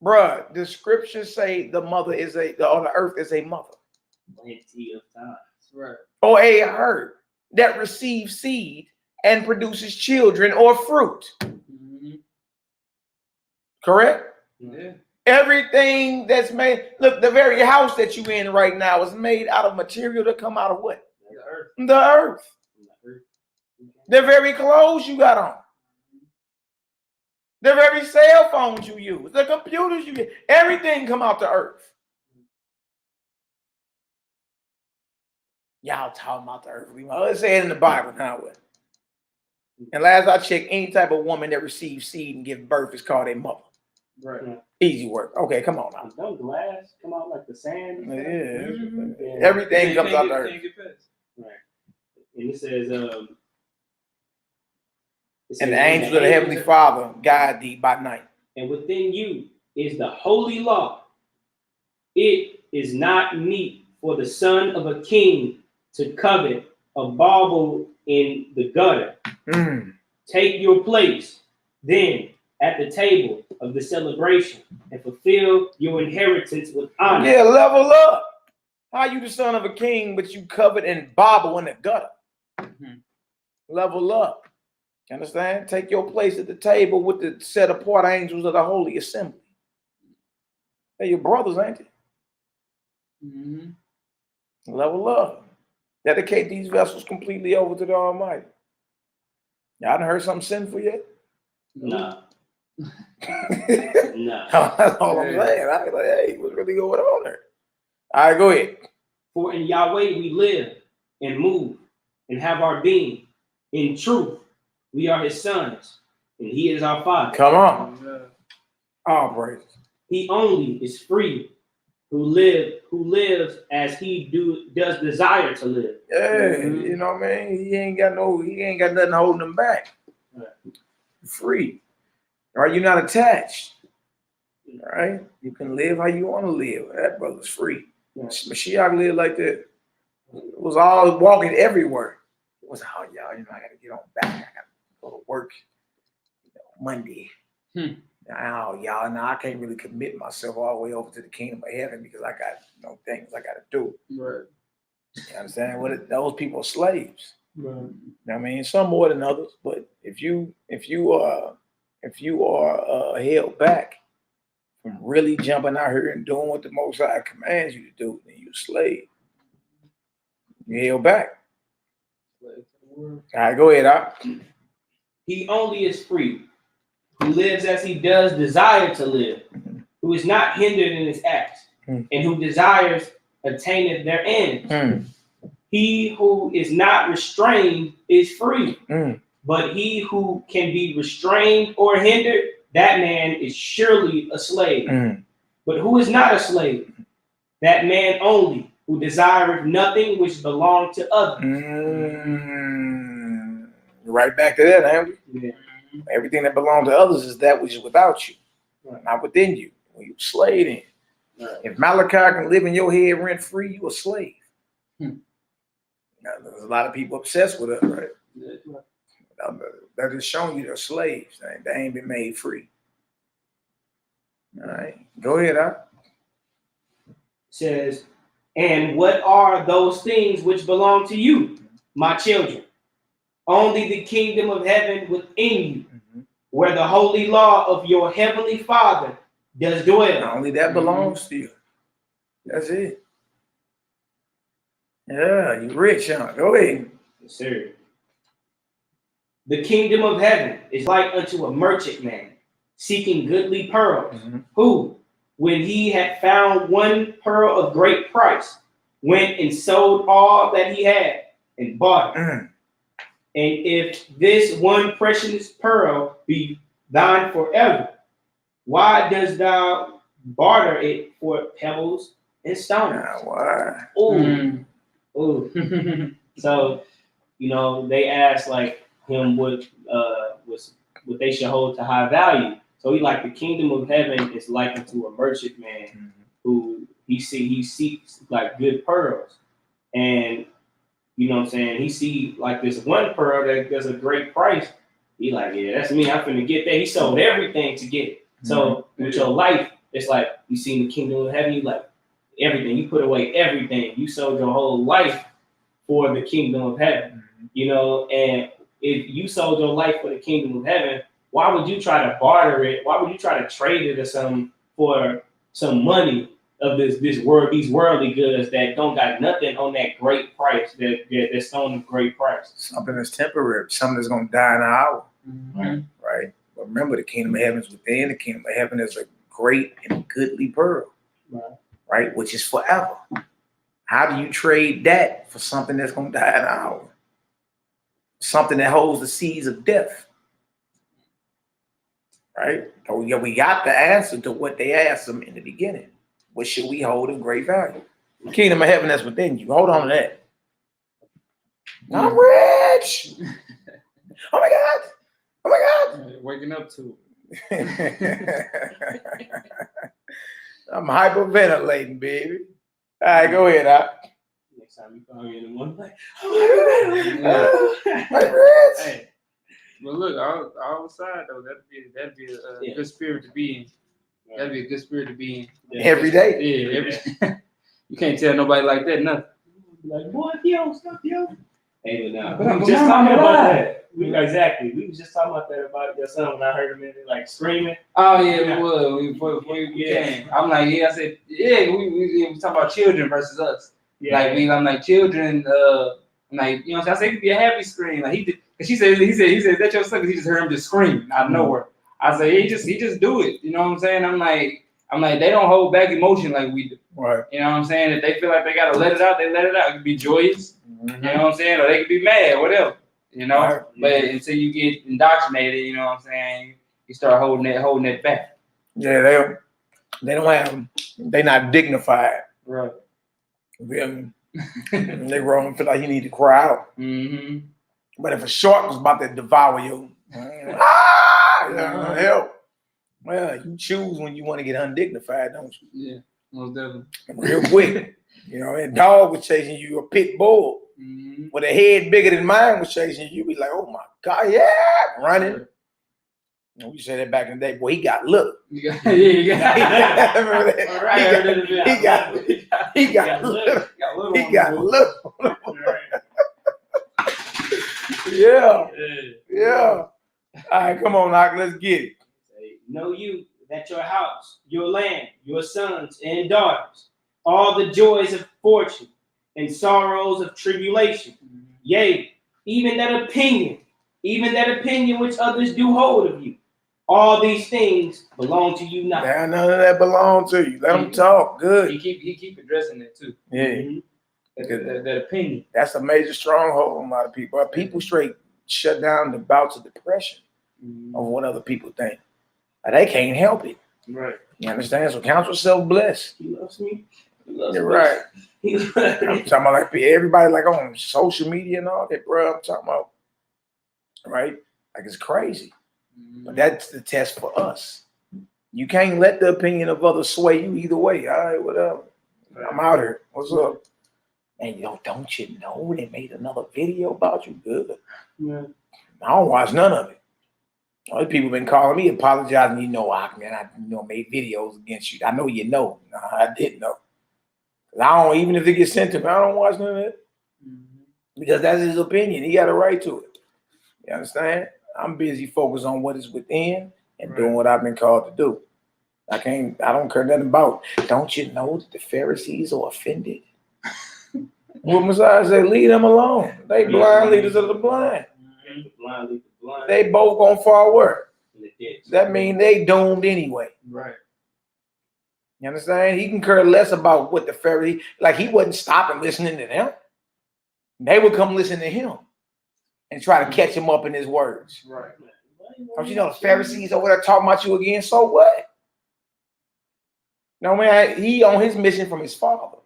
Bruh, the scriptures say the earth is a mother. Right. Or a herb that receives seed and produces children or fruit. Correct? Yeah. Everything that's made, look, the very house that you in right now is made out of material that come out of what? The earth. The earth. The very clothes you got on. The very cell phones you use. The computers you get. Everything come out the earth. Y'all talking about the earth. Let's say it in the Bible now. And last I checked, any type of woman that receives seed and gives birth is called a mother. Right. Easy work. Okay, come on now. Don't glass come out like the sand? Yeah. Everything comes out there. Right. And it says, And the angels of the Heavenly Father guide thee by night. And within you is the holy law. It is not meet for the son of a king to covet a bauble in the gutter. Take your place then at the table of the celebration and fulfill your inheritance with honor. Yeah, level up. How you the son of a king, but you covered and bobble in the gutter? Level up. Understand? Take your place at the table with the set apart angels of the holy assembly. They're your brothers, ain't they? Level up. Dedicate these vessels completely over to the Almighty. Y'all done heard something sinful yet? No. No. That's all I'm saying. I was like, hey, what's really going on there? All right, go ahead. For in Yahweh we live and move and have our being. In truth, we are his sons, and he is our father. Come on. All praise. He only is free who lives as he does desire to live. Yeah, you know what I mean? He ain't got nothing holding him back. Free. All right, you're not attached. All right? You can live how you want to live. That brother's free. Mashiach lived like that. It was all walking everywhere. It was, oh, y'all, I got to get on back. I got to go to work Monday. Now, y'all, I can't really commit myself all the way over to the kingdom of heaven because I got things I got to do. Right. You understand? Those people are slaves. Right. You know what I mean? Some more than others, but if you are held back from really jumping out here and doing what the Most High commands you to do, then you're a slave. You're held back. All right, go ahead, Doc. He only is free, who lives as he does desire to live, who is not hindered in his acts, and who desires attaineth their end. He who is not restrained is free, but he who can be restrained or hindered, that man is surely a slave. But who is not a slave? That man only, who desireth nothing which belongs to others. Right back to that, ain't we? Yeah. Everything that belongs to others is that which is without you, not within you. When you slave in. If Malaki can live in your head rent free, you a slave. Now, there's a lot of people obsessed with us, right? They're just showing you they're slaves. They ain't been made free. All right, go ahead, Says, and what are those things which belong to you, my children? Only the kingdom of heaven within you, where the holy law of your heavenly Father does dwell. Only that belongs to you. That's it. Yeah, you rich, huh? Go ahead. Yes, sir. The kingdom of heaven is like unto a merchantman seeking goodly pearls, who, when he had found one pearl of great price, went and sold all that he had and bought it. And if this one precious pearl be thine forever, why dost thou barter it for pebbles and stones? Why? Ooh. So, they asked like him what they should hold to high value. So he like, the kingdom of heaven is likened to a merchant man who he seeks like good pearls. And you know what I'm saying? He see like this one pearl that does a great price. He like, yeah, that's me. I'm finna get that. He sold everything to get it. So with your life, it's like you see in the kingdom of heaven, you like everything. You put away everything. You sold your whole life for the kingdom of heaven. And if you sold your life for the kingdom of heaven, why would you try to barter it? Why would you try to trade it or something for some money of these worldly goods that don't got nothing on that great price, that's on the great price? Something that's temporary, something that's going to die in an hour. Right? But remember, the kingdom of heaven is within. The kingdom of heaven is a great and goodly pearl, right? Which is forever. How do you trade that for something that's going to die in an hour? Something that holds the seeds of death. right? So yeah, we got the answer to what they asked them in the beginning. What should we hold in great value? The kingdom of heaven that's within you. Hold on to that. I'm rich. Oh my God. Oh my God. Waking up to I'm hyperventilating, baby. All right, go ahead, Next time you call me in the morning, like, Hey, but look, outside though, that'd be a good spirit to be in. That'd be a good spirit to be in. Every day. Yeah, every day. You can't tell nobody like that nothing. Like, boy, yo, stop, yo. Hey, but now, But we I'm was just not talking about alive. that. Exactly. We was just talking about that about your son when I heard him in there, like screaming. Oh yeah, we would. Before we came, I'm like, yeah. I said, yeah. We was talking about children versus us. Yeah. Like I'm like children. I'm like, you know what I'm saying? I said it could be a happy scream. Like he did. Cause he said that's your son. Cause he just heard him just scream out of nowhere. I said he just do it. You know what I'm saying? I'm like they don't hold back emotion like we do. Right. You know what I'm saying? If they feel like they gotta let it out, they let it out. It could be joyous. You know what I'm saying? Or they could be mad, whatever. You know? Right. But until you get indoctrinated, you know what I'm saying, you start holding it back. Yeah, they don't have, they not dignified. Right. They wrong, feel like you need to cry out. Mm-hmm. But if a shark was about to devour you, help. Well, you choose when you want to get undignified, don't you? Yeah, most definitely. Real quick. You know, a dog was chasing you, a pit bull with a head bigger than mine was chasing you. You be like, oh my God, yeah, running. And we said that back in the day, boy, he got little. Yeah, Remember that? He got little. He got little. Yeah. Yeah. All right, come on, Knock, let's get it. Know you that your house, your land, your sons and daughters, all the joys of fortune and sorrows of tribulation, yea, even that opinion which others do hold of you, all these things belong to you now. Now, none of that belong to you. Let them talk. Good. He keep addressing it too. Yeah. That opinion. That's a major stronghold on a lot of people. People straight shut down the bouts of depression of what other people think. They can't help it. Right. You understand? So count yourself blessed. He loves me. He loves You're me. right. I'm talking about like everybody like on social media and all that, bro. I'm talking about, right? Like it's crazy. But that's the test for us. You can't let the opinion of others sway you either way. All right, whatever. I'm out here. What's up? And yo, don't you know they made another video about you? Good. Yeah. I don't watch none of it. Other people been calling me apologizing. You know, man, I made videos against you. I know you know. I didn't know. I don't, even if it gets sent to me, I don't watch none of it. Because that's his opinion. He got a right to it. You understand? I'm busy focused on what is within and doing what I've been called to do. I don't care nothing about, don't you know that the Pharisees are offended? What Messiah say, leave them alone. They blind leaders of the blind. They both gonna fall where? That means they doomed anyway. Right. You understand? He can care less about what the Pharisees, like he wasn't stopping listening to them. They would come listen to him and try to catch him up in his words. Right. Don't you know the Pharisees over there talking about you again? So what? No, man, he on his mission from his father.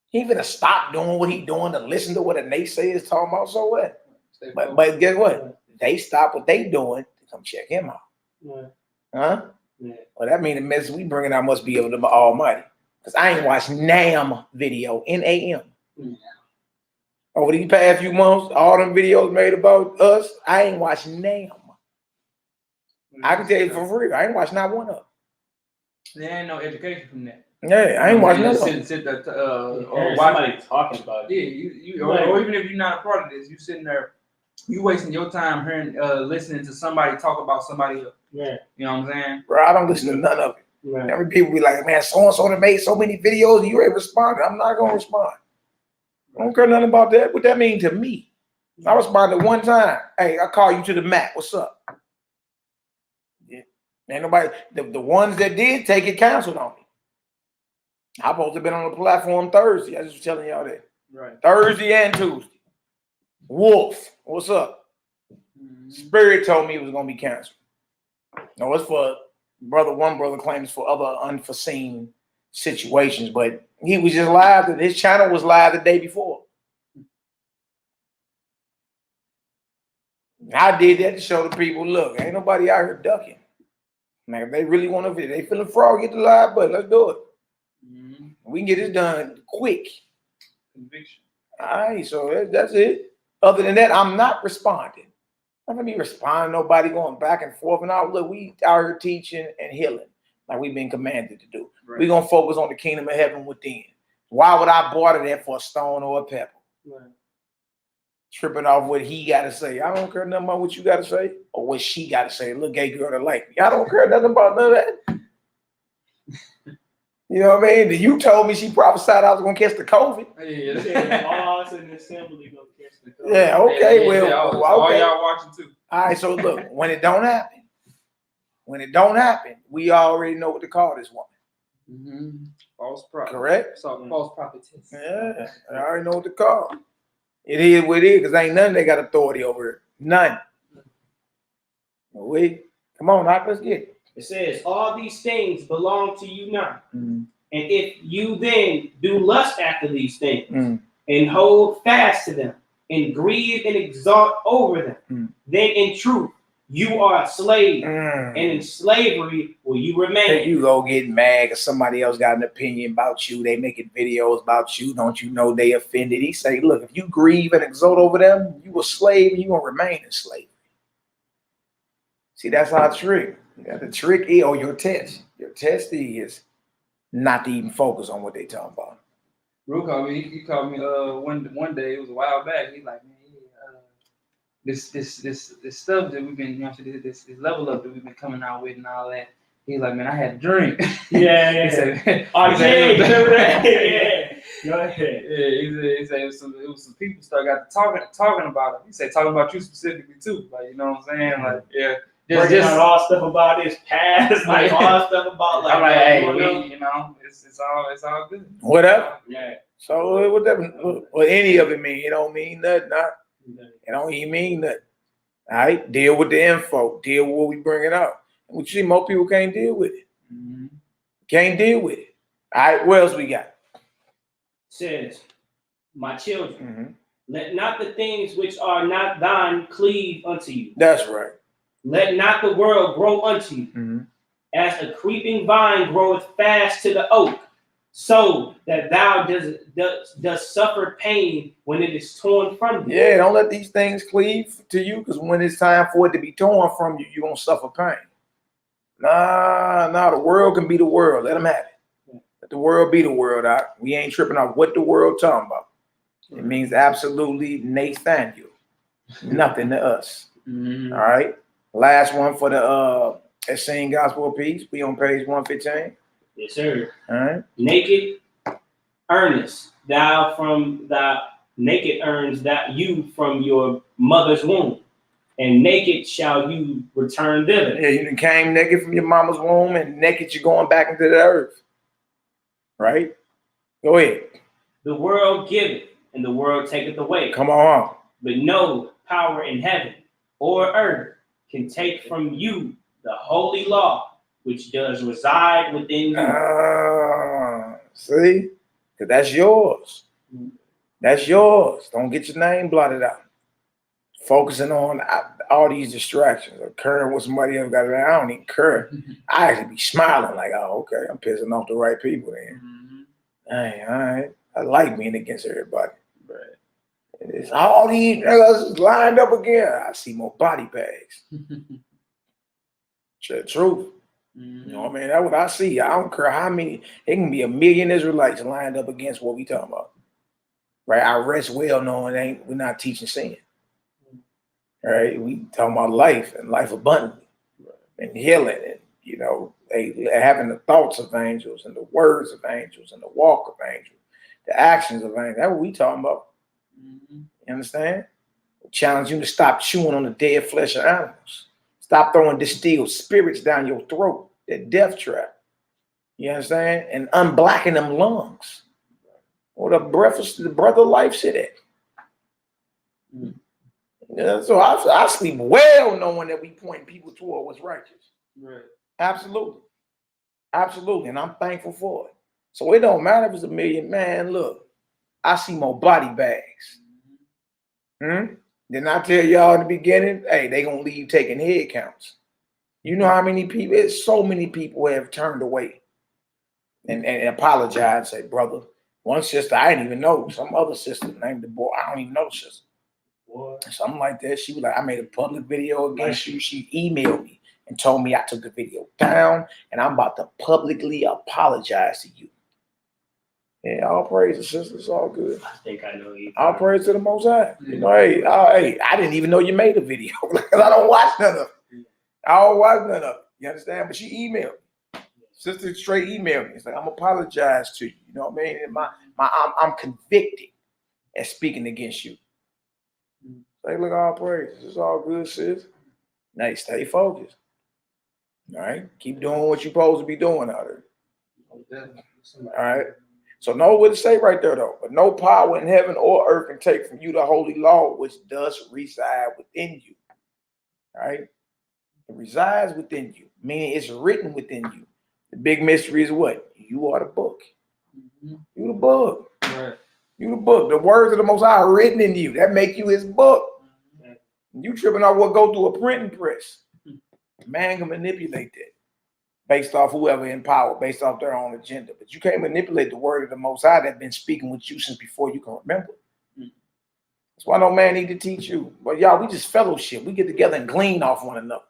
He ain't gonna stop doing what he doing to listen to what a naysayer is talking about. So what? But guess what? They stop what they doing to come check him out. Yeah. Huh? Yeah. Well, that means the message we bringing out must be of the Almighty. Because I ain't watched NAM video, N-A-M. Over these past few months, all them videos made about us, I ain't watched NAM. I can tell you for free, I ain't watched not one of them. There ain't no education from that. Yeah, I ain't watching none of them. Or somebody talking about it. Yeah, or even if you're not a part of this, you sitting there, you wasting your time hearing, listening to somebody talk about somebody else. Yeah. You know what I'm saying? Bro, I don't listen to none of it. Right. Every people be like, man, so-and-so that made so many videos, you ain't responding. I'm not gonna respond. I don't care nothing about that. What that mean to me? I responded one time. Hey, I call you to the mat. What's up? Yeah. Ain't nobody, the ones that did take it canceled on me. I supposed to have been on the platform Thursday. I just was telling y'all that. Right. Thursday and Tuesday. Wolf, what's up? Spirit told me it was gonna be canceled. No, it's for one brother claims for other unforeseen situations, but he was just live. His channel was live the day before. I did that to show the people, look, ain't nobody out here ducking. Man, if they really want to, they feeling fraud, get the live button. Let's do it. We can get this done quick. Conviction. All right, so that's it. Other than that, I'm not responding. I'm not gonna be responding to nobody going back and forth. And out, look, we out here teaching and healing like we've been commanded to do. Right. We're gonna focus on the kingdom of heaven within. Why would I barter that for a stone or a pebble? Right. Tripping off what he got to say. I don't care nothing about what you got to say or what she got to say. Look, gay girl that like me. I don't care nothing about none of that. You know what I mean? You told me she prophesied I was going to catch the COVID. Yeah, all us in the assembly going to catch the COVID. Yeah, okay, well, all okay. y'all watching too. All right, so look, when it don't happen, we already know what to call this woman. False prophet. Correct? So false prophetess. Yeah, I already know what to call. It is what it is, because ain't nothing they got authority over it. None. Come on, Doc, let's get it. It says, all these things belong to you now. Mm. And if you then do lust after these things Mm. and hold fast to them and grieve and exalt over them, then in truth you are a slave, and in slavery will you remain. Hey, you go get mad because somebody else got an opinion about you. They making videos about you. Don't you know they offended? He say, look, if you grieve and exult over them, you a slave and you gonna remain in slavery. See, that's how it's trick. The trick is, or your test. Your test is not to even focus on what they talking about. Ru called me. He called me one day. It was a while back. He's like, man, this stuff that we've been, this level up that we've been coming out with and all that. He's like, man, I had a drink. Yeah. He said, Oh, yeah. Go ahead. Yeah, he said it was some people got talking about it. He said talking about you specifically too. Like, you know what I'm saying? Like, yeah. Breaking out all stuff about his past, like all stuff about like. I'm like, hey, you know, it's all good. Whatever. Yeah. So what any of it mean? It don't mean nothing. It don't even mean nothing. All right, deal with the info. Deal with what we bring it up. And we see most people can't deal with it. Can't deal with it. All right, what else we got? Says, my children, let not the things which are not thine cleave unto you. That's right. Let not the world grow unto you. As a creeping vine groweth fast to the oak, so that thou does suffer pain when it is torn from you. Yeah, don't let these things cleave to you, because when it's time for it to be torn from you, you're going to suffer pain. Nah, the world can be the world. Let them have it. Let the world be the world. We ain't tripping off what the world talking about. It means absolutely Nathaniel. Nothing to us. All right. Last one for the Essene Gospel of Peace. We on page 115. Yes, sir. All right. Naked earnest, thou from thy naked earns that you from your mother's womb, and naked shall you return thither. Yeah, you came naked from your mama's womb, and naked you're going back into the earth. Right? Go ahead. The world giveth, and the world taketh away. Come on. But no power in heaven or earth can take from you the holy law, which does reside within you. See? Because that's yours. That's yours. Don't get your name blotted out. Focusing on all these distractions, occurring with somebody else got it. I don't even care. I actually be smiling like, oh, okay, I'm pissing off the right people then. Hey, all right. I like being against everybody. It's all these niggas lined up again. I see more body bags. The truth. You know what I mean? That's what I see. I don't care how many. It can be 1 million Israelites lined up against what we talking about. Right? I rest well knowing we're not teaching sin. Right? We talking about life and life abundantly and healing and, you know, having the thoughts of angels and the words of angels and the walk of angels, the actions of angels. That's what we talking about. You understand? I challenge you to stop chewing on the dead flesh of animals. Stop throwing distilled spirits down your throat, that death trap. You understand? And unblacking them lungs. Or the breath of life said that. Yeah, so I sleep well knowing that we point people toward what's righteous. Right. Absolutely. Absolutely. And I'm thankful for it. So it don't matter if it's $1 million. Man, look, I see more body bags. Didn't I tell y'all in the beginning? Hey, they gonna leave taking head counts. You know how many people? It's so many people have turned away and apologized. Say, brother, one sister I didn't even know. Some other sister named the boy. I don't even know the sister. Something like that. She was like, I made a public video against you. She emailed me and told me I took the video down and I'm about to publicly apologize to you. Yeah, all praise the sister. It's all good. I think I know you. All praise to the Most High. You know, hey, I didn't even know you made a video because I don't watch none of it. I don't watch none of it. You understand? But she emailed me. Sister straight emailed me. It's like, I'm apologize to you. You know what I mean? And I'm convicted at speaking against you. Say, look, all praise. It's all good, sis. Now you stay focused. All right? Keep doing what you're supposed to be doing out there. All right? So know what to say right there, though. But no power in heaven or earth can take from you the holy law, which does reside within you. All right? It resides within you, meaning it's written within you. The big mystery is what? You are the book. You the book. Right. You the book. The words of the Most High are written in you. That make you his book. You tripping off what go through a printing press. Man can manipulate that based off whoever in power, based off their own agenda. But you can't manipulate the word of the Most High that's been speaking with you since before you can remember. That's why no man need to teach you. But y'all, we just fellowship. We get together and glean off one another.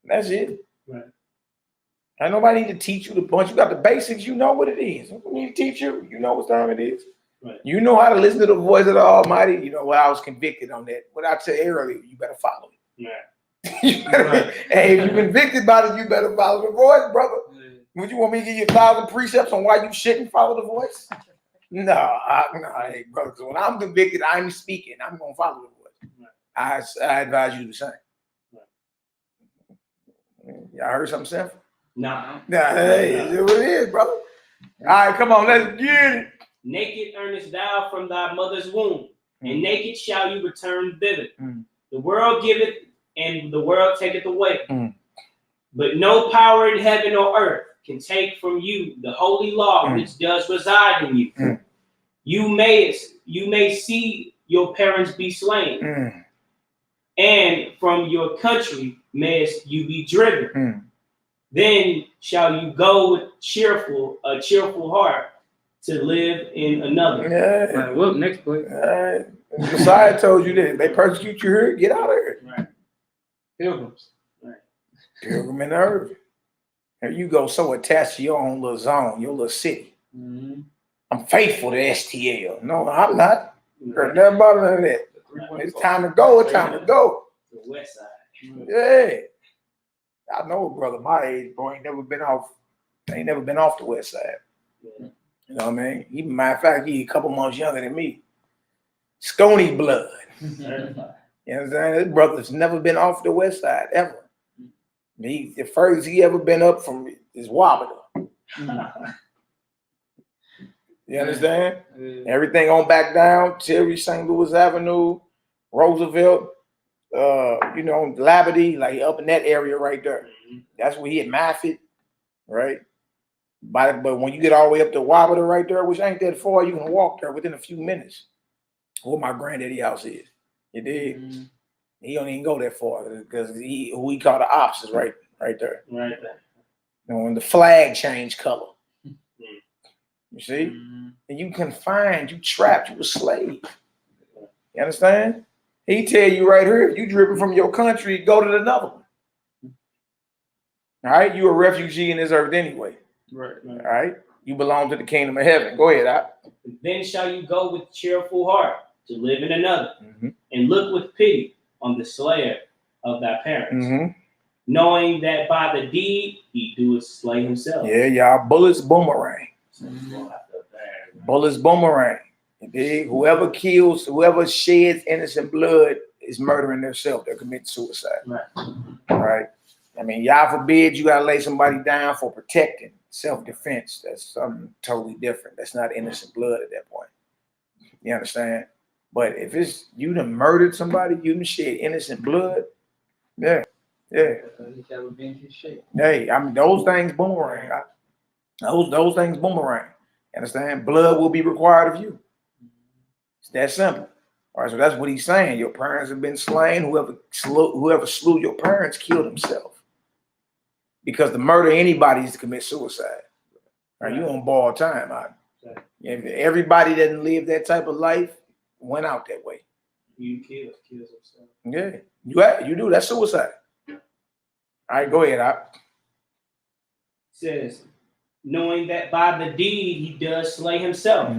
That's it. Right. Ain't nobody need to teach you the bunch. You got the basics. You know what it is. We need to teach you. You know what time it is. Right. You know how to listen to the voice of the Almighty. You know what I was convicted on that. What I said earlier, you better follow it. Yeah. Hey, if you're convicted by it, you better follow the voice, brother. Would you want me to give you 1,000 precepts on why you shouldn't follow the voice? No, hey, brother. So when I'm convicted, I'm speaking. I'm gonna follow the voice. I advise you the same. Y'all heard something simple? Nah. Hey, it's what it is, brother. All right, come on, let's get it. Naked earnest thou from thy mother's womb, and naked shall you return thither. The world giveth, and the world taketh away. But no power in heaven or earth can take from you the holy law which does reside in you. You may see your parents be slain, and from your country mayest you be driven. Then shall you go with a cheerful heart to live in another. Yeah. Right, well, next place. Messiah told you that. They persecute you here, get out of here. Right. Pilgrims. Right. Pilgrim in the earth. Here you go, so attached to your own little zone, your little city. I'm faithful to STL. No, I'm not. Heard nothing about none of that. It's time to go. It's time to go. The west side. Yeah. I know a brother my age, boy, ain't never been off the west side. Yeah. You know what I mean? Even matter of fact, he a couple months younger than me. Stony blood. You know what I'm saying? This brother's never been off the west side ever. The furthest he ever been up from is Wabata. You understand? Everything on back down, Terry, St. Louis Avenue, Roosevelt, Labadee, like up in that area right there. That's where he had Maffitt, right? But when you get all the way up to Wabata right there, which ain't that far, you can walk there within a few minutes. Where my granddaddy house is. You dig? He don't even go that far because who he call the ops is right there. Right there. When the flag changed color. You see? And you confined, you trapped, you a slave. You understand? He tell you right here, if you dripping from your country, go to another one. All right? You a refugee in this earth anyway. Right. All right? You belong to the kingdom of heaven. Go ahead, Al. Then shall you go with cheerful heart to live in another, and look with pity on the slayer of thy parents, knowing that by the deed he doeth slay himself. Yeah, y'all. Bullets boomerang. Bullets boomerang. Indeed. Whoever kills, whoever sheds innocent blood is murdering themselves. They're committing suicide. Right. I mean, y'all forbid you gotta lay somebody down for protecting, self-defense. That's something totally different. That's not innocent blood at that point. You understand? But if it's you done murdered somebody, you done shed innocent blood, yeah, Yeah. He shall avenge his shape. Hey, I mean, those things boomerang. Those things boomerang. You understand? Blood will be required of you. It's that simple. All right, so that's what he's saying. Your parents have been slain. Whoever slew your parents killed himself. Because to murder anybody is to commit suicide. All right, you on borrowed time. Everybody that didn't live that type of life went out that way. You kills himself. Yeah, you do. That's suicide. All right, go ahead. Says, knowing that by the deed he does slay himself,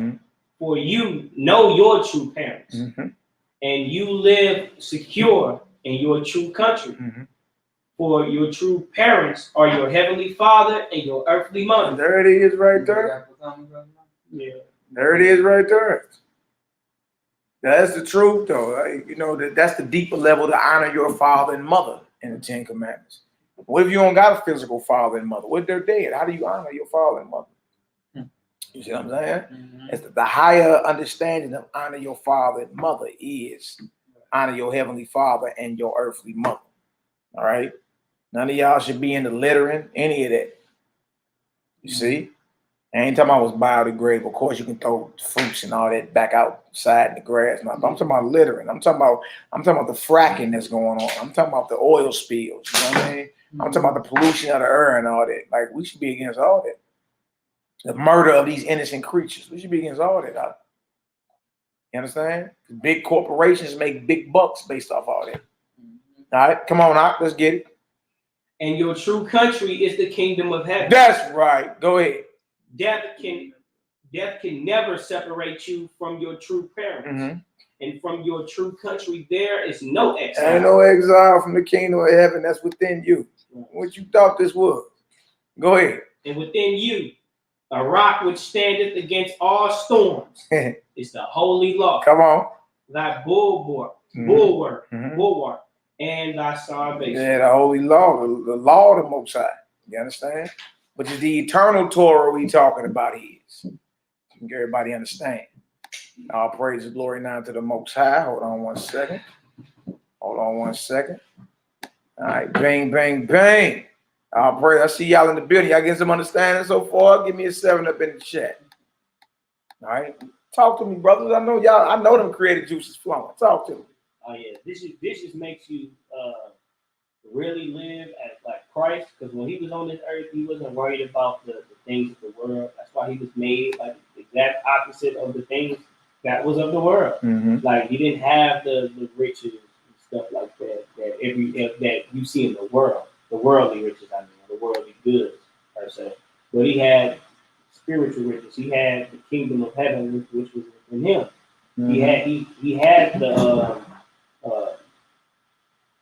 for you know your true parents, and you live secure in your true country. For your true parents are your heavenly father and your earthly mother. There it is right there. Yeah. There it is right there. That's the truth, though. You know, that's the deeper level to honor your father and mother in the Ten Commandments. What if you don't got a physical father and mother? What if they're dead? How do you honor your father and mother? You see what I'm saying? It's the higher understanding of honor your father and mother is honor your heavenly father and your earthly mother. All right? None of y'all should be into littering, any of that. You see? I ain't talking about what's biodegradable. Of course, you can throw fruits and all that back outside in the grass. No, I'm talking about littering. I'm talking about the fracking that's going on. I'm talking about the oil spills. You know what I mean? I'm talking about the pollution of the air and all that. Like, we should be against all that. The murder of these innocent creatures. We should be against all that. You understand? Big corporations make big bucks based off all that. All right, come on out. Let's get it. And your true country is the kingdom of heaven. That's right. Go ahead. Death can never separate you from your true parents. And from your true country, there is no exile. Ain't no exile from the kingdom of heaven that's within you. What you thought this was? Go ahead. And within you, a rock which standeth against all storms is the holy law. Come on. Thy bulwark, and thy salvation. Yeah, the holy law, the law of the Most High. You understand? Which is the eternal Torah we talking about here. Make everybody understand. All praise and glory now to the Most High. Hold on one second. All right, bang, bang, bang. All praise. I see y'all in the building. Y'all get some understanding so far? Give me a 7 up in the chat. All right. Talk to me, brothers. I know y'all. I know them creative juices flowing. Talk to me. Oh yeah, this just makes you really live as like Christ, because when he was on this earth, he wasn't worried about the things of the world. That's why he was made like the exact opposite of the things that was of the world. Like he didn't have the riches and stuff like that that you see in the world, the worldly riches. I mean, the worldly goods per se. But he had spiritual riches. He had the kingdom of heaven, which was in him. He had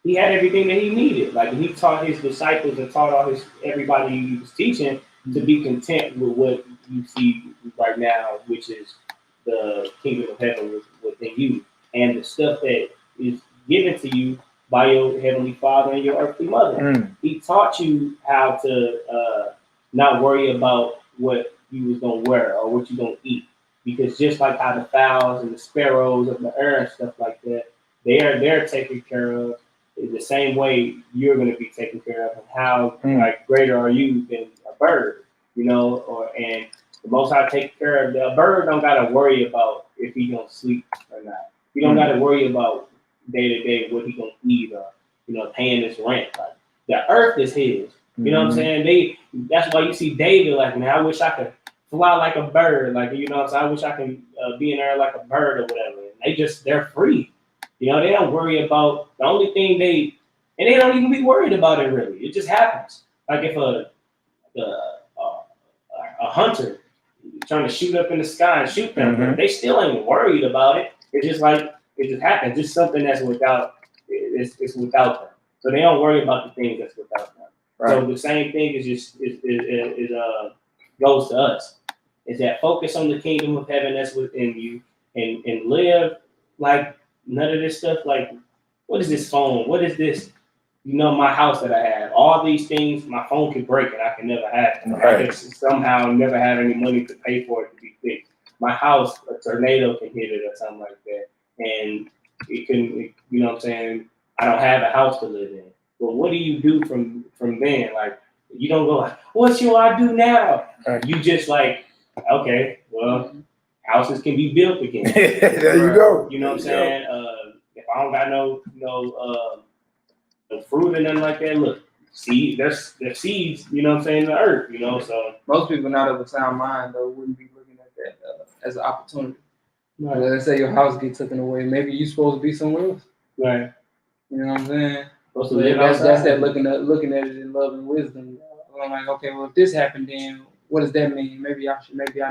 he had everything that he needed. Like he taught his disciples and taught everybody he was teaching to be content with what you see right now, which is the kingdom of heaven within you, and the stuff that is given to you by your heavenly father and your earthly mother. He taught you how to not worry about what you was gonna wear or what you gonna eat, because just like how the fowls and the sparrows of the air and stuff like that, they're taken care of. In the same way you're going to be taken care of, and how like greater are you than a bird, you know? And the Most High take care of a bird. Don't got to worry about if he gonna sleep or not. He don't got to worry about day to day what he gonna eat or paying his rent. Like the earth is his. You know what I'm saying? That's why you see David like, man, I wish I could fly like a bird. Like what I'm saying? I wish I could be in there like a bird or whatever. And they're free. They don't worry about the only thing they don't even be worried about it really. It just happens. Like if a hunter trying to shoot up in the sky and shoot them, they still ain't worried about it. It's just like it just happens. Just something that's without it's without them. So they don't worry about the things that's without them. Right. So the same thing goes to us. Is that focus on the kingdom of heaven that's within you and live like none of this stuff, like, what is this phone? What is this? My house that I have. All these things, my phone can break and I can never have it. Right. I can somehow never have any money to pay for it to be fixed. My house, a tornado can hit it or something like that. And it can, I don't have a house to live in. But what do you do from then? Like, you don't go like, what should I do now? You just like, okay, well, houses can be built again. There you go. You know what I'm saying? If I don't got no fruit and nothing like that, look, there's seeds, you know what I'm saying, in the earth, you know, so. Most people not of a sound mind, though, wouldn't be looking at that as an opportunity. Right. Let's say your house gets taken away. Maybe you're supposed to be somewhere else. Right. You know what I'm saying? So that's that looking at it in love and wisdom. I'm like, okay, well, if this happened, then what does that mean? Maybe I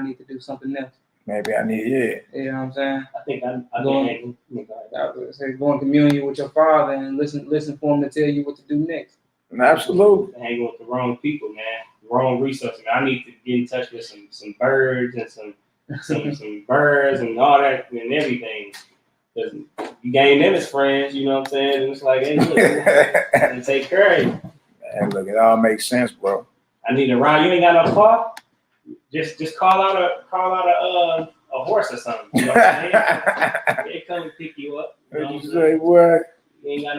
need to do something else. Maybe I need, You know what I'm saying? I think I would say go in communion with your father and listen for him to tell you what to do next. Absolutely. Hanging with the wrong people, man. Wrong resources. I need to get in touch with some birds and some birds and all that and everything. Because you gain them as friends, you know what I'm saying? And it's like, hey, look, and take care of you. Man, look, it all makes sense, bro. I need a ride. You ain't got no car? Just call out a horse or something. You know what I'm saying? They come and pick you up. You know you say what? You ain't got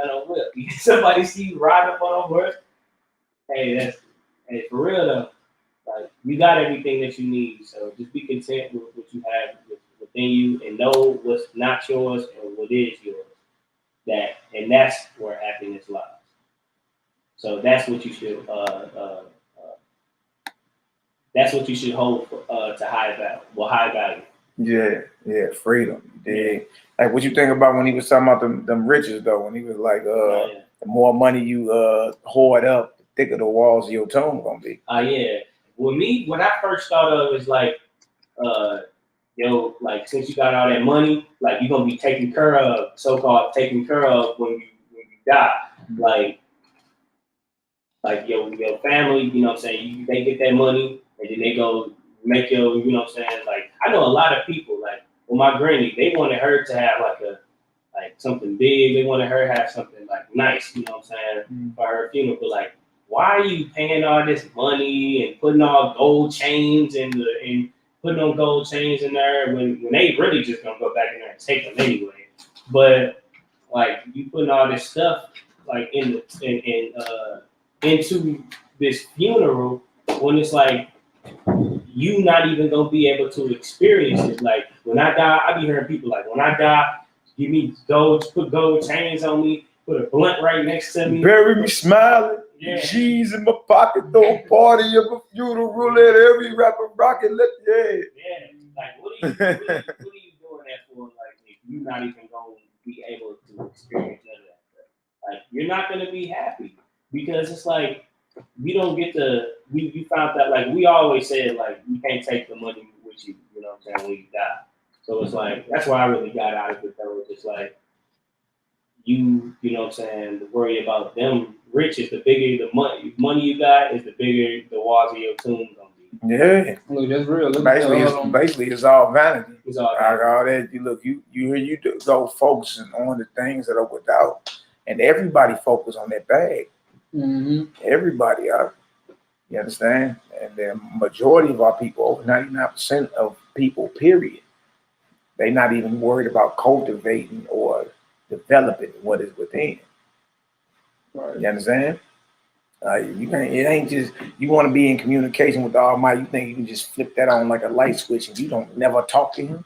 no whip. Somebody see you riding up on a horse. Hey, for real though. Like, you got everything that you need. So just be content with what you have within you and know what's not yours and what is yours. And that's where happiness lies. So that's what you should hold to high value. Well, high value. Yeah, freedom. Yeah. Like, what you think about when he was talking about them riches though? When he was like, the more money you hoard up, the thicker the walls of your tomb gonna be. Yeah. With me, what I first thought of is like, like, since you got all that money, like, you're gonna be taken care of, so-called taken care of when you die. Like your family, you know what I'm saying, they get that money and then they go make your, you know what I'm saying, like, I know a lot of people, like, with my granny, they wanted her to have like something big, they wanted her to have something like nice, you know what I'm saying, for her funeral, but like, why are you paying all this money and putting all gold chains and putting on gold chains in there when they really just gonna go back in there and take them anyway? But like, you putting all this stuff like into this funeral when it's like you not even gonna be able to experience it. Like, when I die, I be hearing people like, when I die, give me put gold chains on me, put a blunt right next to me, bury me smiling. Yeah. G's in my pocket, throw a party of a funeral, roulette, every rapper rocket, Yeah, like, what are you doing that for? Like, if you're not even going to be able to experience none of that stuff, like, you're not going to be happy because it's like we don't get to. We found that, like, we always said, like, you can't take the money with you. You know what I'm saying, when you die. So it's like, that's why I really got out of it though. It's like you know what I'm saying, to worry about them riches, the bigger the money you got is the bigger the walls of your tomb gonna be. Yeah. Look, that's real. Basically, it's all vanity. It's all vanity. All that, you go focusing on the things that are without, and everybody focus on that bag. Mm-hmm. Everybody, you understand? And the majority of our people, over 99% of people, period, they're not even worried about cultivating or developing what is within. Right. You understand? It ain't just you want to be in communication with the Almighty. You think you can just flip that on like a light switch and you don't never talk to Him.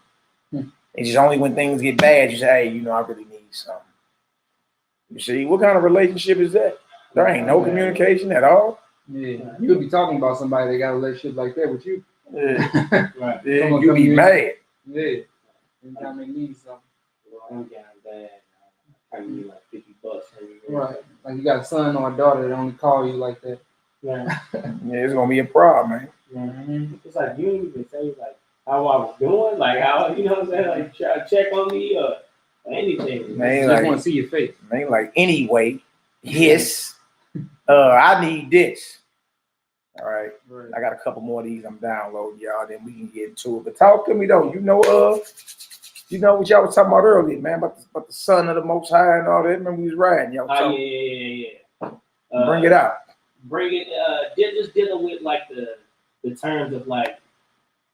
It's just only when things get bad you say, hey, I really need something. You see, what kind of relationship is that? There ain't no communication at all. Yeah, you would be talking about somebody that got a relationship like that with you. Yeah, right. Yeah, you be mad. Yeah, anytime they need something. I'm getting bad. I need like $50. Right, like you got a son or a daughter that only call you like that. Yeah, it's gonna be a problem, man. Mm-hmm. It's like you didn't even say like how I was doing, like how, you know what I'm saying, like try to check on me or anything. Man, just want to see your face. Man, like, anyway, yes, I need this. All right, I got a couple more of these I'm downloading, y'all. Then we can get into it. But talk to me though. You know what y'all was talking about earlier, man, about the Son of the Most High and all that. Remember we was riding, y'all. Yeah. Bring it out. Bring it. Just dealing with like the terms of like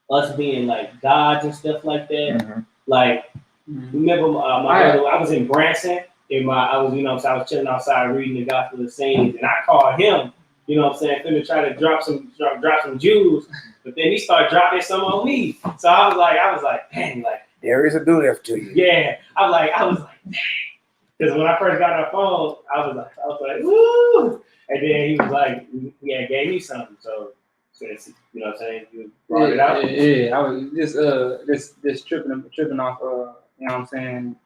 us being like gods and stuff like that. Mm-hmm. Like, remember my brother? I was in Branson I was chilling outside reading the Gospel of Saints, and I called him, you know what I'm saying, finna try to drop some jewels, but then he started dropping some on me. So I was like, dang, like there is a do that to you. Yeah, I was like, dang. Because when I first got on the phone, I was like, woo! And then he was like, yeah, gave me something. So you know what I'm saying? You brought it out. Yeah, I was just tripping off, you know what I'm saying,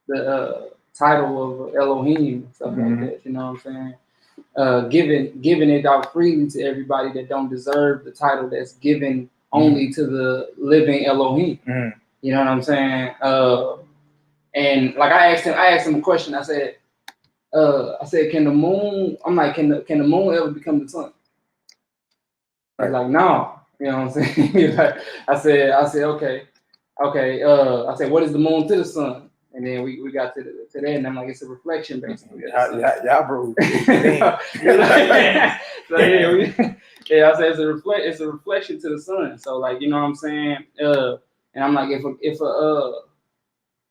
the title of Elohim, stuff like that, you know what I'm saying? Giving it out freely to everybody that don't deserve the title that's given only to the living Elohim. You know what I'm saying? And like I asked him a question. I said, can the moon? I'm like, can the moon ever become the sun? He's like, no. You know what I'm saying? He's like, I said, okay. I said, what is the moon to the sun? And then we got to that, and I'm like, it's a reflection, basically. Yeah, bro. So yeah, I said it's a reflection to the sun. So like, you know what I'm saying? And I'm like, if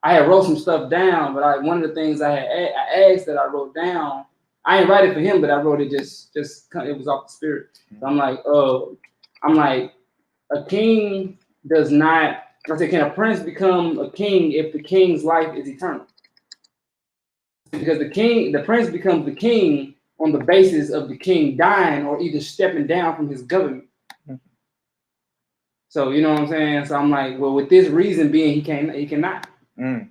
I had wrote some stuff down, but one of the things I asked that I wrote down, I didn't write it for him, but I wrote it just it was off the spirit. So I'm like, a king does not. I said, can a prince become a king if the king's life is eternal? Because the prince becomes the king on the basis of the king dying or either stepping down from his government. So you know what I'm saying? So I'm like, well, with this reason being, he cannot. So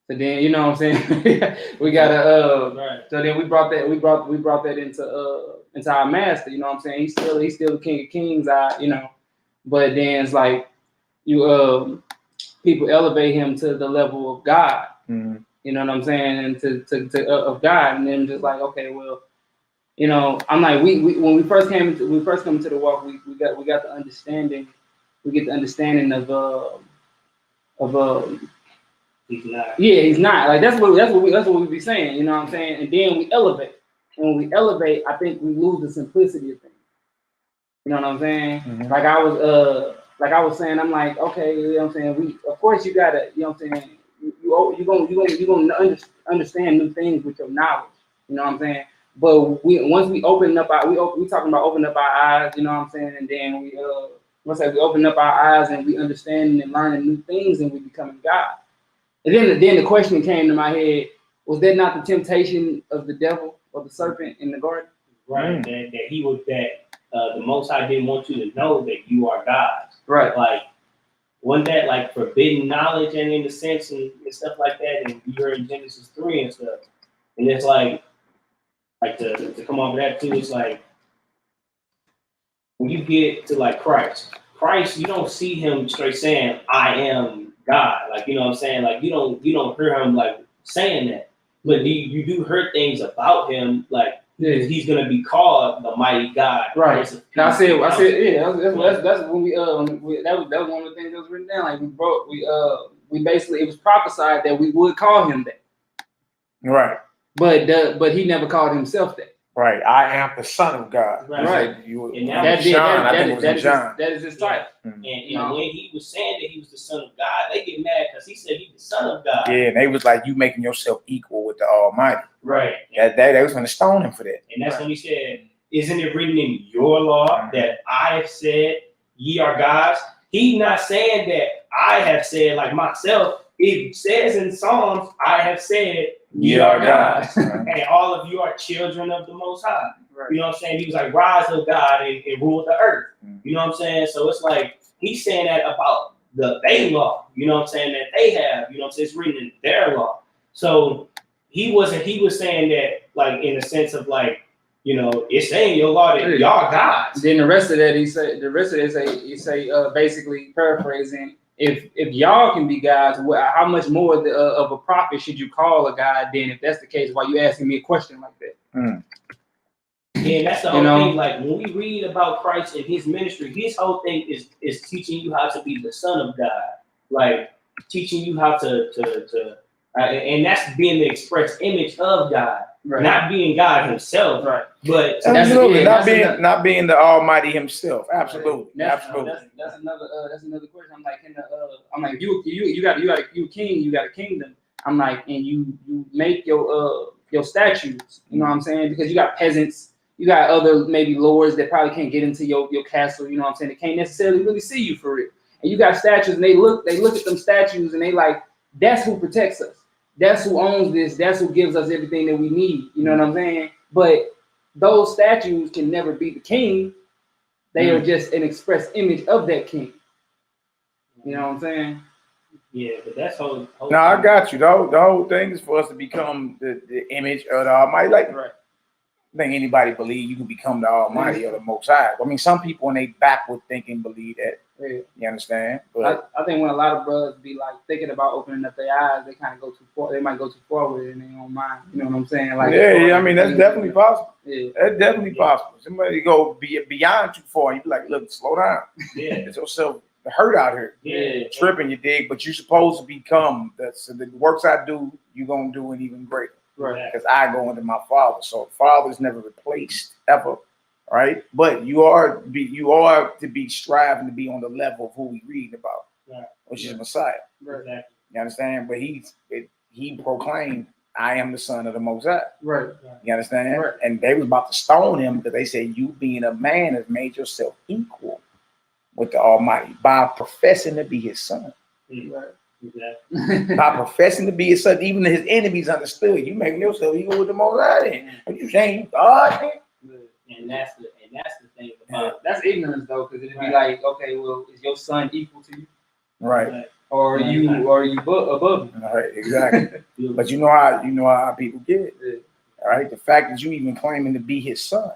then, you know what I'm saying? We gotta right. So then we brought that into our master, you know what I'm saying? He's still the king of kings, but then it's like people elevate him to the level of God. You know what I'm saying? And to of God, and then just like, okay, well, you know, I'm like, we when we first come into the walk, we got the understanding, we get the understanding of he's not. Yeah, he's not. Like that's what we be saying, you know what I'm saying? And then we elevate. And when we elevate, I think we lose the simplicity of things. You know what I'm saying? Like I was saying, I'm like, okay, you know what I'm saying? Of course you gotta, you know what I'm saying, you're gonna understand new things with your knowledge, you know what I'm saying? But once we open up we talking about opening up our eyes, you know what I'm saying, and then we open up our eyes and we understanding and learning new things and we becoming God. And then the question came to my head, was that not the temptation of the devil or the serpent in the garden? Right, the Most High didn't want you to know that you are God. Right. Like, wasn't that like forbidden knowledge and in the sense and stuff like that? And you heard in Genesis 3 and stuff. And it's like to come off of that too, it's like when you get to like Christ, you don't see him straight saying, I am God. Like, you know what I'm saying? Like you don't hear him like saying that. But you do hear things about him, like he's gonna be called the mighty God. Right. Now I said, yeah, that's when that was one of the things that was written down. Like we basically, it was prophesied that we would call him that. Right. But he never called himself that. Right. I am the Son of God. Right. That is his title. And when he was saying that he was the Son of God, they get mad because he said he's the Son of God. Yeah, and they was like, you making yourself equal with the Almighty. Right. They was going to stone him for that. And that's when he said, isn't it written in your law that I have said ye are gods? He's not saying that I have said like myself. It says in Psalms, I have said ye are gods. And all of you are children of the Most High. Right. You know what I'm saying? He was like, rise, O God, and rule the earth. You know what I'm saying? So it's like, he's saying that about their law, you know what I'm saying, that they have, you know what I'm saying? It's written in their law. So he was saying that like in the sense of like, you know, it's saying your law that y'all gods. Then the rest of that he say basically paraphrasing, if y'all can be gods, how much more of a prophet should you call a god then if that's the case? Why you asking me a question like that? Yeah, that's the whole thing. Like when we read about Christ and his ministry, his whole thing is teaching you how to be the Son of God, like teaching you how to and that's being the express image of God, not being God himself, but absolutely not being the Almighty himself. Absolutely, absolutely. That's another question. I'm like, you a king, you got a kingdom. I'm like, and you make your statues, you know what I'm saying? Because you got peasants, you got other maybe lords that probably can't get into your castle, you know what I'm saying? They can't necessarily really see you for real. And you got statues, and they look at them statues, and they like, that's who protects us. That's who owns this. That's who gives us everything that we need. You know what I'm saying? But those statues can never be the king. They are just an express image of that king. You know what I'm saying? Yeah, but that's whole No, I got you. The whole thing is for us to become the image of the Almighty. Like, right. I think anybody believe you can become the Almighty or the Most High. I mean, some people when they backward thinking believe that. Yeah. You understand? But I think when a lot of brothers be like thinking about opening up their eyes, they kind of go too far. They might go too far with it in their own mind. You know what I'm saying? Like, yeah. I mean, that's definitely possible. Yeah. That's definitely possible. Somebody go beyond too far. You be like, look, slow down. Yeah. It's yourself the hurt out here. Yeah. Tripping, you dig, but you're supposed to become the works I do, you're gonna do it even greater. Right. Because I go into my Father. So Father's never replaced ever. Right? But you are to be striving to be on the level of who we read about, which is Messiah. Right. You understand? But he proclaimed, I am the Son of the Most High. Right. You understand? Right. And they was about to stone him because they said, you being a man has made yourself equal with the Almighty by professing to be his son. Right. Exactly. By professing to be his son, even his enemies understood. You making yourself equal with the Most High. Are you saying God? And that's the thing about that's ignorance though, because it'd be like, okay, well, is your son equal to you? Right. Or are you above him? Right, exactly. But you know how people get it. Yeah. All right. The fact that you even claiming to be his son.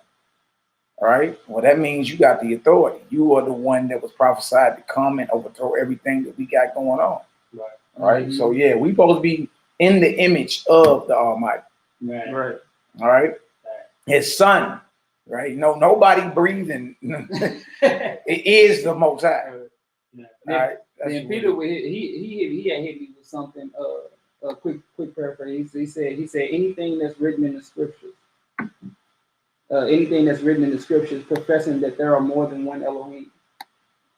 All right. Well, that means you got the authority. You are the one that was prophesied to come and overthrow everything that we got going on. Right. All right. So yeah, we supposed to be in the image of the Almighty. Right. All right. His son. Right. No, nobody breathing. It is the Most High. Yeah. All right. Then Peter, he had hit me with something. A quick paraphrase. He said anything that's written in the scriptures. Anything that's written in the scriptures professing that there are more than one Elohim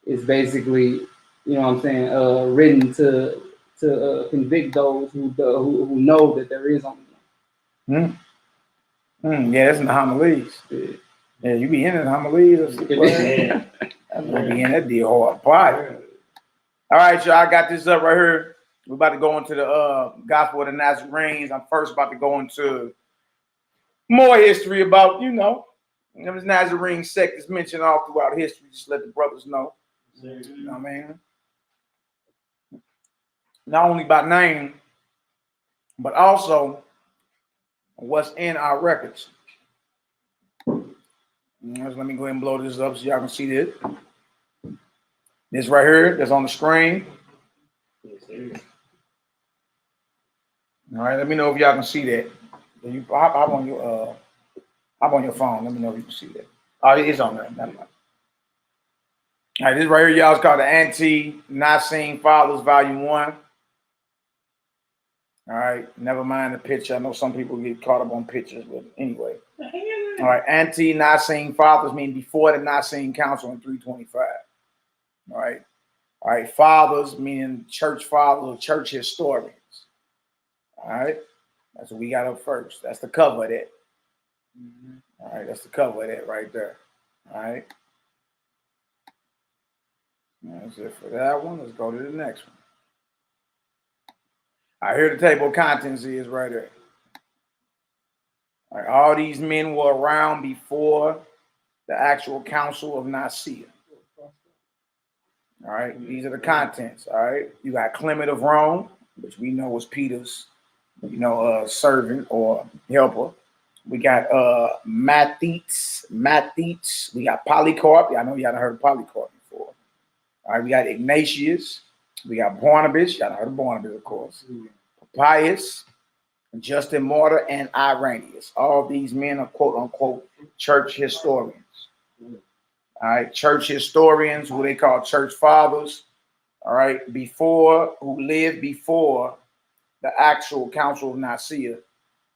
is basically, you know what I'm saying, written to convict those who know that there is only one. Yeah, that's in the Homilies. Yeah, you be in the Homilies. Yeah. I'm be in that deal hard. All right, y'all, I got this up right here. We're about to go into the Gospel of the Nazarenes. I'm first about to go into more history about, this Nazarene sect is mentioned all throughout history. Just let the brothers know. You know what I mean? Not only by name, but also what's in our records. Let me go ahead and blow this up so y'all can see this. This right here, that's on the screen. All right, let me know if y'all can see that. You hop on your phone. Let me know if you can see that. Oh, it is on there. Never mind. All right, this right here, y'all, is called the Ante-Nicene Fathers, Volume 1. All right, never mind the picture. I know some people get caught up on pictures, but anyway. All right, Ante-Nicene Fathers mean before the Nicene Council in 325. All right, fathers meaning church fathers or church historians. All right, that's what we got up first. That's the cover of that. All right, that's the cover of that right there. All right. That's it for that one. Let's go to the next one. All right, here the table of contents is right there. All right, all these men were around before the actual Council of Nicaea. All right, these are the contents. All right, you got Clement of Rome, which we know was Peter's, servant or helper. We got Mathetes. We got Polycarp. I know y'all heard of Polycarp before. All right, we got Ignatius. We got Barnabas. Y'all heard of Barnabas, of course. Papias, Justin Martyr, and Irenaeus. All of these men are quote unquote church historians. All right, church historians, who they call church fathers. All right, who lived before the actual Council of Nicaea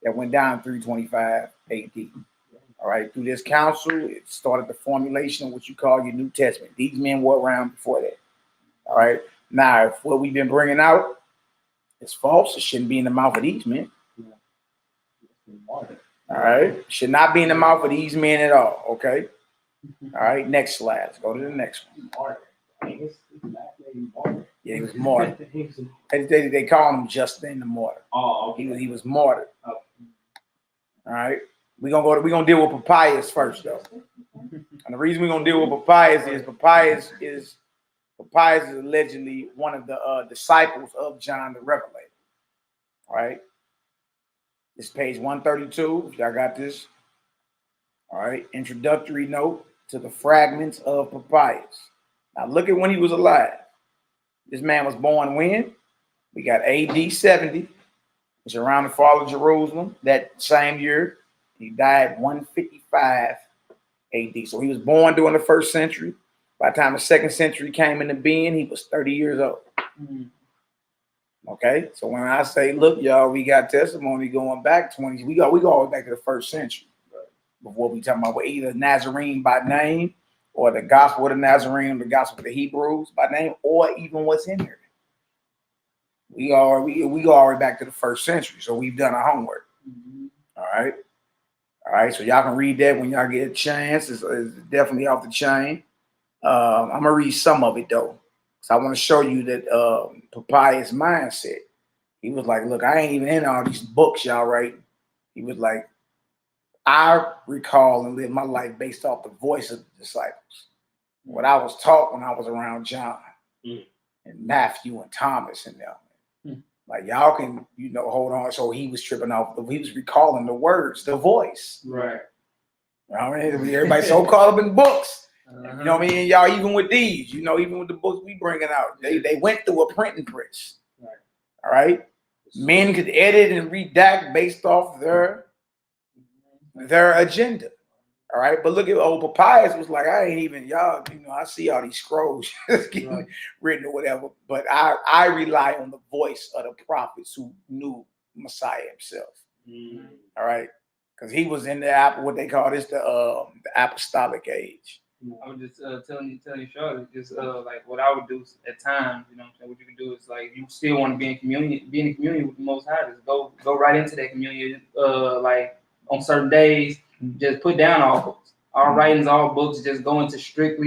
that went down 325 AD. All right, through this council, it started the formulation of what you call your New Testament. These men were around before that. All right, now what we've been bringing out It's false. It shouldn't be in the mouth of these men. All right. Should not be in the mouth of these men at all. Okay. All right. Next slide. Let's go to the next one. Yeah, he was martyred. They call him Justin the martyr. Oh, he was martyred. All right. We're gonna deal with Papyrus first, though. And the reason we're gonna deal with Papyrus is allegedly one of the disciples of John the Revelator. All right. It's page 132. Y'all got this. All right. Introductory note to the fragments of Papyrus. Now look at when he was alive. This man was born when? We got AD 70. It's around the fall of Jerusalem. That same year, he died 155 AD. So he was born during the 1st century. By the time the 2nd century came into being, he was 30 years old. Okay, so when I say, look, y'all, we got testimony going back 20, we go all the way back to the 1st century. Before we talking about either Nazarene by name, or the gospel of the Nazarene, or the gospel of the Hebrews by name, or even what's in here. We go all the way back to the 1st century, so we've done our homework. All right, so y'all can read that when y'all get a chance. It's definitely off the chain. I'm gonna read some of it though. So I want to show you that Papyrus' mindset. He was like, look, I ain't even in all these books y'all writing. He was like, I recall and live my life based off the voice of the disciples. What I was taught when I was around John and Matthew and Thomas and them. Like y'all can, hold on. So he was tripping off. He was recalling the words, the voice. Right. You know what I mean? Everybody so caught up in books. You know what I mean? Y'all, even with these, even with the books we bringing out, they went through a printing press. Right. All right. Men could edit and redact based off their agenda. All right. But look at old Papyrus was like, I ain't even, y'all, I see all these scrolls getting written or whatever. But I rely on the voice of the prophets who knew Messiah himself. All right. Because he was in what they call this, the apostolic age. I was just telling you, Charlotte, just like what I would do at times, what I'm saying? What you can do is like, if you still want to be in communion with the Most High, just go right into that communion. Like on certain days, just put down all books, all writings, all books. Just go into straight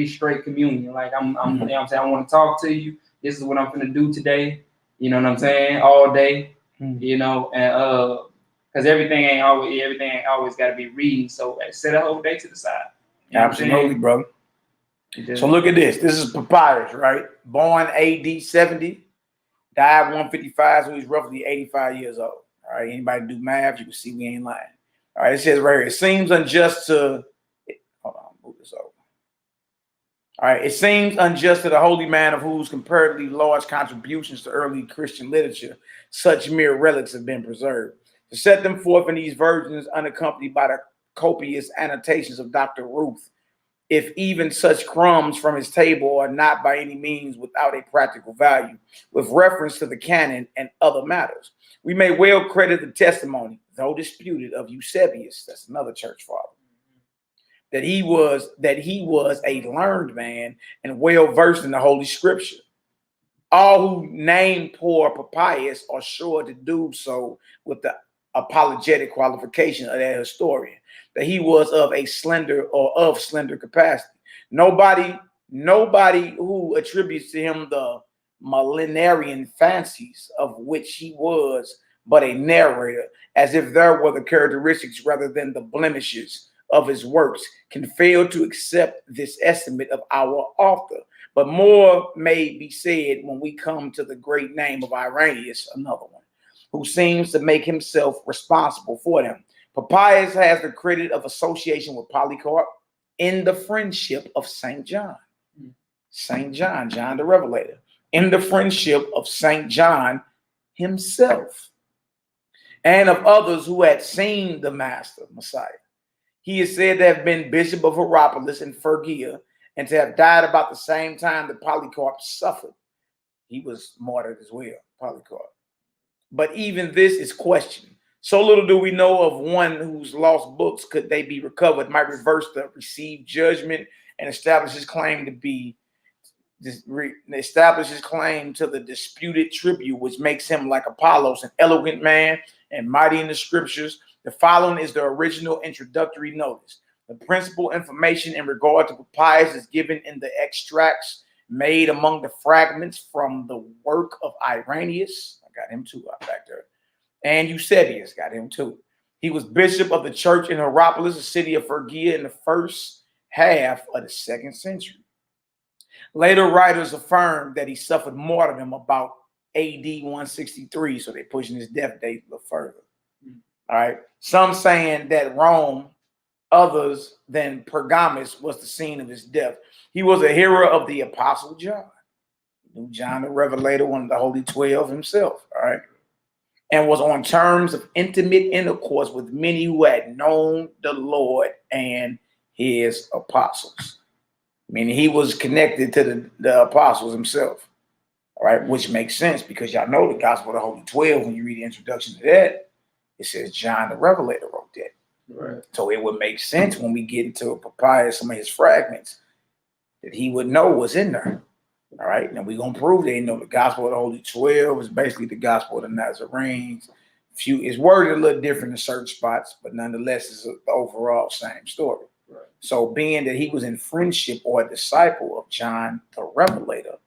communion. Like I'm you know what I'm saying, I want to talk to you. This is what I'm gonna do today. You know what I'm saying? All day. And because everything ain't always got to be reading. So set a whole day to the side. Absolutely, brother. So look at this. This is Papyrus, right? Born AD 70, died 155, so he's roughly 85 years old. All right. Anybody do math, you can see we ain't lying. All right. It says right here, it seems unjust to hold on, move this over. All right. It seems unjust to the holy man of whose comparatively large contributions to early Christian literature, such mere relics have been preserved. To set them forth in these versions unaccompanied by the copious annotations of Dr. Ruth, if even such crumbs from his table are not by any means without a practical value, with reference to the canon and other matters. We may well credit the testimony, though disputed, of Eusebius, that's another church father, that he was a learned man and well versed in the Holy Scripture. All who name poor Papyrus are sure to do so with the apologetic qualification of that historian, that he was of slender capacity. Nobody who attributes to him the millenarian fancies of which he was but a narrator, as if there were the characteristics rather than the blemishes of his works, can fail to accept this estimate of our author. But more may be said when we come to the great name of Irenaeus, another one, who seems to make himself responsible for them. Papyrus has the credit of association with Polycarp in the friendship of St. John. St. John, John the Revelator, in the friendship of St. John himself, and of others who had seen the Master, Messiah. He is said to have been Bishop of Hierapolis in Phrygia, and to have died about the same time that Polycarp suffered. He was martyred as well, Polycarp. But even this is questioned. So little do we know of one whose lost books, could they be recovered, might reverse the received judgment and establish his claim to be establishes claim to the disputed tribute, which makes him like Apollos, an eloquent man and mighty in the scriptures. The following is the original introductory notice. The principal information in regard to Papias is given in the extracts made among the fragments from the work of Irenaeus. I got him too up back there. And Eusebius, got him too. He was bishop of the church in Hierapolis, a city of Phrygia, in the first half of the 2nd century. Later writers affirmed that he suffered martyrdom about AD 163, so they're pushing his death date a little further. All right. Some saying that Rome, others than Pergamus, was the scene of his death. He was a hero of the Apostle John. John the Revelator, one of the Holy 12 himself. All right. And was on terms of intimate intercourse with many who had known the Lord and his apostles. Meaning he was connected to the apostles himself. All right, which makes sense because y'all know the Gospel of the Holy 12, when you read the introduction to that, it says John the Revelator wrote that. Right. So it would make sense when we get into Papias, some of his fragments, that he would know what's in there. All right, now we're going to prove they know the Gospel of the Holy 12 is basically the Gospel of the Nazarenes. It's worded a little different in certain spots, but nonetheless, it's the overall same story. Right. So being that he was in friendship or a disciple of John the Revelator,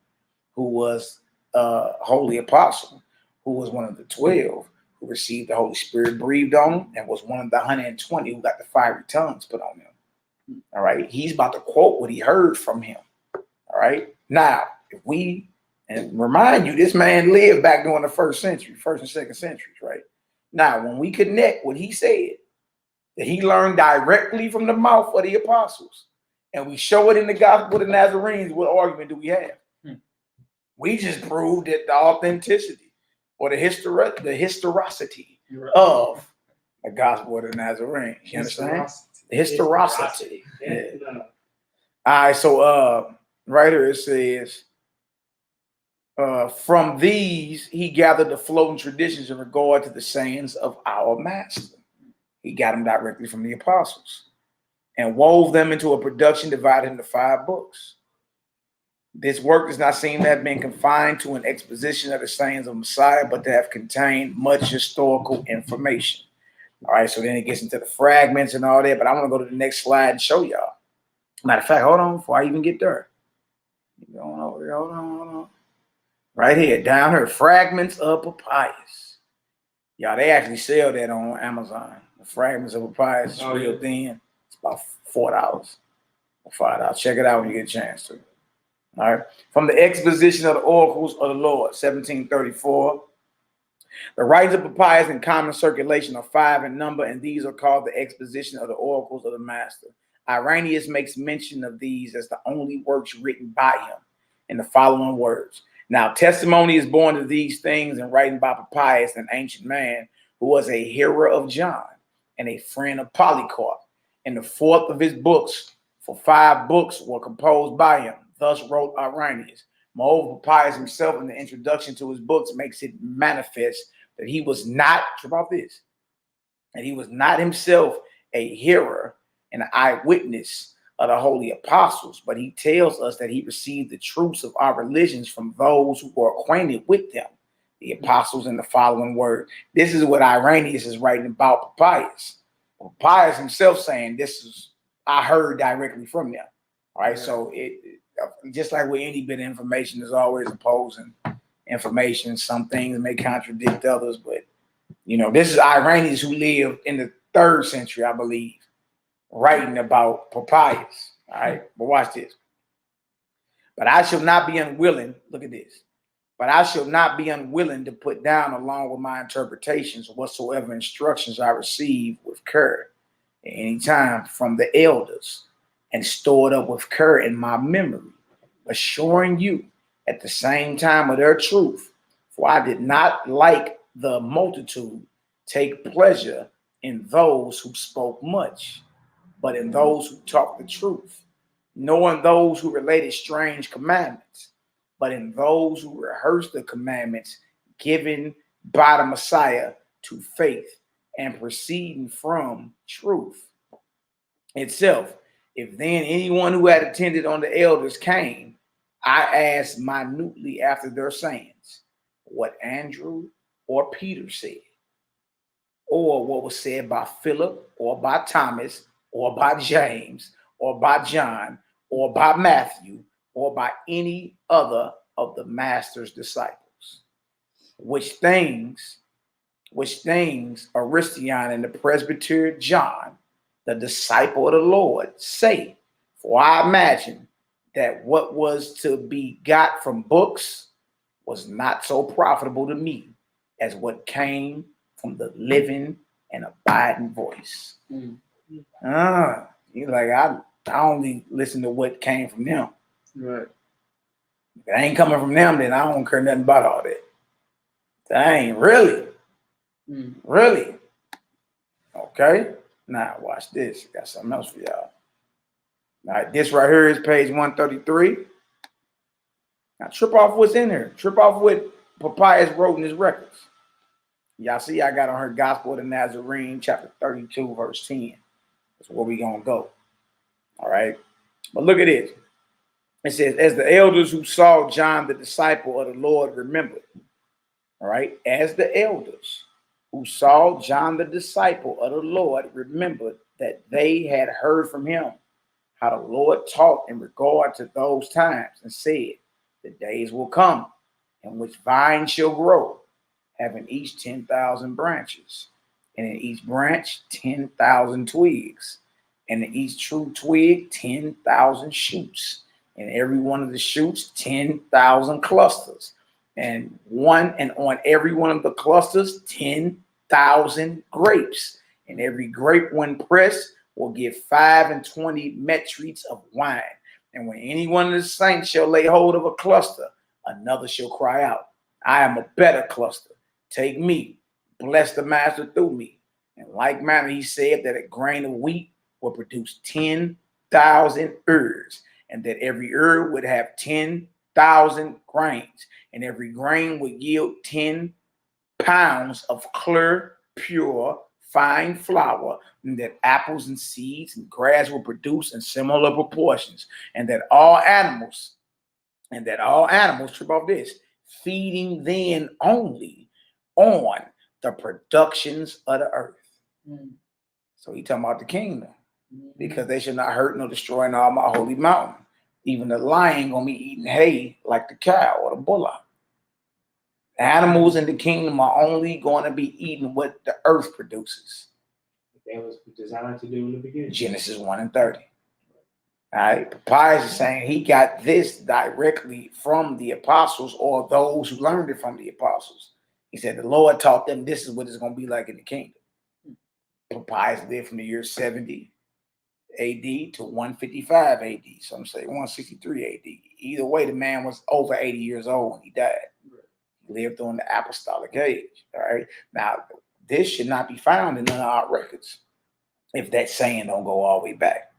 who was a holy apostle, who was one of the 12, who received the Holy Spirit breathed on him, and was one of the 120 who got the fiery tongues put on him. All right, he's about to quote what he heard from him. All right, now, if we, and remind you, this man lived back during the 1st century, 1st and 2nd centuries, right? Now, when we connect what he said, that he learned directly from the mouth of the apostles, and we show it in the Gospel of the Nazarenes, what argument do we have? We just proved that the authenticity or the historicity of the Gospel of the Nazarenes. You understand? The historicity. Yeah. All right, so right here it says, from these, he gathered the floating traditions in regard to the sayings of our master. He got them directly from the apostles and wove them into a production divided into 5 books. This work does not seem to have been confined to an exposition of the sayings of Messiah, but to have contained much historical information. All right, so then it gets into the fragments and all that, but I want to go to the next slide and show y'all. Matter of fact, hold on before I even get there. Going over here, hold on. Right here, down here, fragments of Papias. Y'all, they actually sell that on Amazon. The fragments of Papias is real thin. It's about $4 or $5. Check it out when you get a chance to. All right. From the exposition of the oracles of the Lord, 1734. The writings of Papias in common circulation are 5 in number, and these are called the exposition of the oracles of the Master. Irenaeus makes mention of these as the only works written by him in the following words. Now, testimony is born of these things in writing by Papias, an ancient man who was a hearer of John and a friend of Polycarp. In the 4th of his books, for 5 books were composed by him. Thus wrote Irenaeus. Moreover, Papias himself in the introduction to his books makes it manifest that he was not, about this, that he was not himself a hearer and an eyewitness of the holy apostles, but he tells us that he received the truths of our religions from those who were acquainted with them, the apostles, in the following word. This is what Irenaeus is writing about Papias. Papias himself saying, this is, I heard directly from them. All right, so it just like with any bit of information, there's always opposing information. Some things may contradict others, but you know, this is Irenaeus, who lived in the 3rd century, I believe, writing about Papias. All right, but watch this. But I shall not be unwilling, look at this. But I shall not be unwilling to put down, along with my interpretations, whatsoever instructions I receive with care at any time from the elders, and stored up with care in my memory, assuring you at the same time of their truth. For I did not, like the multitude, take pleasure in those who spoke much, but in those who talked the truth, nor in those who related strange commandments, but in those who rehearsed the commandments given by the Messiah to faith and proceeding from truth itself. If then anyone who had attended on the elders came, I asked minutely after their sayings what Andrew or Peter said, or what was said by Philip, or by Thomas, or by James, or by John, or by Matthew, or by any other of the master's disciples. Which things Aristion and the presbyter John, the disciple of the Lord, say. For I imagine that what was to be got from books was not so profitable to me as what came from the living and abiding voice. You're like, I only listen to what came from them. Right. If it ain't coming from them, then I don't care nothing about all that. Dang, really? Really? Okay. Now watch this. Got something else for y'all. All right, this right here is page 133. Now trip off what's in here. Trip off what Papyrus wrote in his records. Y'all see I got on her Gospel of the Nazarene, chapter 32, verse 10. That's where we gonna go. All right. But look at this. It says, as the elders who saw John the disciple of the Lord remembered. All right. As the elders who saw John the disciple of the Lord remembered that they had heard from him how the Lord taught in regard to those times, and said, the days will come in which vines shall grow, having each 10,000 branches, and in each branch 10,000 twigs, and in each true twig 10,000 shoots, and every one of the shoots 10,000 clusters, and on every one of the clusters 10,000 grapes, and every grape when pressed will give 25 metrics of wine. And when any one of the saints shall lay hold of a cluster, another shall cry out, I am a better cluster. Take me, bless the master through me. In like manner, he said that a grain of wheat will produce 10,000 ears, and that every ear would have 10,000 grains, and every grain would yield 10 pounds of clear, pure, fine flour, and that apples and seeds and grass will produce in similar proportions, and that all animals, trip off this, feeding then only on the productions of the earth. So he talking about the kingdom, because they should not hurt nor destroy in all my holy mountain. Even the lion gonna be eating hay like the cow or the bullock. Animals in the kingdom are only going to be eating what the earth produces. That was designed to do in the beginning. Genesis 1 and 30. All right. Papyrus is saying he got this directly from the apostles, or those who learned it from the apostles. He said the Lord taught them this is what it's going to be like in the kingdom. Papyrus lived from the year 70 AD to 155 AD. Some say 163 AD. Either way, the man was over 80 years old when he died. Lived on the apostolic age. All right. Now, this should not be found in none of our records if that saying don't go all the way back.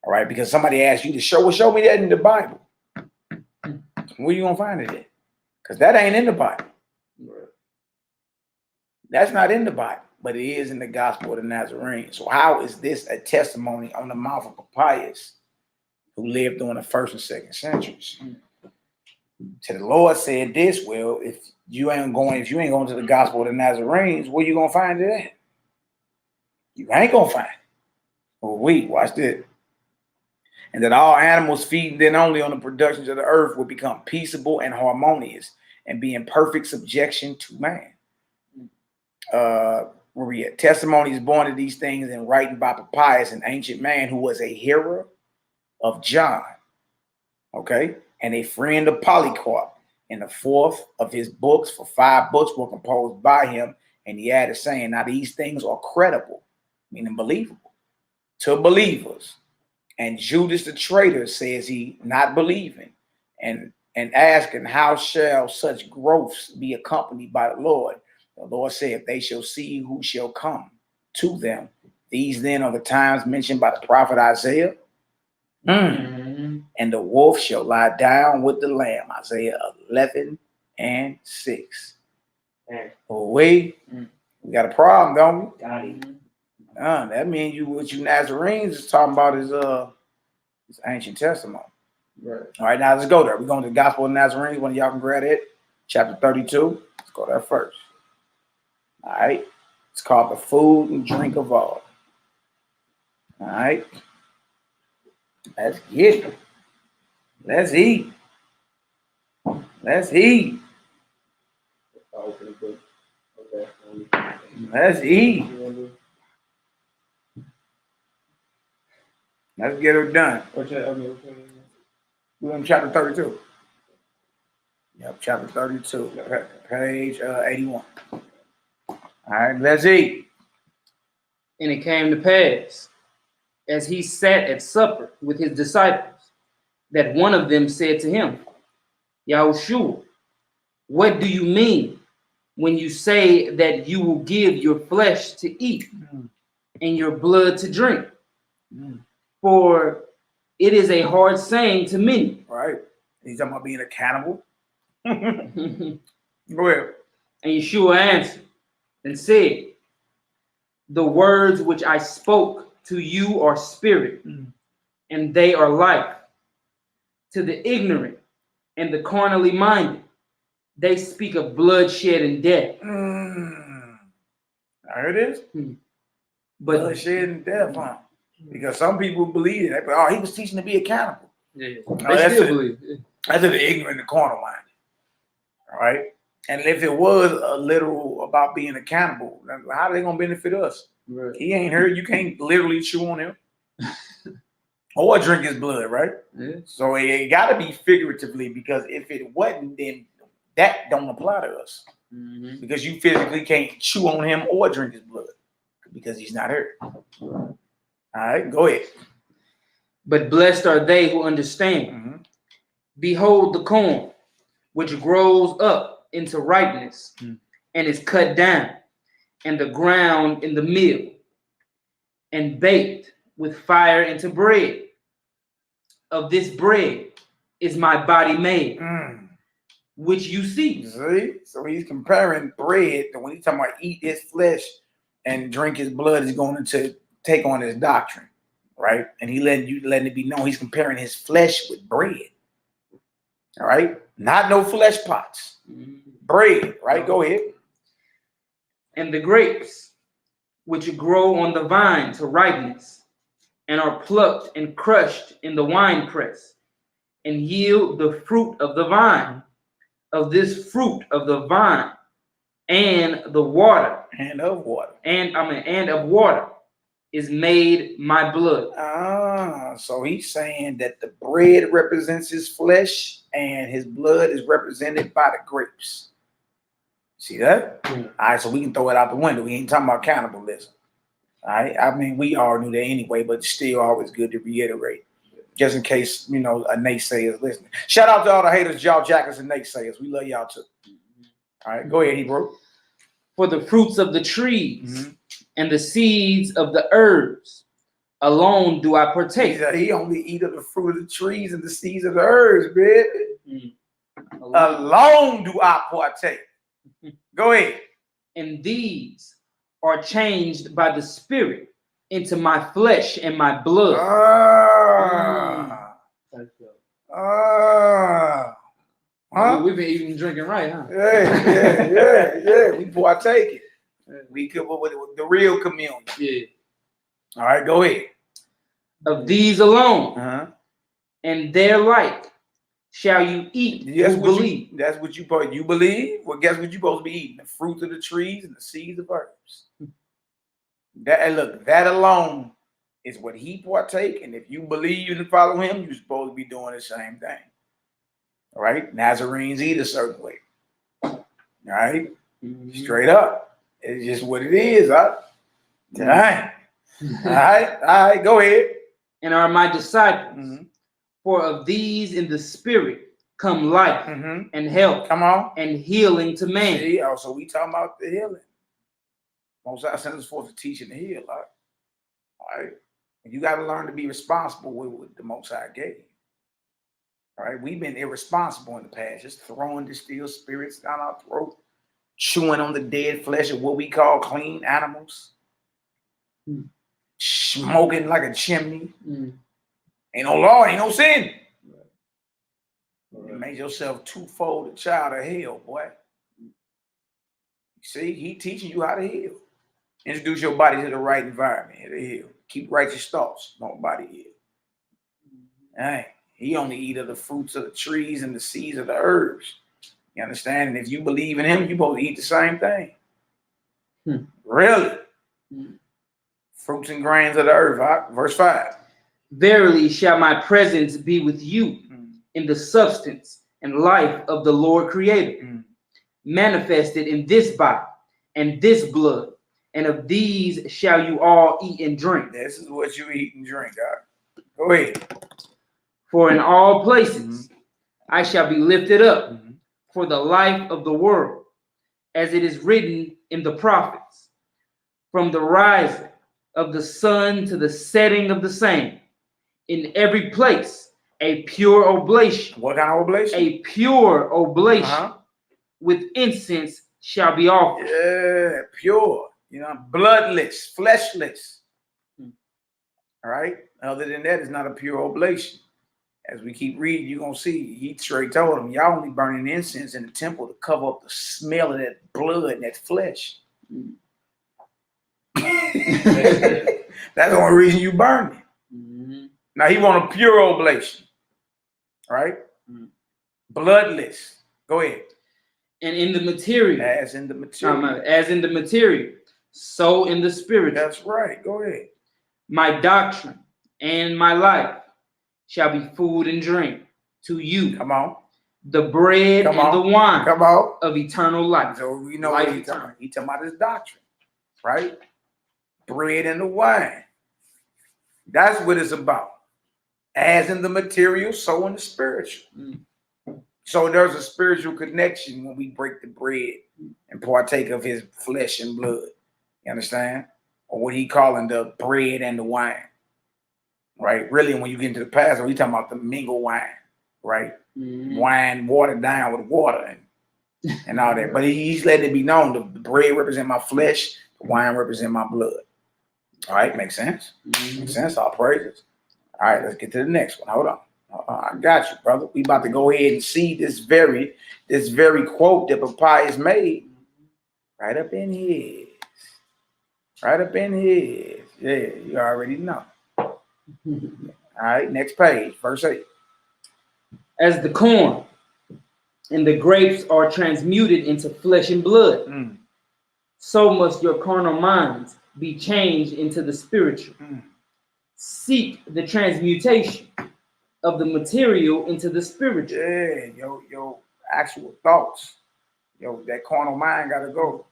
All right. Because somebody asked you to show me that in the Bible. Where you gonna find it in? Because that ain't in the Bible. That's not in the Bible, but it is in the Gospel of the Nazarene. So how is this a testimony on the mouth of Papyrus, who lived during the 1st and 2nd centuries? To the Lord said this, well, if you ain't going to the Gospel of the Nazarenes, where you gonna find it at? You ain't gonna find it. Well, watch this. And that all animals feeding then only on the productions of the earth will become peaceable and harmonious and be in perfect subjection to man. Where we at? Testimony is born of these things in writing by Papyrus, an ancient man who was a hearer of John. Okay. And a friend of Polycarp, and the 4th of his books, for 5 books were composed by him. And he added, saying, now these things are credible, meaning believable, to believers. And Judas the traitor, says he, not believing, and asking, how shall such growths be accompanied by the Lord? The Lord said, they shall see who shall come to them. These then are the times mentioned by the prophet Isaiah. And the wolf shall lie down with the lamb. Isaiah 11 and 6. Oh, we got a problem, don't we? Got it. That means what you Nazarenes is talking about is ancient testimony. Right. All right, now let's go there. We're going to the Gospel of Nazarene. One of y'all can grab it. Chapter 32. Let's go there first. All right. It's called the food and drink of all. All right. Let's get it. Let's eat. Let's eat. Let's eat. Let's get it done. We're in chapter 32. Yep, chapter 32, page 81. All right, let's eat. And it came to pass, as he sat at supper with his disciples, that one of them said to him, Yahushua, what do you mean when you say that you will give your flesh to eat and your blood to drink? For it is a hard saying to many. Right. He's talking about being a cannibal. Go ahead. And Yeshua answered and said, the words which I spoke to you are spirit, and they are life. To the ignorant and the carnally minded, they speak of bloodshed and death. There it is. But bloodshed and death, huh? Because some people believe it. Oh, he was teaching to be a cannibal. Yeah, They still believe. That's the ignorant and carnal minded. All right. And if it was a literal about being a cannibal, how are they gonna benefit us? Right. He ain't heard. You can't literally chew on him or drink his blood, right? Yeah. So it got to be figuratively, because if it wasn't, then that don't apply to us, because you physically can't chew on him or drink his blood because he's not hurt. All right, go ahead. But blessed are they who understand. Behold the corn, which grows up into ripeness and is cut down, and the ground in the mill, and baked with fire into bread. Of this bread is my body made, which you see. See? So he's comparing bread to when he's talking about eat his flesh and drink his blood, is going to take on his doctrine, right? And he letting it be known he's comparing his flesh with bread. All right, not no flesh pots, bread, right? Go ahead. And the grapes, which grow on the vine to ripeness, and are plucked and crushed in the winepress, and yield the fruit of the vine. Of this fruit of the vine, and the water, and of water, and of water, is made my blood. So he's saying that the bread represents his flesh and his blood is represented by the grapes. See that? All right, so we can throw it out the window. We ain't talking about cannibalism. All right, I mean, we all knew that anyway, but still always good to reiterate, just in case, you know, a naysayer is listening. Shout out to all the haters, y'all jackers and naysayers. We love y'all too. All right, go ahead, Hebrew. For the fruits of the trees and the seeds of the herbs alone do I partake. He only eat of the fruit of the trees and the seeds of the herbs, baby. Alone do I partake. Go ahead. And these are changed by the Spirit into my flesh and my blood. We've been eating and drinking right, huh? Yeah. We partake it. We come up with the real communion. Yeah. All right, go ahead. Of these alone, and their like, shall you eat. That's what you believe. Well, guess what you supposed to be eating? The fruits of the trees and the seeds of herbs. That alone is what he partake. And if you believe and follow him, you're supposed to be doing the same thing. All right, Nazarenes eat a certain way. All right, straight up. It's just what it is. All right. All right, go ahead. And are my disciples. For of these in the spirit come life and health. Come on. And healing to man. See, also we talking about the healing. Most High sent us forth to teach and to heal. All right. And you got to learn to be responsible with what the Most High gave. All right. We've been irresponsible in the past, just throwing distilled spirits down our throat, chewing on the dead flesh of what we call clean animals, smoking like a chimney. Ain't no law, ain't no sin. You made yourself twofold a child of hell, boy. See, he teaching you how to heal. Introduce your body to the right environment to heal. Keep righteous thoughts. Nobody heal. Hey, he only eat of the fruits of the trees and the seeds of the herbs. You understand? And if you believe in him, you're supposed to eat the same thing. Really? Fruits and grains of the earth. Verse 5. Verily shall my presence be with you in the substance and life of the Lord Creator, manifested in this body and this blood, and of these shall you all eat and drink. This is what you eat and drink. Go ahead. For in all places I shall be lifted up for the life of the world, as it is written in the prophets, from the rising of the sun to the setting of the same, in every place a pure oblation. What kind of oblation? A pure oblation with incense shall be offered. Yeah, pure. You know, bloodless, fleshless. All right. Other than that, it's not a pure oblation. As we keep reading, you're going to see, he straight told him, y'all only burning incense in the temple to cover up the smell of that blood and that flesh. That's the only reason you burn it. Now, he want a pure oblation. Right? Bloodless. Go ahead. And in the material. As in the material. As in the material. So in the spirit. That's right. Go ahead. My doctrine and my life shall be food and drink to you. Come on. The bread and the wine. Come on. Of eternal life. So we know what he's talking about. He's talking about his doctrine. Right? Bread and the wine. That's what it's about. As in the material, so in the spiritual. So there's a spiritual connection when we break the bread and partake of his flesh and blood. You understand? Or what he calling the bread and the wine. Right? Really, when you get into the past, we talking about the mingle wine. Right? Wine watered down with water and all that. But he's letting it be known the bread represent my flesh, the wine represent my blood. All right, makes sense. Makes sense. All praises. All right, let's get to the next one. Hold on. I got you, brother. We about to go ahead and see this very quote that Papyrus made right up in here. Right up in here. Yeah, you already know. All right, next page, verse 8. As the corn and the grapes are transmuted into flesh and blood, so must your carnal minds be changed into the spiritual. Seek the transmutation of the material into the spiritual. Yeah, your actual thoughts. That carnal mind gotta go.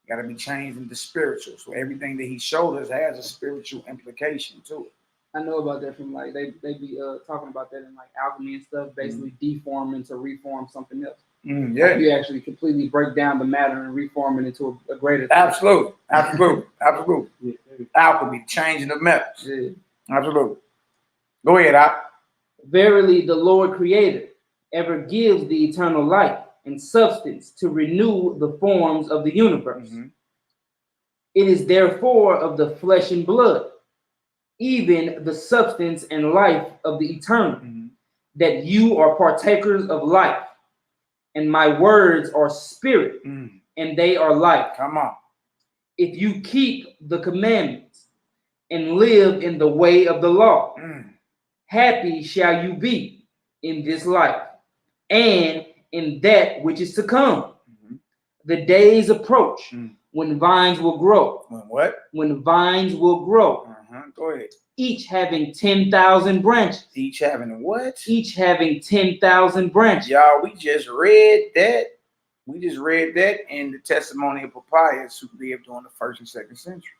Gotta be changed into spiritual. So everything that he showed us has a spiritual implication to it. I know about that from like they be talking about that in like alchemy and stuff, basically deforming to reform something else. Yeah, like you actually completely break down the matter and reform it into a greater thing. Absolutely. Alchemy, changing the metals. Yeah. Absolutely. Go ahead, Al. Verily, the Lord Creator ever gives the eternal life and substance to renew the forms of the universe. It is therefore of the flesh and blood, even the substance and life of the eternal, that you are partakers of life, and my words are spirit, and they are life. Come on. If you keep the commandments and live in the way of the law, happy shall you be in this life and in that which is to come. The days approach when vines will grow. When what? When vines will grow. Go ahead. Each having 10,000 branches. Each having what? Each having 10,000 branches. Y'all, we just read that. We just read that in the testimony of Papyrus, who lived during the 1st and 2nd century,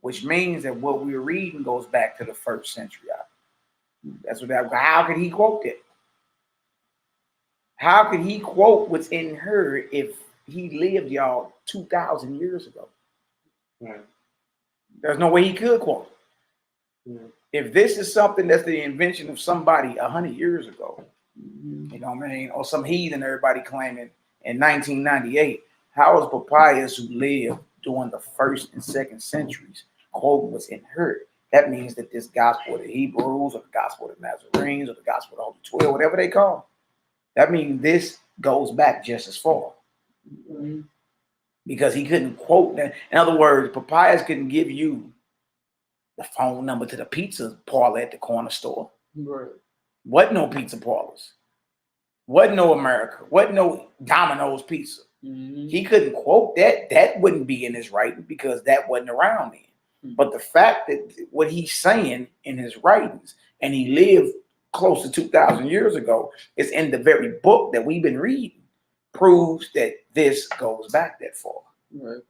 which means that what we're reading goes back to the 1st century. That's what that. How could he quote that? How could he quote what's in her if he lived, y'all, 2,000 years ago? There's no way he could quote it. If this is something that's the invention of somebody 100 years ago, you know what I mean, or some heathen everybody claiming in 1998, how is Papyrus, who lived during the 1st and 2nd centuries, quoting what's in her? That means that this gospel of the Hebrews, or the gospel of the Nazarenes, or the gospel of the Holy 12, whatever they call That means this goes back just as far. Because he couldn't quote that. In other words, Papyrus couldn't give you the phone number to the pizza parlor at the corner store. Right. Wasn't no pizza parlors. Wasn't no America. Wasn't no Domino's Pizza. He couldn't quote that. That wouldn't be in his writing because that wasn't around then. But the fact that what he's saying in his writings, and he lived close to 2,000 years ago, is in the very book that we've been reading, proves that this goes back that far. Right.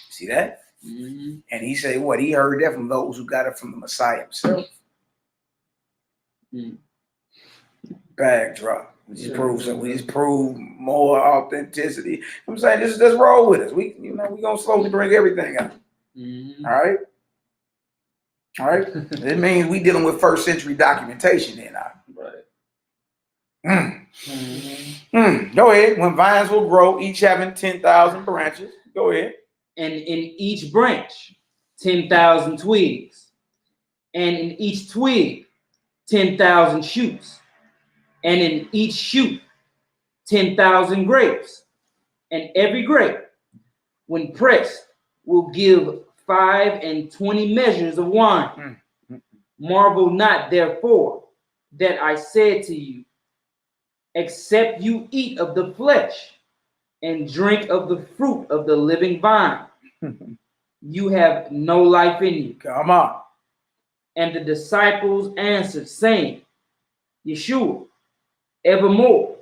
See that? And he said what? He heard that from those who got it from the Messiah himself. Bag drop. We just prove so. We just prove more authenticity. I'm saying just roll with us. We gonna slowly bring everything out. All right. It means we dealing with first century documentation then. Right. Go ahead. When vines will grow, each having 10,000 branches. Go ahead. And in each branch, 10,000 twigs. And in each twig, 10,000 shoots. And in each shoot, 10,000 grapes. And every grape, when pressed, will give 5 and 20 measures of wine. Marvel not, therefore, that I said to you, except you eat of the flesh and drink of the fruit of the living vine, you have no life in you. Come on. And the disciples answered, saying, Yeshua, evermore,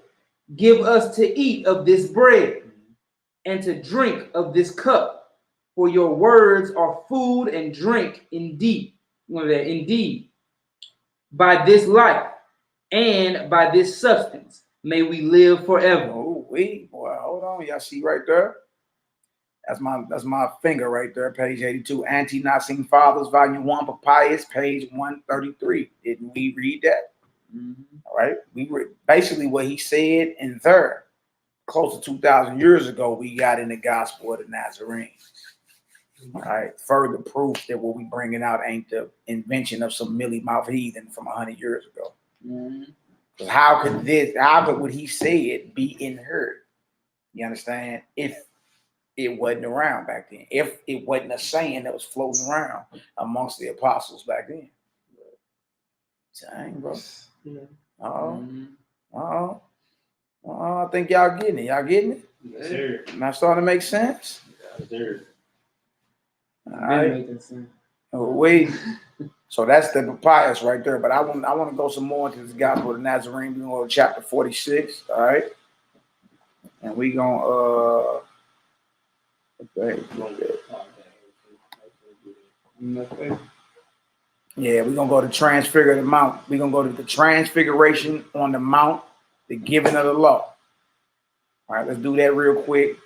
give us to eat of this bread and to drink of this cup, for your words are food and drink indeed. Indeed, by this life and by this substance may we live forever. Oh, wait, boy, hold on. Y'all see right there? That's my finger right there, page 82. Ante-Nicene Fathers, Volume 1, Papyrus, page 133. Didn't we read that? All right. We read basically what he said in there. Close to 2,000 years ago, we got in the Gospel of the Nazarene. All right. Further proof that what we bringing out ain't the invention of some mealy-mouthed heathen from 100 years ago. Because how could what he said be inhered? You understand? If it wasn't around back then. If it wasn't a saying that was floating around amongst the apostles back then. Dang, bro. I think y'all getting it. Y'all getting it? Yes, sir. Now starting to make sense? Yes, sir. All right. Wait. So that's the Papyrus right there. But I want to go some more into this Gospel of the Nazarene. We're going to go to chapter 46. All right. And we going yeah, we're going to go to Transfigure the Mount. We're going to go to the Transfiguration on the Mount, the giving of the law. All right, let's do that real quick.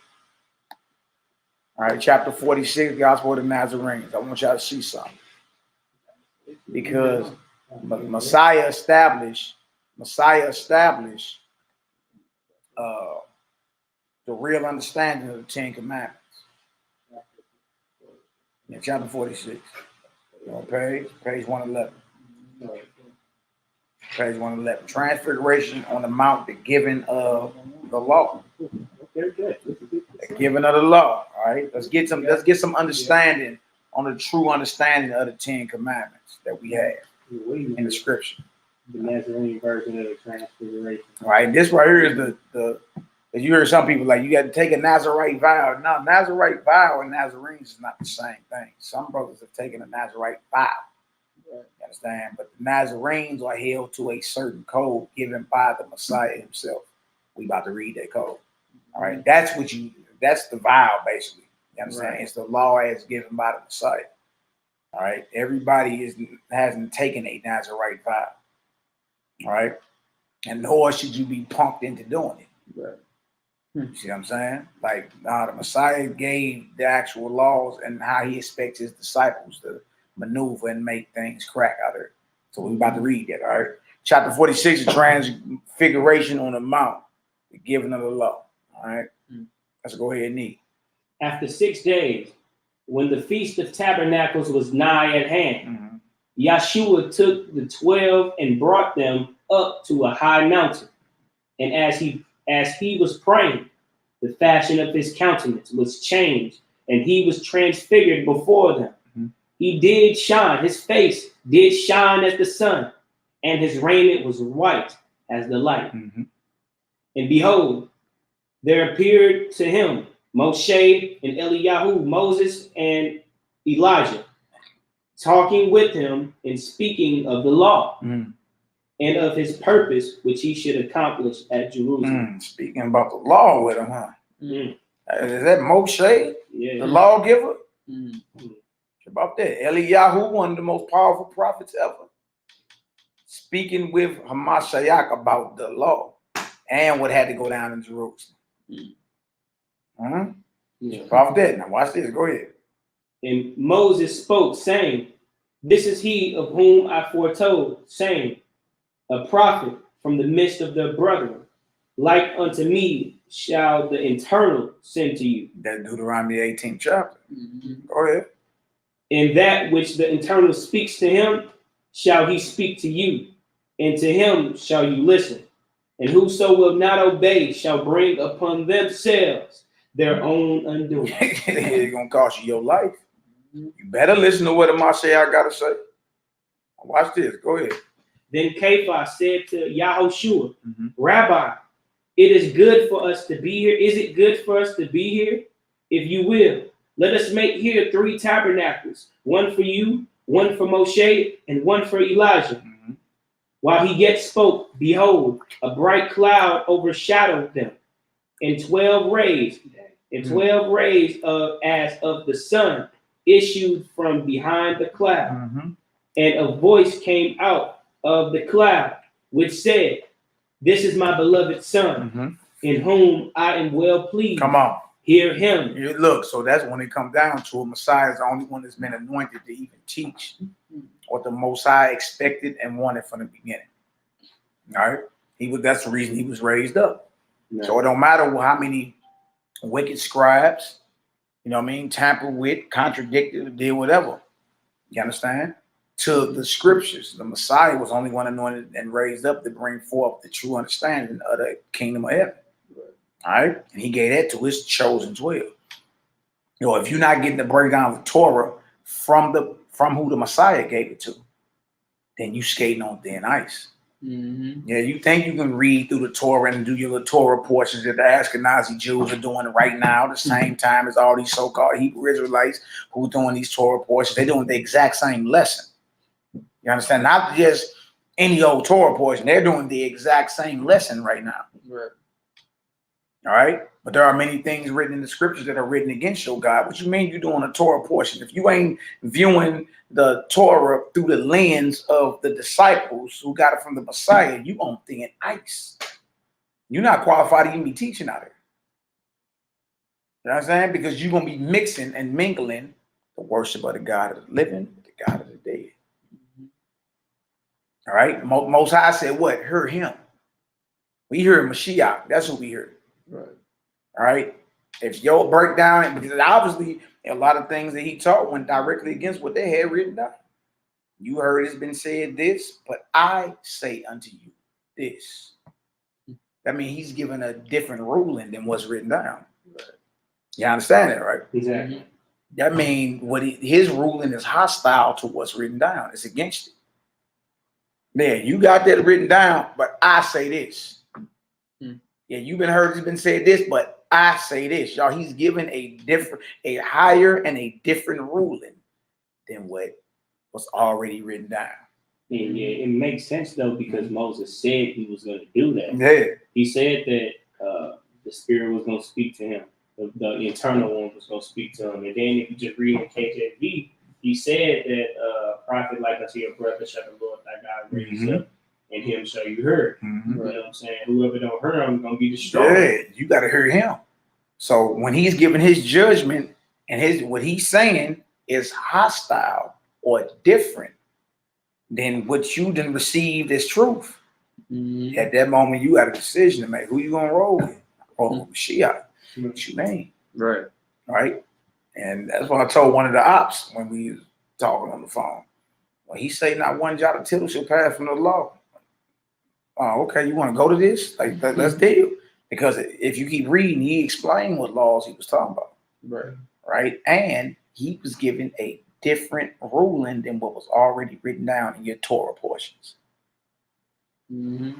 All right, chapter 46, Gospel of the Nazarenes. I want y'all to see something. Because Messiah established the real understanding of the 10 Commandments. In chapter 46. Page 111. Page 111. Transfiguration on the Mount, the giving of the law. The giving of the law. All right. Let's get some understanding on the true understanding of the 10 Commandments that we have in the scripture. The Nazarene version of the Transfiguration. All right. This right here is the you hear some people like you got to take a Nazarite vow. No, Nazarite vow and Nazarenes is not the same thing. Some brothers have taken a Nazarite vow. You understand? But the Nazarenes are held to a certain code given by the Messiah himself. We about to read that code. All right. That's the vow, basically. You understand? Right. It's the law as given by the Messiah. All right. Everybody hasn't taken a Nazarite vow. All right. And nor should you be punked into doing it. Right. You see what I'm saying? Like, the Messiah gave the actual laws and how he expects his disciples to maneuver and make things crack out there. So we're about to read that, all right? Chapter 46, the Transfiguration on the Mount, the giving of the law, all right? Let's go ahead and eat. After 6 days, when the Feast of Tabernacles was nigh at hand, Yeshua took the 12 and brought them up to a high mountain And as he was praying, the fashion of his countenance was changed, and he was transfigured before them. He did shine, his face did shine as the sun, and his raiment was white as the light. And behold, there appeared to him Moshe and Eliyahu, Moses and Elijah, talking with him and speaking of the law and of his purpose, which he should accomplish at Jerusalem. Speaking about the law with him, huh? Is that Moshe, the lawgiver? About that. Eliyahu, one of the most powerful prophets ever, speaking with Hamashiach about the law and what had to go down in Jerusalem. About that. Now watch this. Go ahead. And Moses spoke, saying, this is he of whom I foretold, saying, a prophet from the midst of their brethren, like unto me shall the Eternal send to you. That Deuteronomy 18th chapter. Go ahead. And that which the Eternal speaks to him, shall he speak to you, and to him shall you listen. And whoso will not obey shall bring upon themselves their own undoing. It's going to cost you your life. You better listen to what Hamashiach got to say. Watch this. Go ahead. Then Kepha said to Yahushua, Rabbi, it is good for us to be here. Is it good for us to be here? If you will, let us make here 3 tabernacles, one for you, one for Moshe, and one for Elijah. While he yet spoke, behold, a bright cloud overshadowed them, and 12 rays, as of the sun issued from behind the cloud. And a voice came out of the cloud, which said, this is my beloved son, in whom I am well pleased. Come on. Hear him. Look, so that's when it comes down to it. Messiah is the only one that's been anointed to even teach what the Most High expected and wanted from the beginning. All right? That's the reason he was raised up. So it don't matter how many wicked scribes, you know what I mean, tamper with, contradicted, did whatever. You understand? To the scriptures, the Messiah was only one anointed and raised up to bring forth the true understanding of the kingdom of heaven. All right, and he gave that to his chosen 12. You know, if you're not getting the breakdown of the Torah from who the Messiah gave it to, then you skating on thin ice. Yeah, you think you can read through the Torah and do your little Torah portions that the Ashkenazi Jews are doing right now, the same time as all these so-called Hebrew Israelites who are doing these Torah portions. They're doing the exact same lesson. You understand? Not just any old Torah portion. They're doing the exact same lesson right now. All right, but there are many things written in the scriptures that are written against your God. What you mean you're doing a Torah portion? If you ain't viewing the Torah through the lens of the disciples who got it from the Messiah, you on thin ice. You're not qualified to even be teaching out here. You know what I'm saying? Because you're going to be mixing and mingling the worship of the God of the living with the God of the dead. All right, Most High said what? Hear him. We hear Mashiach. That's what we hear. Right. All right. If your breakdown, because obviously a lot of things that he taught went directly against what they had written down. You heard it's been said this, but I say unto you this. That means he's given a different ruling than what's written down. Right. You understand that, right? Exactly. That means his ruling is hostile to what's written down. It's against it. Man, you got that written down, but I say this. Yeah, you've heard it's been said this, but I say this. Y'all, he's given a higher and a different ruling than what was already written down. Yeah, it makes sense though, because Moses said he was going to do that. Yeah. He said that the Spirit was going to speak to him. The Eternal One was going to speak to him. And then if you just read in KJV, he said that prophet like unto your brother shall the Lord thy God raise up. And him shall you hear. You know what I'm saying? Whoever don't hear him gonna be destroyed. Yeah, you gotta hear him. So when he's giving his judgment and what he's saying is hostile or different than what you done received as truth. At that moment, you got a decision to make. Who you gonna roll with? Roll with Mashiach. What you mean? Right. Right. And that's what I told one of the ops when we was talking on the phone. When he say not one jot or tittle shall pass from the law Oh, okay, you want to go to this? Like, let's deal. Because if you keep reading, he explained what laws he was talking about. Right. Right? And he was given a different ruling than what was already written down in your Torah portions. From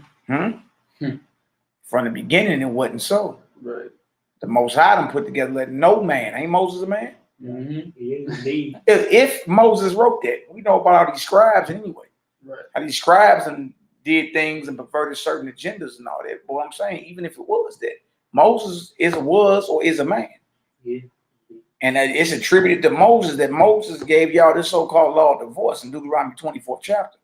the beginning, it wasn't so. Right. The Most High done put together, let no man, ain't Moses a man? If Moses wrote that, we know about all these scribes anyway. Right. How these scribes and did things and perverted certain agendas and all that. But what I'm saying, even if it was that, Moses was or is a man. Yeah. And it's attributed to Moses that Moses gave y'all this so-called law of divorce in Deuteronomy 24th chapter.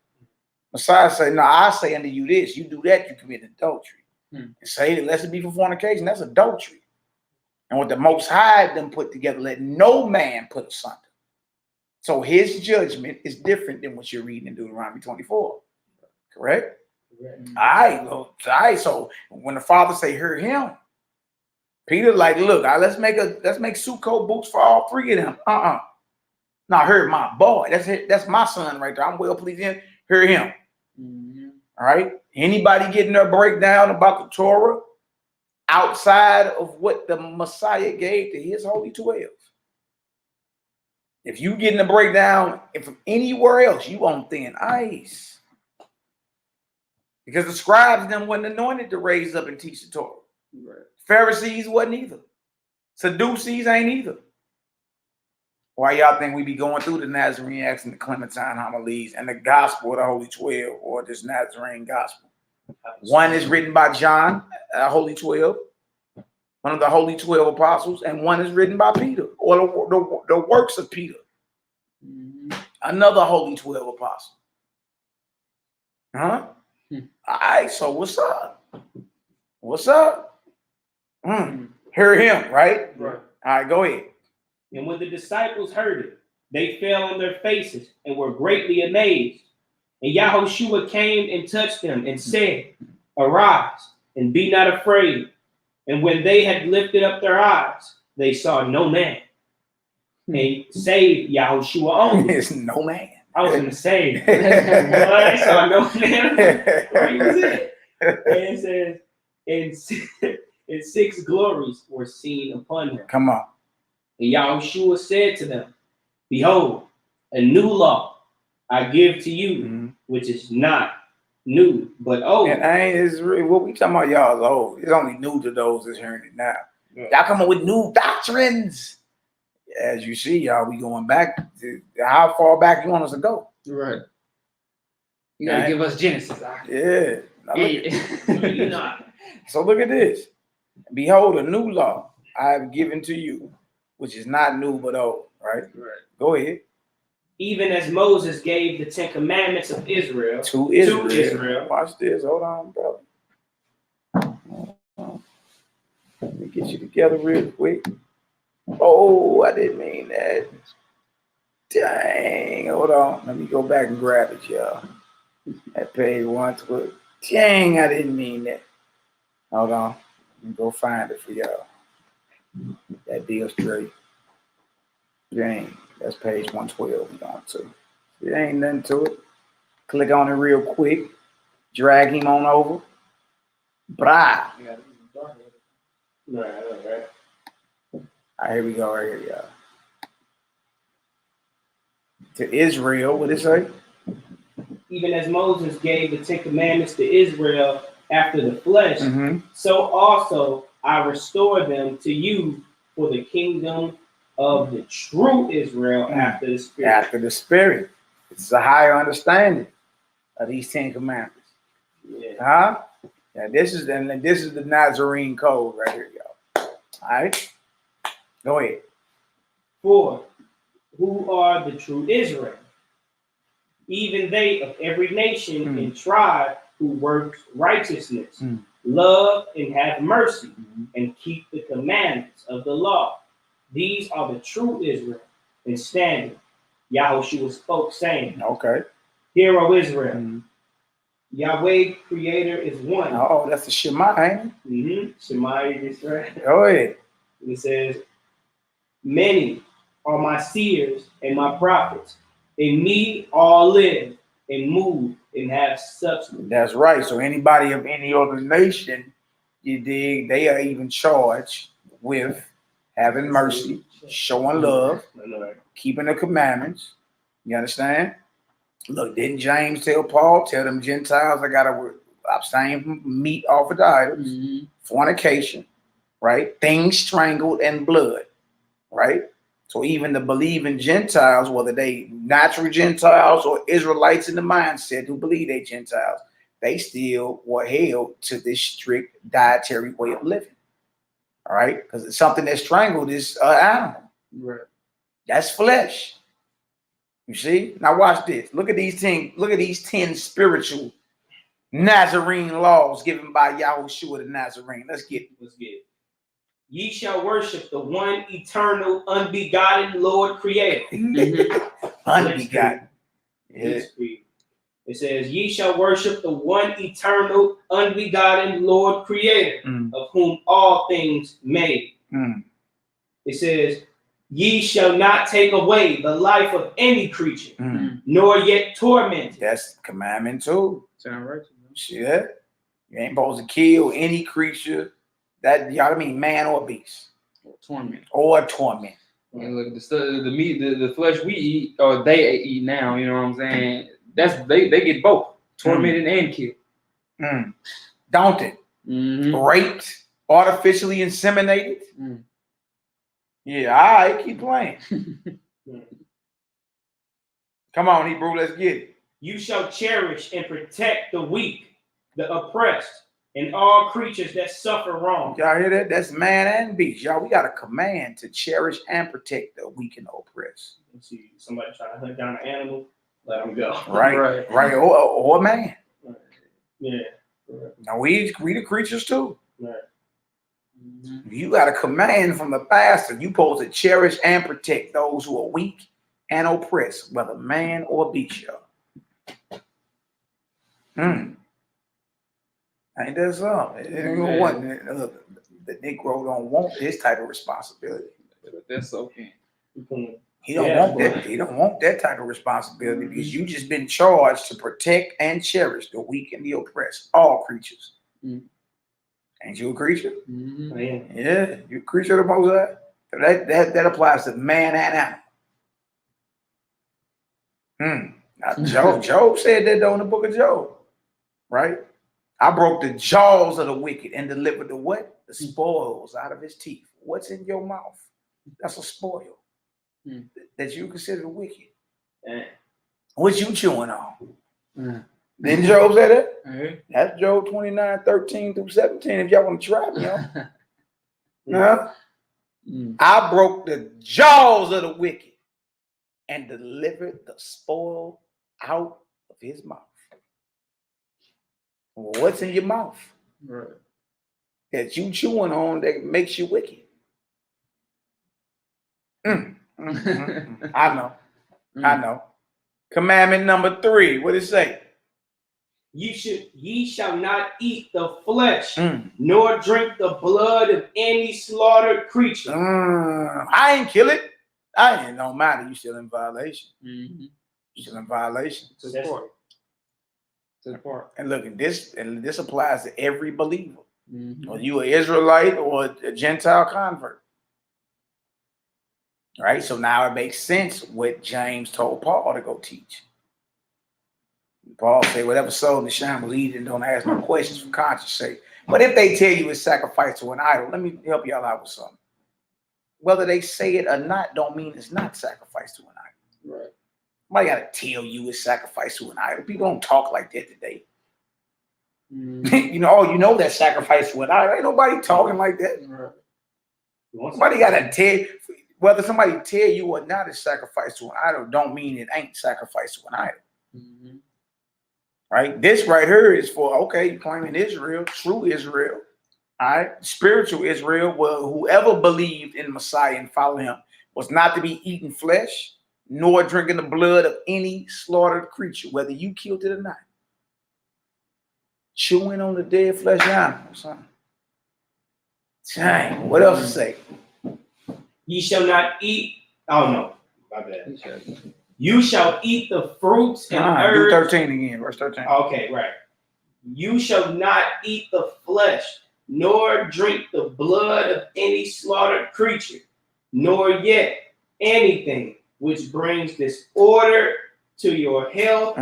Messiah said, no, I say unto you this, you do that, you commit adultery. And say, unless it be for fornication, that's adultery. And what the Most High them put together, let no man put asunder. So his judgment is different than what you're reading in Deuteronomy 24. Correct? All right. So when the father say, hear him, Peter like, look, let's make Sukkot boots for all three of them. Now hear my boy. That's my son right there. I'm well pleased in. Hear him. All right. Anybody getting their breakdown about the Torah outside of what the Messiah gave to his Holy 12? If you getting a breakdown from anywhere else, you on thin ice. Because the scribes them wasn't anointed to raise up and teach the Torah. Right. Pharisees wasn't either. Sadducees ain't either. Why y'all think we be going through the Nazarene Acts and the Clementine Homilies and the Gospel of the Holy 12 or this Nazarene Gospel? One is written by John, Holy 12, one of the Holy 12 apostles, and one is written by Peter, or the works of Peter, another Holy 12 apostle. All right, so what's up? What's up? Hear him, right? Right. All right, go ahead. And when the disciples heard it, they fell on their faces and were greatly amazed. And Yahushua came and touched them and said, arise and be not afraid. And when they had lifted up their eyes, they saw no man. And save Yahushua only. There's no man. I was going to say, I saw no man. Where he was at? And it says, and 6 glories were seen upon him. Come on. And Yahushua said to them, behold, a new law I give to you, which is not new, but old. And it's really, what we talking about, y'all, is old. It's only new to those that's hearing it now. Y'all come up with new doctrines. As you see, y'all, we going back to how far back you want us to go. Right. You gotta give us Genesis. Yeah. So look at this. Behold, a new law I have given to you, which is not new but old. Right? Right. Go ahead. Even as Moses gave the 10 commandments of Israel to Israel. Watch this. Hold on, brother. Let me get you together real quick. Oh, I didn't mean that. Dang. Hold on. Let me go back and grab it, y'all. At page 112. Dang, I didn't mean that. Hold on. Let me go find it for y'all. That deal straight. Dang. That's page 112 we going to. There ain't nothing to it. Click on it real quick. Drag him on over. Brah. Right. All right, here we go right here, y'all. To Israel, what did it say? Even as Moses gave the 10 commandments to Israel after the flesh, so also I restore them to you for the kingdom of the true Israel after the Spirit. After the Spirit. It's a higher understanding of these 10 commandments. Yeah. Huh? Yeah, this is the Nazarene code right here, y'all. All right? Go ahead. For who are the true Israel? Even they of every nation and tribe who works righteousness, love and have mercy, and keep the commandments of the law. These are the true Israel and standing. Yahushua spoke, saying, okay, hear, O Israel, Yahweh Creator is one. Oh, that's the Shema, ain't it? Shema Israel. Go ahead. It says, many are my seers and my prophets. In me all live and move and have substance. That's right. So anybody of any other nation, you dig, they are even charged with having mercy, showing love, keeping the commandments. You understand? Look, didn't James tell Paul, tell them Gentiles, I gotta abstain from meat offered to idols, fornication, right? Things strangled and blood, right? So even the believing Gentiles, whether they natural Gentiles or Israelites in the mindset who believe they Gentiles, they still were held to this strict dietary way of living. All right, because it's something that's strangled is an animal. Right. That's flesh. You see? Now watch this. Look at these 10. Look at these 10 spiritual Nazarene laws given by Yahushua the Nazarene. Let's get it. Ye shall worship the one eternal, unbegotten Lord Creator. Unbegotten. Yeah. It says, ye shall worship the one eternal, unbegotten Lord Creator, of whom all things made. It says, ye shall not take away the life of any creature, nor yet torment. That's commandment too. Sound right. See that? You ain't supposed to kill any creature that, you know what I mean, man or beast. Torment. Or torment. And look, the meat, the flesh we eat, or they eat now, you know what I'm saying? That's they get both tormented and killed. Don't it? Raped, artificially inseminated. Yeah, all right, keep playing. Come on, Hebrew, let's get it. You shall cherish and protect the weak, the oppressed, and all creatures that suffer wrong. Y'all hear that? That's man and beast. Y'all, we got a command to cherish and protect the weak and the oppressed. Let's see, somebody trying to hunt down an animal, let them go. Right. Or a man. Yeah. Now we the creatures too. Right. You got a command from the pastor. You supposed to cherish and protect those who are weak and oppressed, whether man or beast. Y'all. Ain't that something? The Negro don't want this type of responsibility. That's okay. He don't want that. He don't want that type of responsibility because you just been charged to protect and cherish the weak and the oppressed, all creatures. Ain't you a creature? Yeah, you a creature of the Most High. That applies to man and animal. Now, Job said that though in the book of Job, right? I broke the jaws of the wicked and delivered the what? The spoils out of his teeth. What's in your mouth? That's a spoil that you consider wicked. What you chewing on? Didn't Job say that? That's Job 29:13-17. If y'all want to try me, I broke the jaws of the wicked and delivered the spoil out of his mouth. Well, what's in your mouth? Right. That you chewing on that makes you wicked. I know. Commandment number 3. What does it say? Ye shall not eat the flesh, nor drink the blood of any slaughtered creature. I ain't kill it. I ain't no matter. You still in violation. You still in violation. And look, and this applies to every believer. Whether you an Israelite or a Gentile convert. Right? So now it makes sense what James told Paul to go teach. Paul said, whatever soul in the shine will eat and don't ask no questions for conscience sake. But if they tell you it's sacrifice to an idol, let me help y'all out with something. Whether they say it or not don't mean it's not sacrifice to an idol. Right. Somebody got to tell you it's sacrifice to an idol. People don't talk like that today. You know that sacrifice to an idol. Ain't nobody talking like that. Right. Somebody got to tell, whether somebody tell you or not it's sacrifice to an idol don't mean it ain't sacrifice to an idol. Right? This right here is for, okay, you claiming Israel, true Israel, all right, spiritual Israel, well, whoever believed in Messiah and followed him was not to be eating flesh, nor drinking the blood of any slaughtered creature, whether you killed it or not. Chewing on the dead flesh animal, son. Dang, what else to say? Ye shall not eat. Oh no, my bad. You shall eat the fruits and Do herbs. 13 again, verse 13. Okay, right. You shall not eat the flesh, nor drink the blood of any slaughtered creature, nor yet anything which brings disorder to your health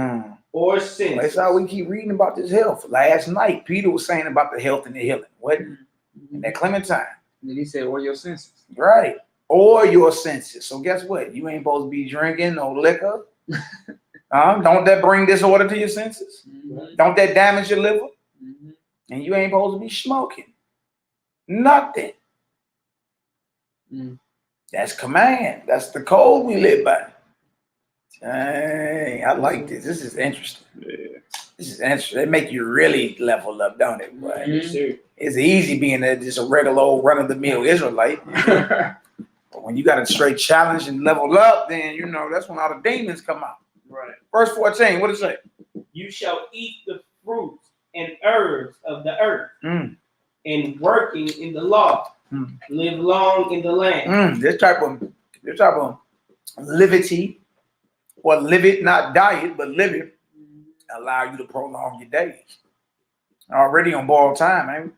or sin. That's how we keep reading about this health. Last night, Peter was saying about the health and the healing. What? And that Clementine. And he said, or your senses. Right. Or your senses. So guess what? You ain't supposed to be drinking no liquor. Don't that bring disorder to your senses? Don't that damage your liver? And you ain't supposed to be smoking. Nothing. That's command. That's the code we live by. Dang, I like this. This is interesting. This is interesting. It make you really level up, don't it? Boy? It's easy being just a regular old run-of-the-mill Israelite. But when you got a straight challenge and level up, then you know that's when all the demons come out. Right. Verse 14, what does it say? You shall eat the fruits and herbs of the earth, and working in the law, live long in the land. This type of livity, or live it, not diet, but live it, allow you to prolong your days. Already on borrowed time, ain't we?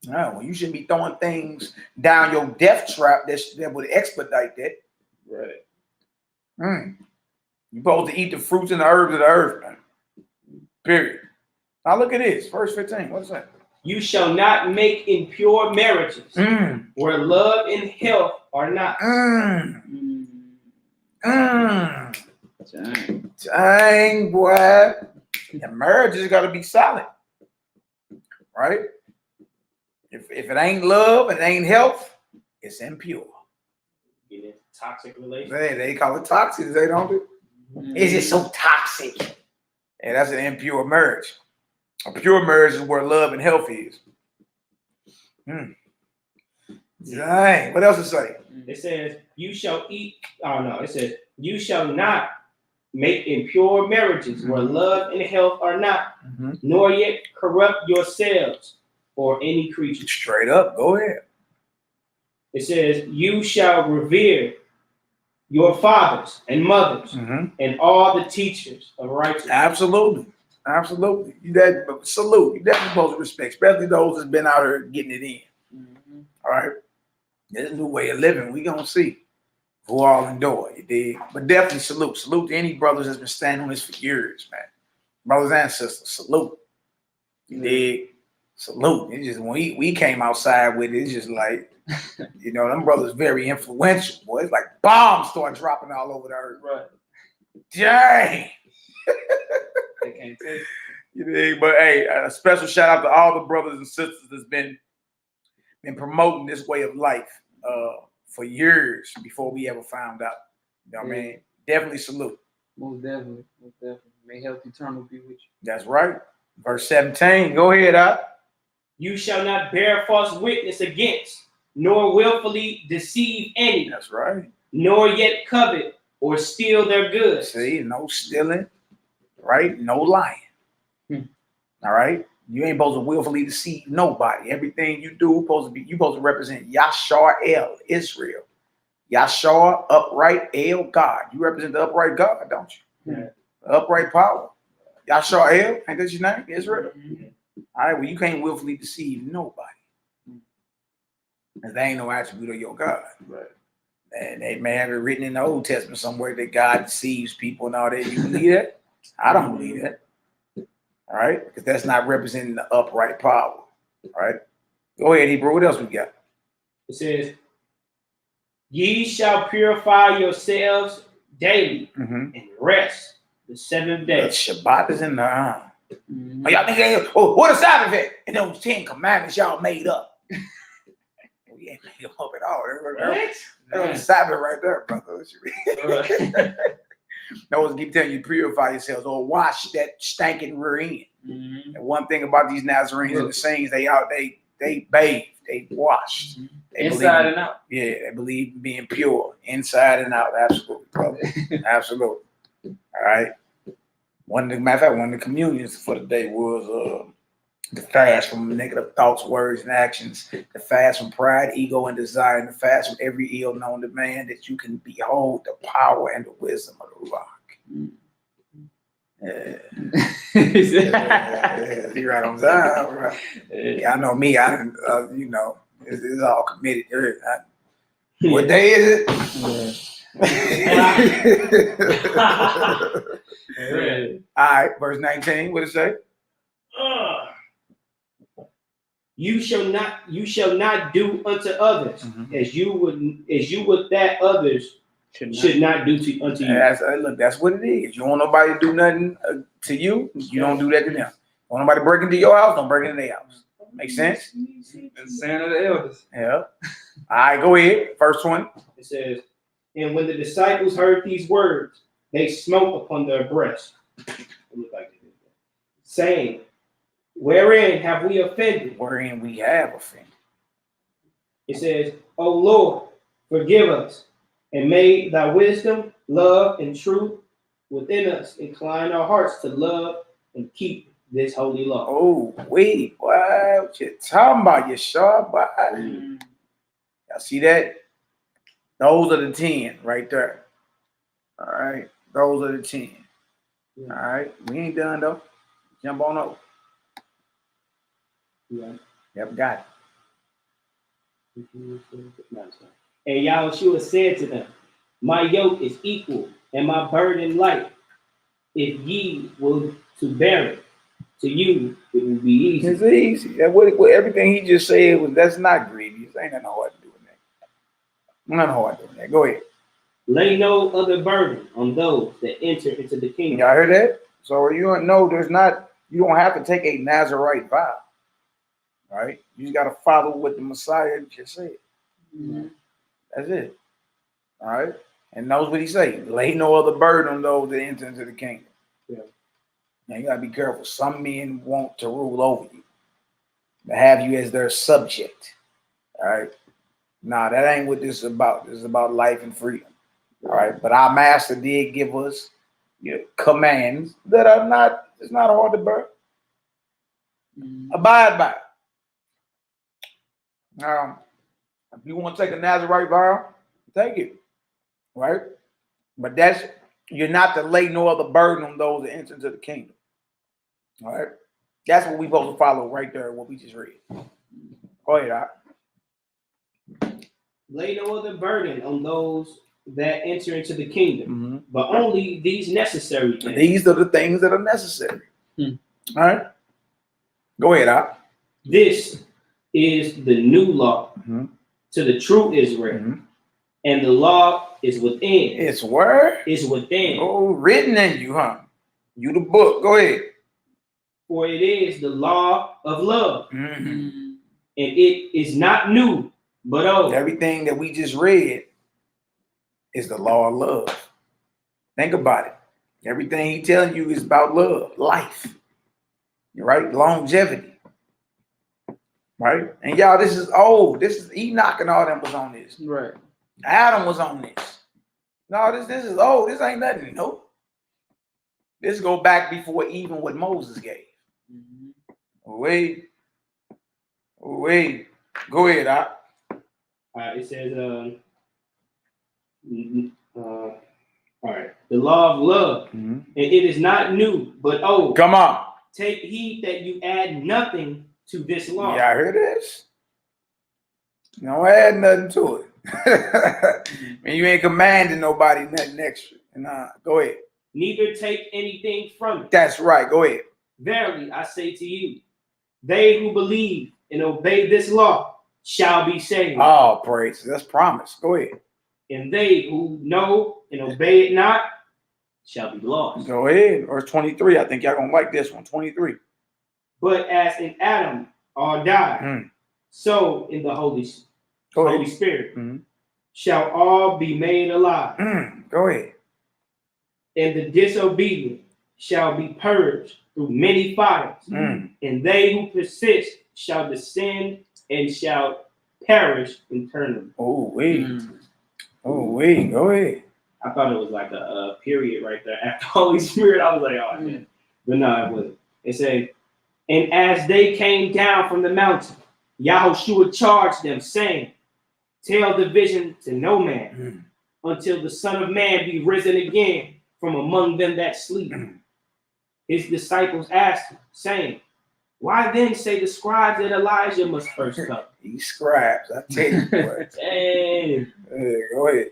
No, well, you shouldn't be throwing things down your death trap that would expedite that. Right. You're supposed to eat the fruits and the herbs of the earth, man. Period. Now look at this, verse 15. What's that? You shall not make impure marriages, where love and health are not. Dang, boy. The marriage has got to be solid. Right? If it ain't love and it ain't health, it's impure. Get into toxic relationship. They call it toxic, they don't do. Is it so toxic? Yeah, that's an impure marriage. A pure marriage is where love and health is. Dang, what else it say? It says, you shall eat. Oh, no, it says, you shall not make impure marriages where love and health are not, nor yet corrupt yourselves or any creature. Straight up, go ahead. It says, you shall revere your fathers and mothers and all the teachers of righteousness. Absolutely. Absolutely. Salute. You definitely supposed to respect, especially those that's been out here getting it in. All right. There's a new way of living. We gonna see who all endure, you dig? But definitely salute. Salute to any brothers that's been standing on this for years, man. Brothers and sisters, salute. You dig? Salute. It's just when we came outside with it, it's just like, you know, them brothers very influential, boy. It's like bombs start dropping all over the earth. Right. Dang. They can't take it. You dig? But hey, a special shout out to all the brothers and sisters that's been promoting this way of life for years before we ever found out. You know what I mean? Definitely salute. Most definitely. Most definitely. May health eternal be with you. That's right. Verse 17. Go ahead, You shall not bear false witness against, nor willfully deceive any. That's right. Nor yet covet or steal their goods. See, no stealing, right? No lying. All right. You ain't supposed to willfully deceive nobody. Everything you do you supposed to represent YAH'KI, Israel. YAH'KI, upright, El, God. You represent the upright God, don't you? Yeah. Upright power. YAH'KI, ain't that your name? Israel. All right, well, you can't willfully deceive nobody. And they ain't no attribute of your God. Right. And they may have it written in the Old Testament somewhere that God deceives people and all that. You believe that? I don't believe that. All right, because that's not representing the upright power. All right, go ahead, Hebrew. What else we got? It says, ye shall purify yourselves daily and rest the seventh day. The Shabbat is in the Oh, y'all think, what a Sabbath is? And those 10 commandments y'all made up. We ain't made them up at all. That was the Sabbath right there, brother. Those keep telling you purify yourselves or wash that stinking rear end. And one thing about these Nazarenes and the saints, they bathe, they washed. They inside and out. Yeah, they believe in being pure, inside and out. Absolutely, brother. Absolutely. All right. Matter of fact, one of the communions for the day was To fast from negative thoughts, words, and actions. To fast from pride, ego, and desire. And to fast from every ill known to man, that you can behold the power and the wisdom of the Ruach. Yeah. You're right on time. Right. Yeah, I know me. I didn't, you know, it's all committed. What day is it? All right, verse 19. What does it say? You shall not do unto others as you would that others should not do unto you. Look, that's what it is. You don't want nobody to do nothing to you. You don't do that to them. You want nobody to break into your house, don't break into their house. Make sense? The saying of the elders. Yeah. All right, go ahead. Verse 20. It says, and when the disciples heard these words, they smote upon their breasts, saying, wherein have we offended? Wherein we have offended. It says, O Lord, forgive us, and may thy wisdom, love, and truth within us incline our hearts to love and keep this holy law. Oh, wait, boy, what you talking about, you sharp boy? Y'all see that? Those are the 10 right there. All right, those are the 10. All right, we ain't done though. Jump on over. Yeah. Yep, got it. And Yahushua said to them, my yoke is equal and my burden light. If ye will to bear it, to you it will be easy. It's easy. What everything he just said was that's not grievous. Ain't nothing hard to do with that. Nothing hard to do with that. Go ahead. Lay no other burden on those that enter into the kingdom. Y'all heard that? So you don't know you don't have to take a Nazarite vow. Right? You just got to follow what the Messiah just said. That's it. All right? And knows what he said. Lay no other burden on those that enter into the kingdom. Yeah. Now you got to be careful. Some men want to rule over you, to have you as their subject. All right? Nah, that ain't what this is about. This is about life and freedom. All right? But our master did give us commands that are not, it's not hard to bear. Abide by it. If you want to take a Nazarite vow, take it, right? But you're not to lay no other burden on those that enter into the kingdom, all right? That's what we're supposed to follow right there, what we just read. Go ahead, all right. Lay no other burden on those that enter into the kingdom, but only these necessary things. These are the things that are necessary. All right? Go ahead, all right. This is the new law to the true Israel, and the law is within. It's where? It's within. Oh, written in you, huh? You the book. Go ahead. For it is the law of love, and it is not new, but old. Everything that we just read is the law of love. Think about it. Everything he's telling you is about love, life, right? Longevity. Right? And y'all, this is old. This is Enoch and all them was on this. Right. Adam was on this. No, this is old. This ain't nothing. Nope. This go back before even what Moses gave. Wait. Go ahead, Doc. It says, all right. The law of love, and it is not new, but old. Come on. Take heed that you add nothing to this law. Yeah, I heard this. You don't add nothing to it. Man, you ain't commanding nobody nothing extra. Nah, go ahead. Neither take anything from it. That's right. Go ahead. Verily, I say to you, they who believe and obey this law shall be saved. Oh, praise. That's promise. Go ahead. And they who know and obey it not shall be lost. Go ahead. Or 23. I think y'all gonna like this one. 23. But as in Adam all died, so in the Holy Spirit shall all be made alive. Go ahead. And the disobedient shall be purged through many fires. And they who persist shall descend and shall perish eternally. Oh, wait. Go ahead. I thought it was like a period right there. After Holy Spirit, I was like, oh, man. But no, it wasn't. It said, And as they came down from the mountain, Yahushua charged them, saying, tell the vision to no man until the Son of Man be risen again from among them that sleep. His disciples asked him, saying, why then say the scribes that Elijah must first come? These scribes, I tell you what. Dang. Go ahead.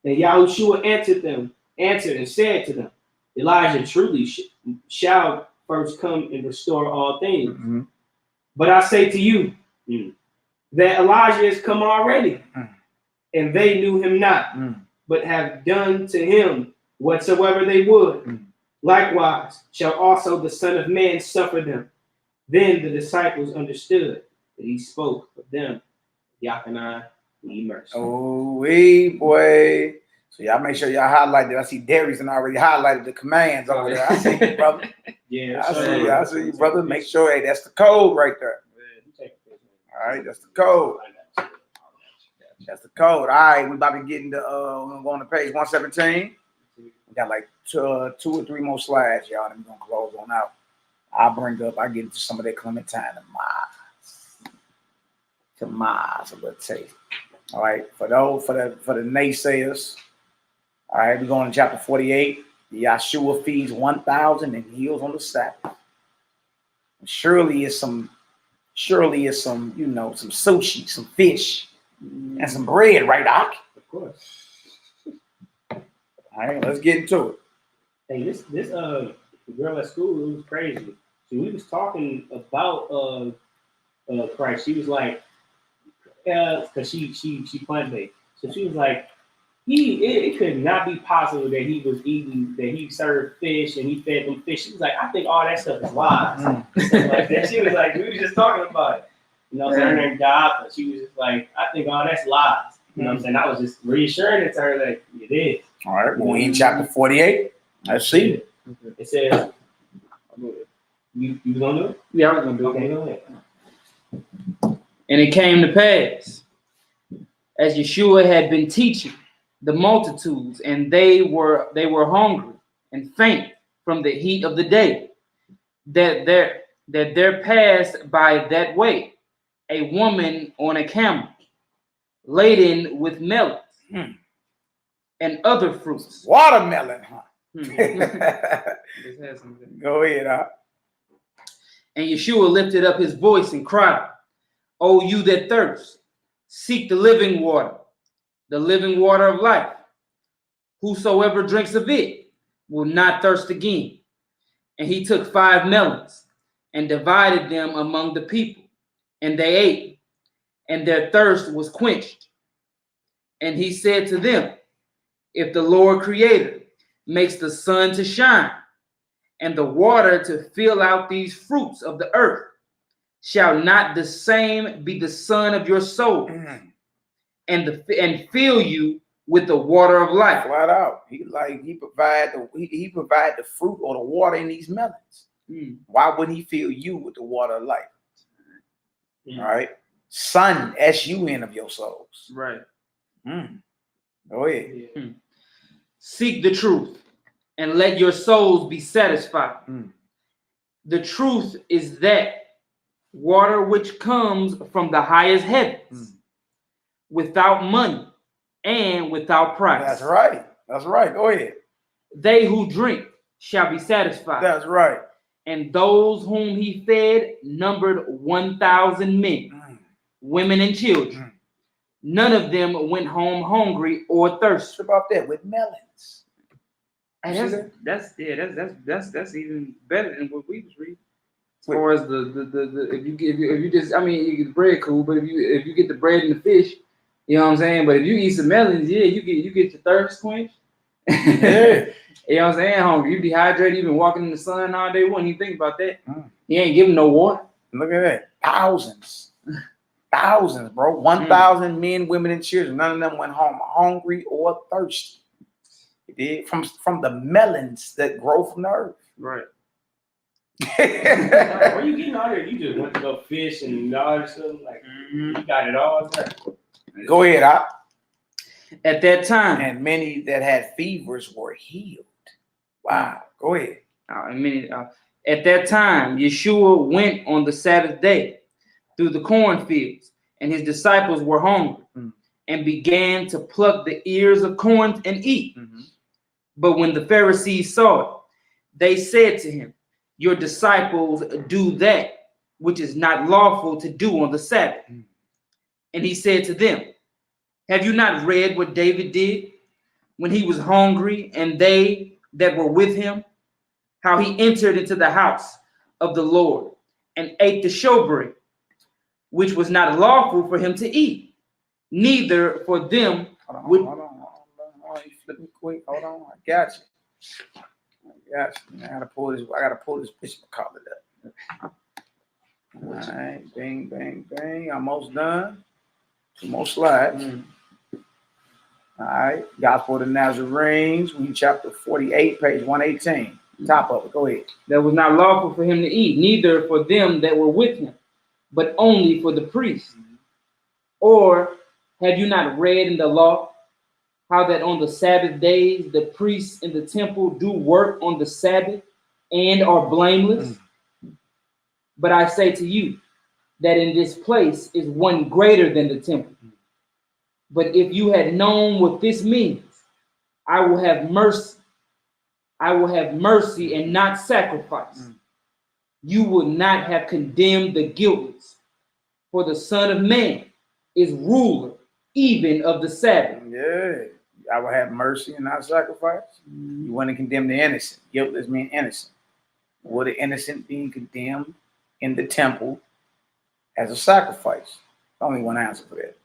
And Yahushua answered and said to them, Elijah truly shall first come and restore all things. But I say to you that Elijah is come already, and they knew him not, but have done to him whatsoever they would. Likewise shall also the Son of Man suffer them. Then the disciples understood that he spoke of them. YAHKANON ELEAZAR. Oh, hey, boy. So y'all make sure y'all highlight that. I see Darius and already highlighted the commands over there. I see you, brother. Yeah, I see you, brother. Make sure, hey, that's the code right there. All right, that's the code. That's the code. All right, we about to get into, we're going to go on to page 117. We got like two or three more slides, y'all, and we're going to close on out. I get into some of that Clementine to Mars a little taste. All right, for the naysayers. All right, we're going to chapter 48. Yahshua feeds 1,000 and heals on the Sabbath. Surely is some, some sushi, some fish, and some bread, right, Doc? Of course. All right, let's get into it. Hey, this girl at school, it was crazy. So we was talking about Christ. She was like, because she plant-based. So she was like, it could not be possible that he was eating, that he served fish and he fed them fish. She was like, I think all that stuff is lies. Like that. She was like, we were just talking about it. You know what I'm saying? Her name God, but she was just like, I think all that's lies. You know what I'm saying? I was just reassuring it to her that it is. All right, well, we in chapter 48. Let's see it. It says, you gonna do it? Yeah, I was gonna do it. Okay, go ahead. And it came to pass, as Yeshua had been teaching the multitudes, and they were hungry and faint from the heat of the day, that there passed by that way a woman on a camel, laden with melons and other fruits. Watermelon, huh? Go ahead, huh? And Yeshua lifted up his voice and cried, O you that thirst, seek the living water of life. Whosoever drinks of it will not thirst again. And he took 5 melons and divided them among the people, and they ate, and their thirst was quenched. And he said to them, if the Lord Creator makes the sun to shine and the water to fill out these fruits of the earth, shall not the same be the son of your soul and fill you with the water of life? Flat out. He provide the fruit or the water in these melons. Why wouldn't he fill you with the water of life? All right. Son, S-U-N of your souls. Right. Go ahead. Seek the truth and let your souls be satisfied. The truth is that water which comes from the highest heavens, without money and without price. That's right. That's right. Go ahead. They who drink shall be satisfied. That's right. And those whom he fed numbered 1,000 men, women and children. None of them went home hungry or thirsty. What about that with melons? And that's even better than what we was reading. As far as the if you just, I mean, you get the bread, cool, but if you get the bread and the fish, you know what I'm saying. But if you eat some melons, yeah, you get your thirst quenched. Yeah. You know what I'm saying? Hungry, you dehydrated, you been walking in the sun all day. Wouldn't you think about that? He ain't giving no water. Look at that, thousands, bro. 1,000 men, women, and children. None of them went home hungry or thirsty. It did from the melons that grow from the earth. Right. Where you getting all that? You just went to go fish and all that stuff. Like you got it all there. Go ahead, At that time, and many that had fevers were healed. Wow. Go ahead. At that time, Yeshua went on the Sabbath day through the cornfields, and his disciples were hungry and began to pluck the ears of corn and eat. But when the Pharisees saw it, they said to him, your disciples do that which is not lawful to do on the Sabbath. And he said to them, have you not read what David did when he was hungry and they that were with him, how he entered into the house of the Lord and ate the showbread, which was not lawful for him to eat, neither for them. Hold on. You flip me quick. Hold on. I got you. I gotta pull this Bishop collar up. All right. Bang, bang, bang. Almost done. 2 more slides. All right. Gospel of the Nazarenes. We chapter 48, page 118. Top of it. Go ahead. That was not lawful for him to eat, neither for them that were with him, but only for the priests. Or have you not read in the law how that on the Sabbath days the priests in the temple do work on the Sabbath and are blameless? But I say to you that in this place is one greater than the temple. But if you had known what this means, I will have mercy. I will have mercy and not sacrifice. You will not have condemned the guiltless, for the Son of Man is ruler even of the Sabbath. Yeah, I will have mercy and not sacrifice. You want to condemn the innocent. Guiltless mean innocent. Were the innocent being condemned in the temple as a sacrifice? Only one answer for that.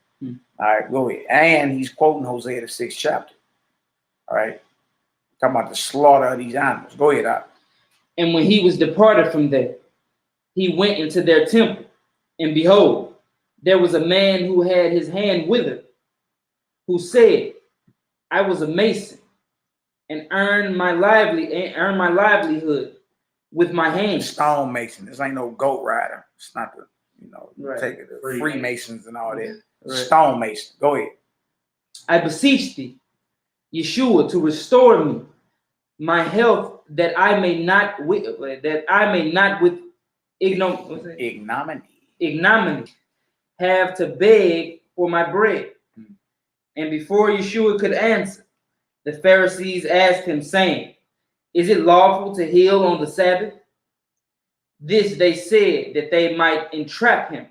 All right, go ahead. And he's quoting Hosea the 6th chapter. All right, talking about the slaughter of these animals. Go ahead, Doc. And when he was departed from there, he went into their temple, and behold, there was a man who had his hand withered, who said, I was a mason and earned my livelihood with my hands. Stone mason. This ain't no goat rider. It's not the, Right. take it, the Freemasons and all that. Right. Stone mason. Go ahead. I beseech thee, Yeshua, to restore me my health, that I may not with ignominy have to beg for my bread. And before Yeshua could answer, the Pharisees asked him, saying, is it lawful to heal on the Sabbath? This they said that they might entrap him.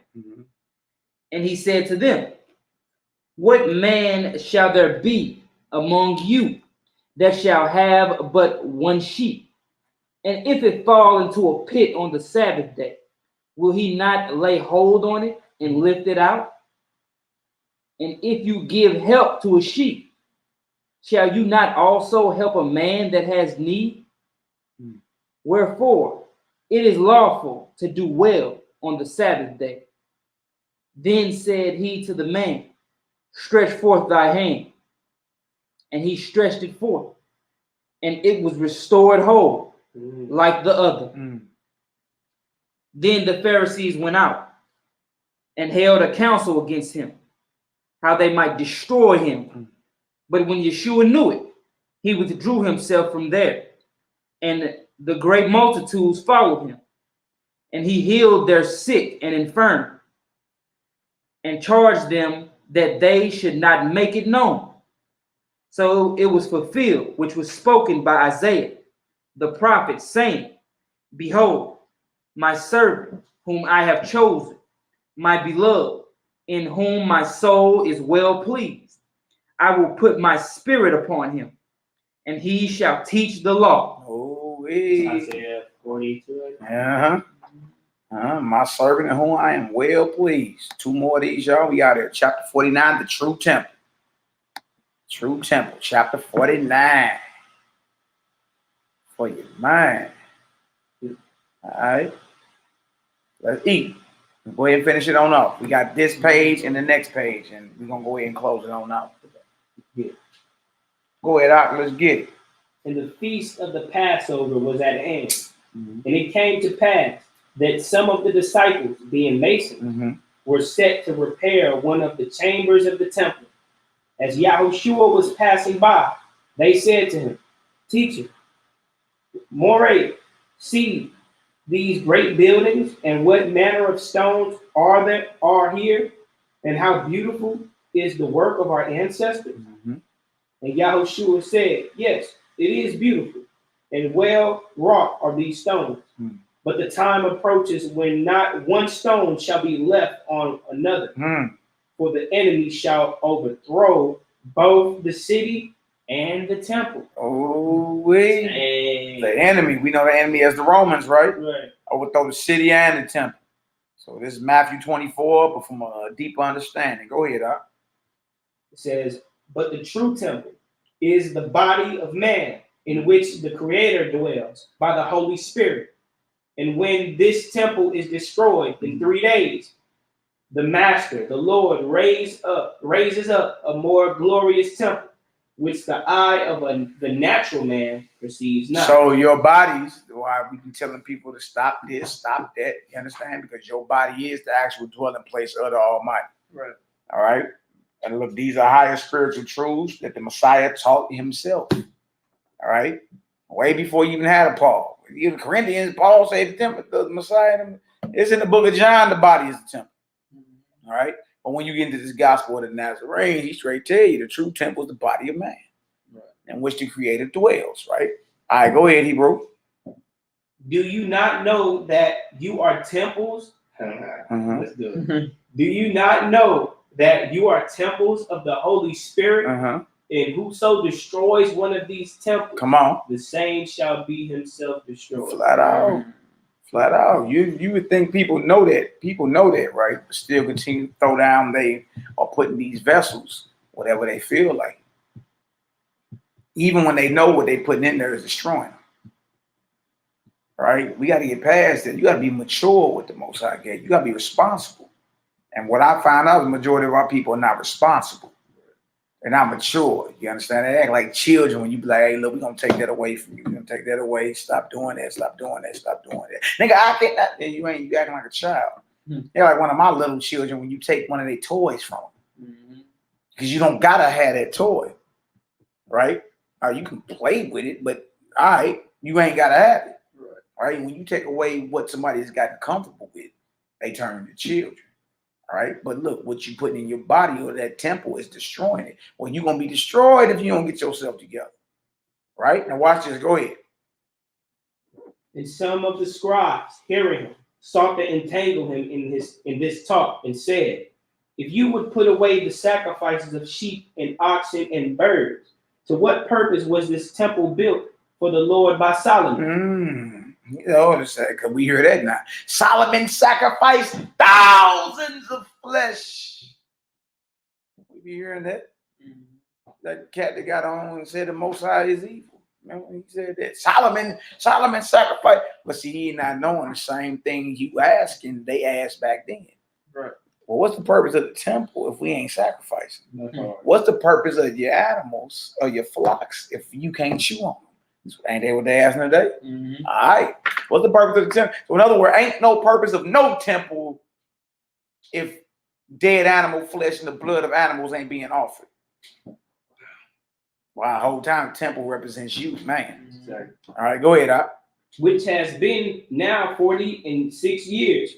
And he said to them, what man shall there be among you that shall have but one sheep? And if it fall into a pit on the Sabbath day, will he not lay hold on it and lift it out? And if you give help to a sheep, shall you not also help a man that has need? Wherefore, it is lawful to do well on the Sabbath day. Then said he to the man, stretch forth thy hand. And he stretched it forth, and it was restored whole, like the other. Then the Pharisees went out and held a council against him, how they might destroy him. But when Yeshua knew it, he withdrew himself from there, and the great multitudes followed him. And he healed their sick and infirm, and charged them that they should not make it known. So it was fulfilled, which was spoken by Isaiah, the prophet, saying, behold, my servant, whom I have chosen, my beloved, in whom my soul is well pleased. I will put my spirit upon him, and he shall teach the law. Isaiah 42. My servant in whom I am well pleased. 2 more of these, y'all. We out here. Chapter 49, the true temple. True temple, chapter 49. For your mind. All right. Let's eat. Go ahead and finish it on up. We got this page and the next page, and we're going to go ahead and close it on up. Go ahead, Doc. Let's get it. And the feast of the Passover was at hand. And it came to pass that some of the disciples, being masons, were set to repair one of the chambers of the temple. As Yahushua was passing by, they said to him, Teacher, Moreh, see, these great buildings, and what manner of stones are here, and how beautiful is the work of our ancestors? And Yahushua said, yes, it is beautiful, and well wrought are these stones. But the time approaches when not one stone shall be left on another. For the enemy shall overthrow both the city and the temple. The enemy, we know the enemy as the Romans, right? Overthrow the city and the temple. So this is Matthew 24, but from a deeper understanding. Go ahead, Doc. It says, but the true temple is the body of man, in which the Creator dwells by the Holy Spirit. And when this temple is destroyed in 3 days, the Master, the Lord, raises up a more glorious temple, which the eye of the natural man perceives not. So your bodies, why we be telling people to stop this, stop that, you understand? Because your body is the actual dwelling place of the Almighty. Right. All right? And look, these are higher spiritual truths that the Messiah taught himself. All right? Way before you even had a Paul. Even Corinthians, Paul said the temple, the Messiah, it's in the book of John, the body is the temple. All right? But when you get into this gospel of the Nazarene, he straight tell you the true temple is the body of man, in which the Creator dwells, right? All right, go ahead, Hebrew. Do you not know that you are temples? Let's do it. Do you not know that you are temples of the Holy Spirit? And whoso destroys one of these temples, come on, the same shall be himself destroyed. Flat out. Flat out. You would think people know that. People know that, right? But still continue to throw down. They are putting these vessels, whatever they feel like. Even when they know what they're putting in there is destroying them. Right? We got to get past it. You got to be mature with the Most High God. You got to be responsible. And what I found out, the majority of our people are not responsible. They're not mature. You understand? They act like children when you be like, hey, look, we're going to take that away from you. We're going to take that away. Stop doing that. Stop doing that. Stop doing that. Nigga, I think that you acting like a child. They're like one of my little children when you take one of their toys from them. Because you don't got to have that toy. Right? You can play with it, but all right, you ain't got to have it. Right? When you take away what somebody's gotten comfortable with, they turn into children. All right, but look, what you put in your body or that temple is destroying it. Well, you're gonna be destroyed if you don't get yourself together. Right? Now watch this. Go ahead. And some of the scribes, hearing him, sought to entangle him in this talk, and said, if you would put away the sacrifices of sheep and oxen and birds, to what purpose was this temple built for the Lord by Solomon? You know, because we hear that now. Solomon sacrificed thousands of flesh. We be hearing that. That cat that got on and said the Most High is evil. Remember when he said that? Solomon sacrificed. But see, he not knowing the same thing you asking, they asked back then. Right. Well, what's the purpose of the temple if we ain't sacrificing? What's the purpose of your animals or your flocks if you can't chew on them? Ain't they what they asking today? All right. What's the purpose of the temple? So in other words, ain't no purpose of no temple if dead animal flesh and the blood of animals ain't being offered. Wow, the whole time the temple represents you, man. All right, go ahead, Doc. Which has been now 46 years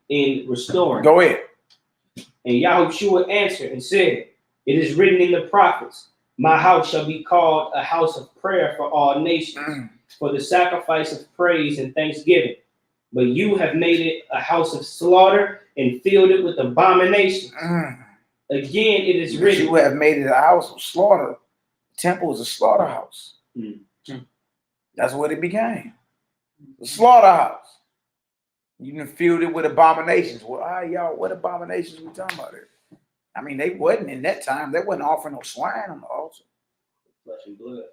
in restoring. Go ahead. And Yahushua answered and said, it is written in the prophets, my house shall be called a house of prayer for all nations, for the sacrifice of praise and thanksgiving. But you have made it a house of slaughter and filled it with abominations. Again, it is written. You have made it a house of slaughter. The temple is a slaughterhouse. That's what it became. The slaughterhouse. You done filled it with abominations. Well, all right, y'all, what abominations we talking about here? I mean, they wasn't in that time. They wasn't offering no swine on the altar. Flesh and blood.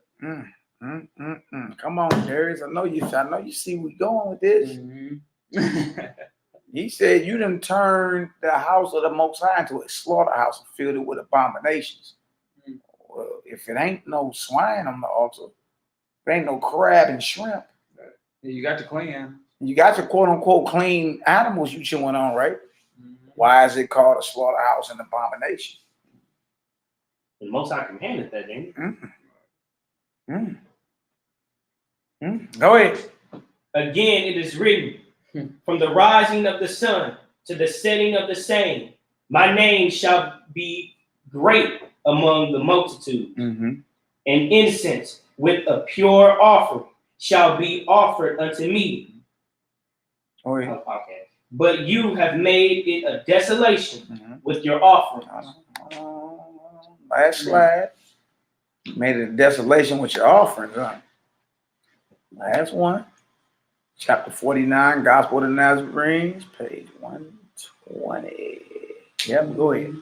Come on, Darius. I know you see where we going with this. He said you done turned the house of the Most High into a slaughterhouse and filled it with abominations. Well, if it ain't no swine on the altar, if it ain't no crab and shrimp, you got to clean. You got your quote unquote clean animals you chewing on, right? Why is it called a slaughterhouse and abomination? The Most High commanded that, didn't he? Go ahead. Again, it is written, from the rising of the sun to the setting of the same, my name shall be great among the multitude. And incense with a pure offering shall be offered unto me. Okay. But you have made it a desolation with your offerings. Last slide. Made it a desolation with your offerings. Last one. Chapter 49, Gospel of the Nazarenes, page 120. Yep, go ahead.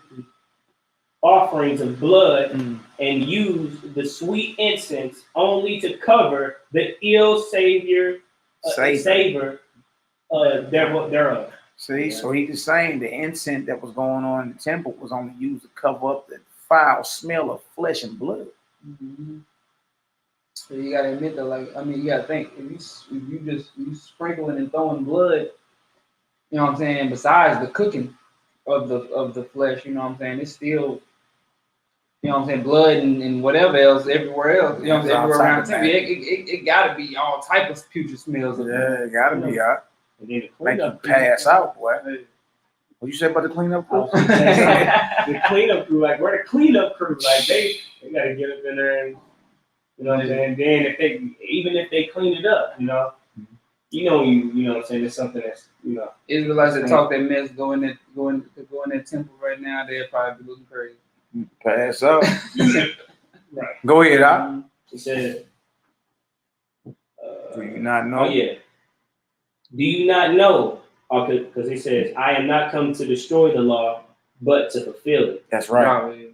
Offerings of blood and use the sweet incense only to cover the ill savor thereof. See, so he's saying the incense that was going on in the temple was only used to cover up the foul smell of flesh and blood. So you gotta admit that, like, I mean, you gotta think if you sprinkling and throwing blood, you know what I'm saying, besides the cooking of the flesh, you know what I'm saying, it's still, you know what I'm saying, blood and whatever else everywhere else, you know what I'm saying, everywhere around the temple. It gotta be all type of putrid smells. Yeah, it gotta be out. Make you pass out, boy. What you say about the cleanup crew? The cleanup crew, like, we're the cleanup crew, like they gotta get up in there and, you know what I'm saying, then if they clean it up, you know what I'm saying, it's something that's, you know. Israelites that talk that mess go in that temple right now, they'll probably be looking crazy. Pass up. Right. Go ahead, Doc. It says, do you not know? Oh yeah. Do you not know? Because he says, I am not come to destroy the law, but to fulfill it. That's right.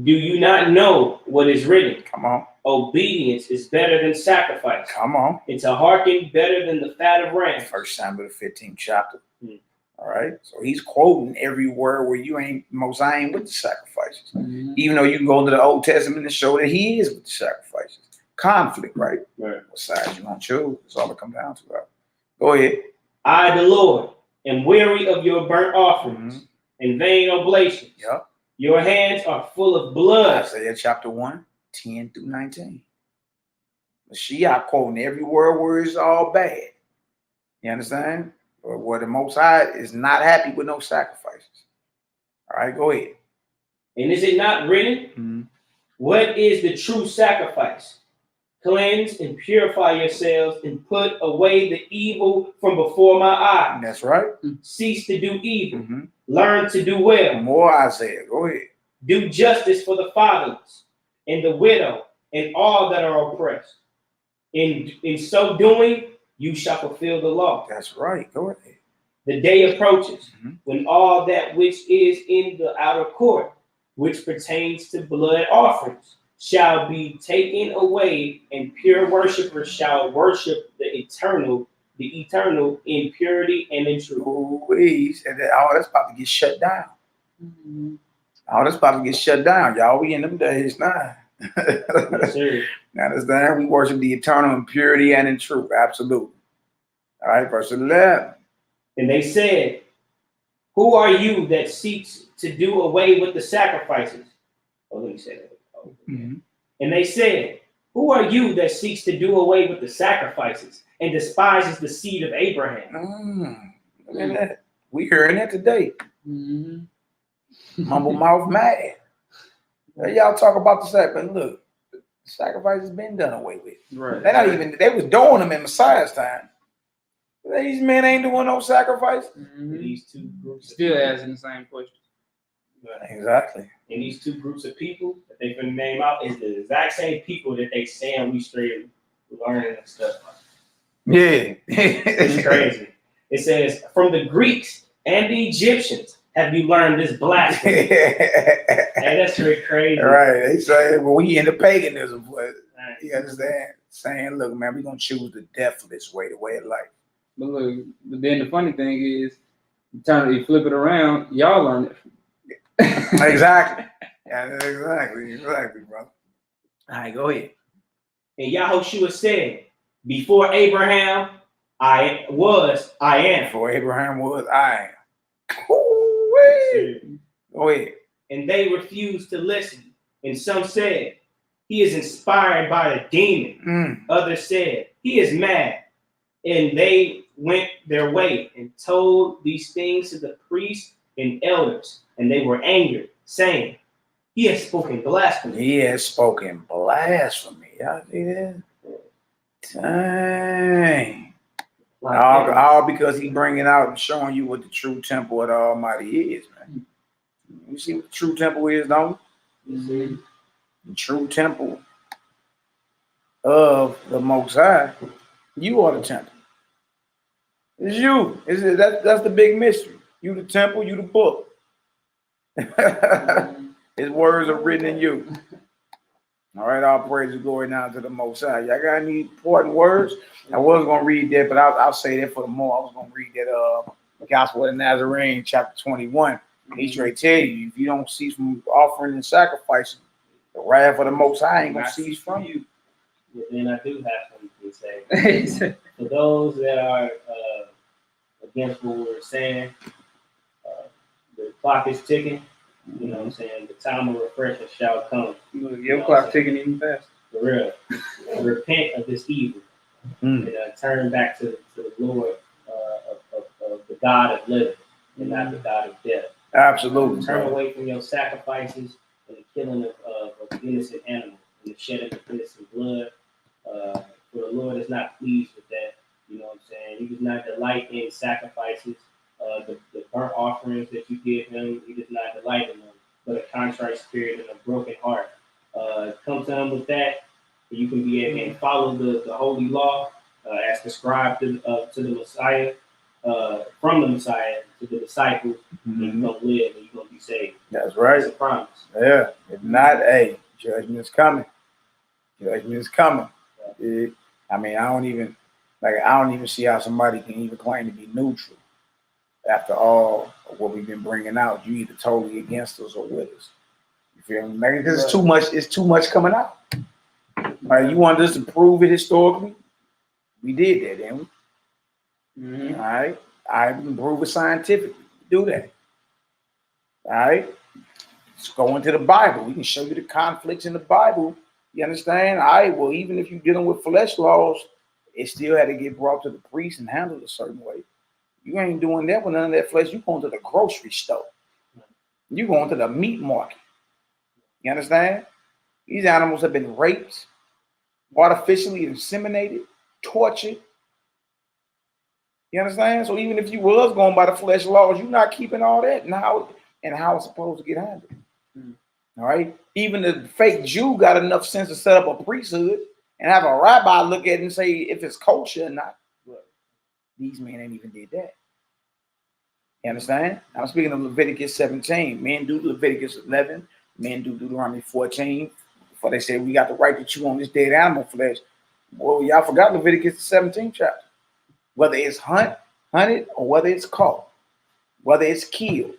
Do you not know what is written? Come on. Obedience is better than sacrifice. Come on. And to hearken better than the fat of rams. First Samuel, the 15th chapter. All right. So he's quoting every word where you ain't, Mosiah ain't with the sacrifices. Even though you can go to the Old Testament and show that he is with the sacrifices. Conflict, right? Right. What side you want to choose? That's all it comes down to. Right? Go ahead. I, the Lord, am weary of your burnt offerings and vain oblations. Yep. Your hands are full of blood. Isaiah chapter 1, 10 through 19. Mashiach quoting every word where it's all bad. You understand? Or where the Most High is not happy with no sacrifices. All right, go ahead. And is it not written? What is the true sacrifice? Cleanse and purify yourselves and put away the evil from before my eyes. That's right. Cease to do evil. Learn to do well. More Isaiah. Go ahead. Do justice for the fatherless and the widow and all that are oppressed. In so doing, you shall fulfill the law. That's right. Go ahead. The day approaches when all that which is in the outer court, which pertains to blood offerings, shall be taken away, and pure worshipers shall worship the eternal in purity and in truth. And all that's about to get shut down. All that's about to get shut down, y'all. We in them days now. Now understand, we worship the eternal in purity and in truth. Absolutely. All right, verse 11. And they said, who are you that seeks to do away with the sacrifices? Oh, let me say that. And they said, who are you that seeks to do away with the sacrifices and despises the seed of Abraham? Look at that. We hearing that today. Mumble mouth mad. Y'all talk about the sacrifice. Look, the sacrifice has been done away with. Right. They're not even, they was doing them in Messiah's time. These men ain't doing no sacrifice. These two groups still asking the same question. Exactly. And these two groups of people that they finna name out is the exact same people that they saying we straight learning and stuff. Yeah. It's crazy. It says, from the Greeks and the Egyptians have you learned this blasphemy. Hey, that's really crazy. Right. They say, well, we in the paganism, but you understand? Saying, look, man, we're gonna choose the deathless way, the way of life. But look, but then the funny thing is, you flip it around, y'all learn it. Exactly. Yeah, exactly, bro. All right, go ahead. And Yahushua said, before Abraham, I am. Before Abraham was, I am. Go ahead. And they refused to listen. And some said, he is inspired by a demon. Others said, he is mad. And they went their way and told these things to the priests and elders, and they were angry, saying, he has spoken blasphemy. He has spoken blasphemy. Y'all see that? Dang. All because he bringing out and showing you what the true temple of the Almighty is, man. You see what the true temple is, don't you? The true temple of the Most High. You are the temple. It's you. That's the big mystery. You the temple, you the book. His words are written in you. All right, all praise and glory now to the Most High. Y'all got any important words? I was going to read that, but I'll say that for the more. I was going to read that Gospel of the Nazarene, chapter 21. He straight tell you, if you don't cease from offering and sacrificing, the wrath of the Most High ain't going to cease from you. But then I do have something to say. For those that are against what we're saying, the clock is ticking. You know what I'm saying? The time of refreshing shall come. Your clock ticking even fast. For real. Repent of this evil and turn back to the Lord of the God of living and not the God of death. Absolutely. Turn away from your sacrifices and the killing of innocent animals and the shedding of innocent blood. For the Lord is not pleased with that. You know what I'm saying? He does not delight in sacrifices. The burnt offerings that you give him, he does not delight in them, but a contrite spirit and a broken heart. Come to him with that, you can be able and follow the holy law as prescribed to the Messiah, from the Messiah to the disciples, and you're going to live and you're going to be saved. That's right. It's a promise. Yeah. If not, judgment is coming. Judgment is coming. I mean, I don't even see how somebody can even claim to be neutral. After all of what we've been bringing out, you either totally against us or with us. You feel me? Because it's too much. It's too much coming out. All right, you wanted us to prove it historically. We did that, didn't we? All right. I can prove it scientifically. Do that. All right. Let's go into the Bible. We can show you the conflicts in the Bible. You understand? All right. Well, even if you're dealing with flesh laws, it still had to get brought to the priest and handled a certain way. You ain't doing that with none of that flesh. You going to the grocery store. You going to the meat market. You understand? These animals have been raped, artificially inseminated, tortured. You understand? So even if you was going by the flesh laws, you're not keeping all that and how it's supposed to get handled. All right? Even the fake Jew got enough sense to set up a priesthood and have a rabbi look at it and say if it's kosher or not. These men ain't even did that. You understand? I'm speaking of Leviticus 17. Men do Leviticus 11. Men do Deuteronomy 14. Before they say we got the right to chew on this dead animal flesh. Well, y'all forgot Leviticus 17 chapter. Whether it's hunted or whether it's caught, whether it's killed,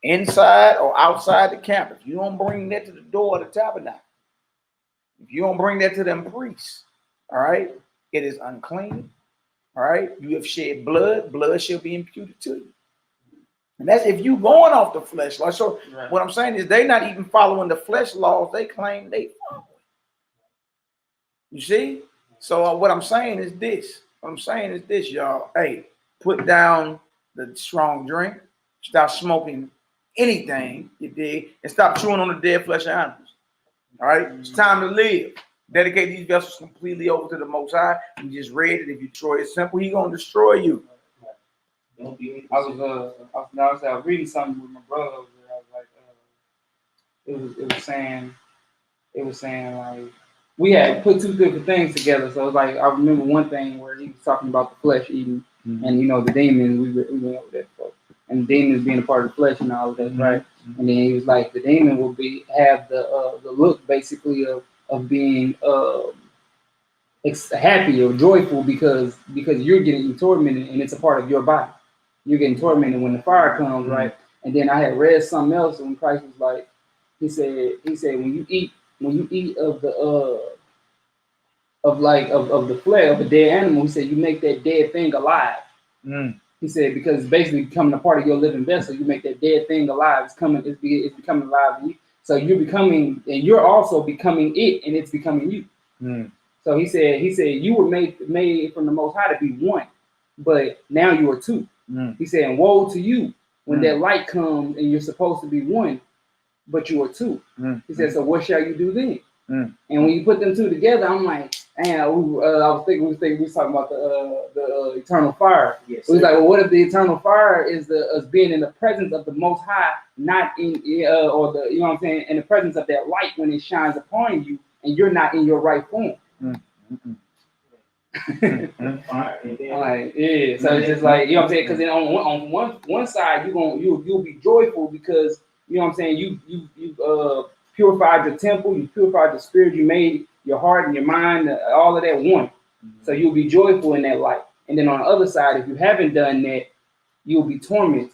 inside or outside the camp. If you don't bring that to the door of the tabernacle, if you don't bring that to them priests, all right, it is unclean. All right, you have shed blood, blood shall be imputed to you. And that's if you going off the flesh law. So what I'm saying is they're not even following the flesh laws they claim they follow. You see? So what I'm saying is this. What I'm saying is this, y'all. Hey, put down the strong drink. Stop smoking anything, you dig? And stop chewing on the dead flesh of animals. All right? It's time to live. Dedicate these vessels completely over to the Most High. You just read it. If you destroy it simple, He's gonna destroy you. I was reading something with my brother over there. I was like, it was saying like we had put two different things together. So it was like I remember one thing where he was talking about the flesh eating, and you know the demons. We went over that before. And the demons being a part of the flesh and all of that, right? And then he was like, the demon will have the look basically of being happy or joyful because you're getting tormented and it's a part of your body. You're getting tormented when the fire comes, right? And then I had read something else when Christ was like, he said when you eat of the of the flesh of a dead animal, he said you make that dead thing alive. He said because it's basically becoming a part of your living vessel. You make that dead thing alive. It's becoming alive in you. So you're becoming, and you're also becoming it, and it's becoming you. So he said you were made from the Most High to be one, but now you are two. He said, and woe to you when that light comes and you're supposed to be one, but you are two. He said, so what shall you do then? And when you put them two together, I'm like, man, I was thinking we was talking about the eternal fire. Yes, we was like, well, what if the eternal fire is us being in the presence of the Most High, not in or the, you know what I'm saying, in the presence of that light when it shines upon you, and you're not in your right form. Like, yeah, so it's just like, you know what I'm saying, because then on one side you'll be joyful because, you know what I'm saying, you purified your temple, you purified the spirit, you made your heart and your mind, all of that one. So you'll be joyful in that light. And then on the other side, if you haven't done that, you'll be tormented.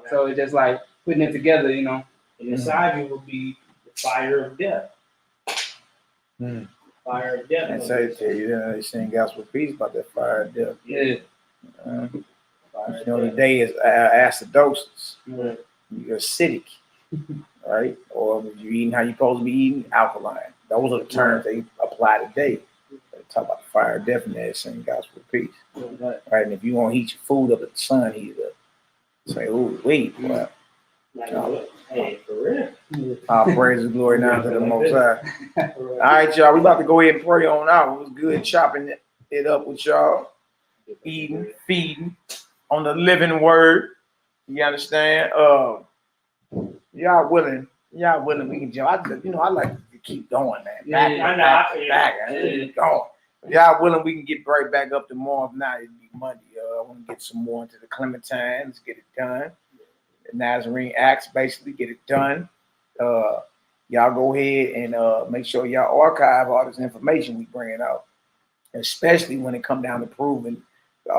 So it's just like putting it together, you know. And inside you will be the fire of death. Fire of death. And say to you, they sing gospel peace about that fire of death. Yeah. You know, the day is acidosis. Right. You're acidic, right? Or you're eating how you're supposed to be eating, alkaline. Those are the terms they apply today. They talk about the fire of death and they sing gospel peace. Right? And if you want to heat your food up at the sun, heat it up. Say, oh, wait, boy. Hey, for real. All praise and glory now to the Most High. All right, y'all. We about to go ahead and pray on out. It was good chopping it up with y'all. Eating, feeding on the living word. You understand? Y'all willing, we can jump. I like to keep going, man. Back. Keep going. Y'all willing, we can get right back up tomorrow. If not, it'll be Monday. I want to get some more into the Clementine. Let's get it done. The Nazarene Acts, basically, get it done. Y'all go ahead and make sure y'all archive all this information we bringing out, especially when it come down to proving the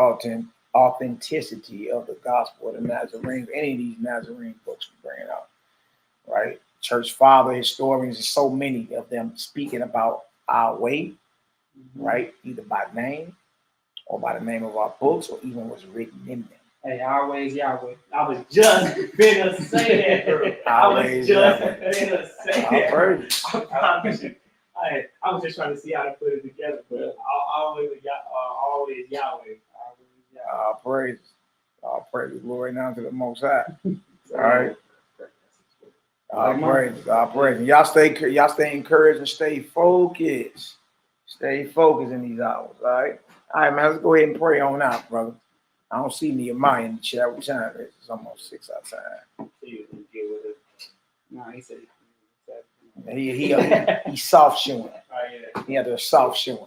authenticity of the gospel of the Nazarene, any of these Nazarene books we bringing out, right? Church father historians, there's so many of them speaking about our way, right? Either by name or by the name of our books or even what's written in them. Hey, always Yahweh. I was just finna say that, bro. I was just finna say that. I promise you. I was just trying to see how to put it together, but always Yahweh. All praise. Glory now to the Most High. All right. All praise. Y'all stay encouraged and stay focused. Stay focused in these hours. All right. All right, man. Let's go ahead and pray on out, brother. I don't see NehemiYAH in the chat. What time is it? It's almost 6 outside. Nah, he said he's soft showing. He had a soft showing.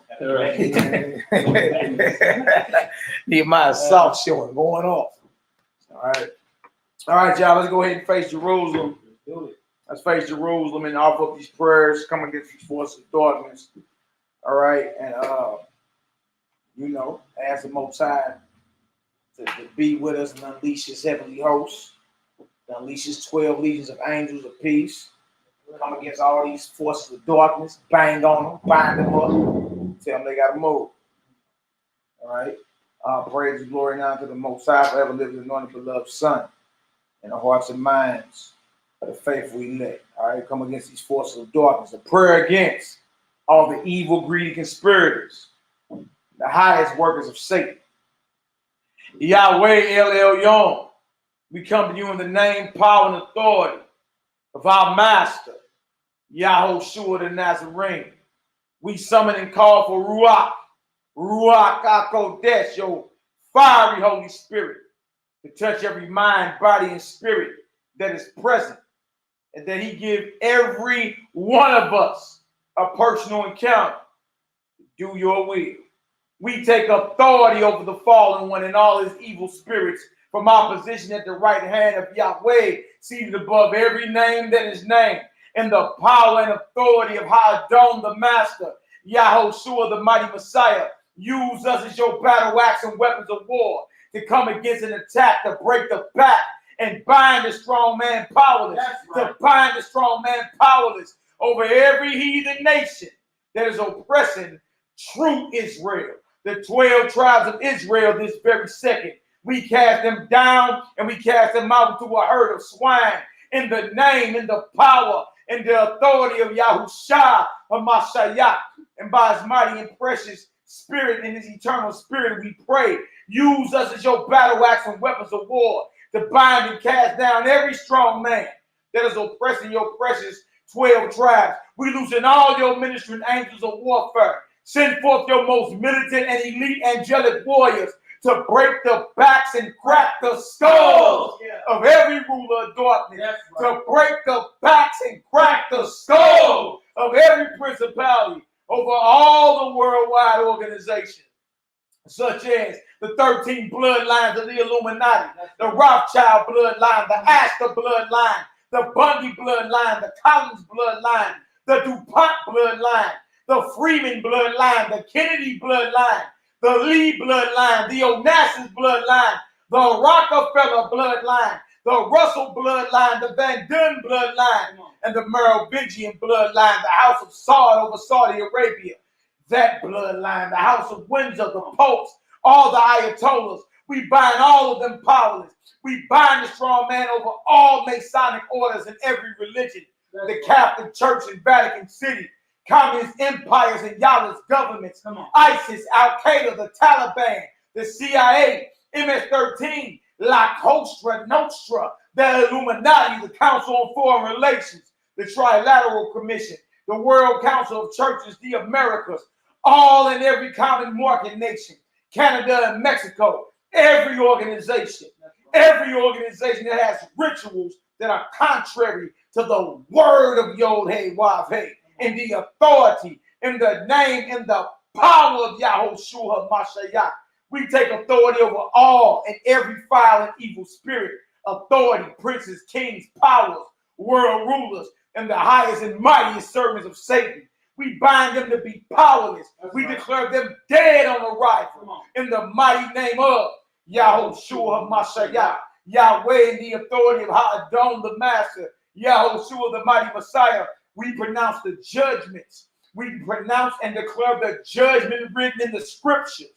NehemiYAH's soft showing going off. All right, y'all. Let's go ahead and face Jerusalem. Let's face Jerusalem and offer up these prayers. Come against these forces of darkness. All right, and ask the Most High to be with us and unleash his heavenly hosts, to unleash his 12 legions of angels of peace. Come against all these forces of darkness, bang on them, bind them up, tell them they got to move. All right. Praise and glory now to the Most High, forever living, anointed, beloved Son, in the hearts and minds of the faithful elect. All right. Come against these forces of darkness. A prayer against all the evil, greedy conspirators, the highest workers of Satan. Yahweh El Elyon, we come to you in the name, power, and authority of our Master, Yahushua the Nazarene. We summon and call for Ruach HaKodesh, your fiery Holy Spirit, to touch every mind, body, and spirit that is present, and that he give every one of us a personal encounter to do your will. We take authority over the fallen one and all his evil spirits from our position at the right hand of Yahweh, seated above every name that is named, in the power and authority of Hadon the Master, Yahushua the mighty Messiah. Use us as your battle axe and weapons of war to come against an attack, to break the back and bind the strong man powerless, to bind the strong man powerless over every heathen nation that is oppressing true Israel. The 12 tribes of Israel this very second. We cast them down and we cast them out into a herd of swine in the name, in the power, in the authority of Yahushua HaMashiach, and by his mighty and precious spirit and his eternal spirit, we pray. Use us as your battle axe and weapons of war to bind and cast down every strong man that is oppressing your precious 12 tribes. We loosen all your ministering angels of warfare. Send forth your most militant and elite angelic warriors to break the backs and crack the skulls of every ruler of darkness. To break the backs and crack the skulls of every principality over all the worldwide organizations, such as the 13 bloodlines of the Illuminati, the Rothschild bloodline, the Astor bloodline, the Bundy bloodline, the Collins bloodline, the DuPont bloodline, the Freeman bloodline, the Kennedy bloodline, the Lee bloodline, the Onassis bloodline, the Rockefeller bloodline, the Russell bloodline, the Van Dunn bloodline, and the Merovingian bloodline, the House of Saud over Saudi Arabia, that bloodline, the House of Windsor, the popes, all the Ayatollahs. We bind all of them powerless. We bind the strong man over all Masonic orders in every religion, the Catholic Church in Vatican City, communist empires and Yahweh's governments, ISIS, Al-Qaeda, the Taliban, the CIA, MS-13, La Cosa Nostra, the Illuminati, the Council on Foreign Relations, the Trilateral Commission, the World Council of Churches, the Americas, all in every common market nation, Canada and Mexico, every organization that has rituals that are contrary to the word of YAH'KI, in the authority, in the name, in the power of Yahushua HaMashiach. We take authority over all and every foul and evil spirit, authority, princes, kings, powers, world rulers, and the highest and mightiest servants of Satan. We bind them to be powerless. We declare them dead on arrival in the mighty name of Yahushua HaMashiach, Yahweh in the authority of Ha'adon the Master, Yahushua the mighty Messiah. We pronounce the judgments. We pronounce and declare the judgment written in the scriptures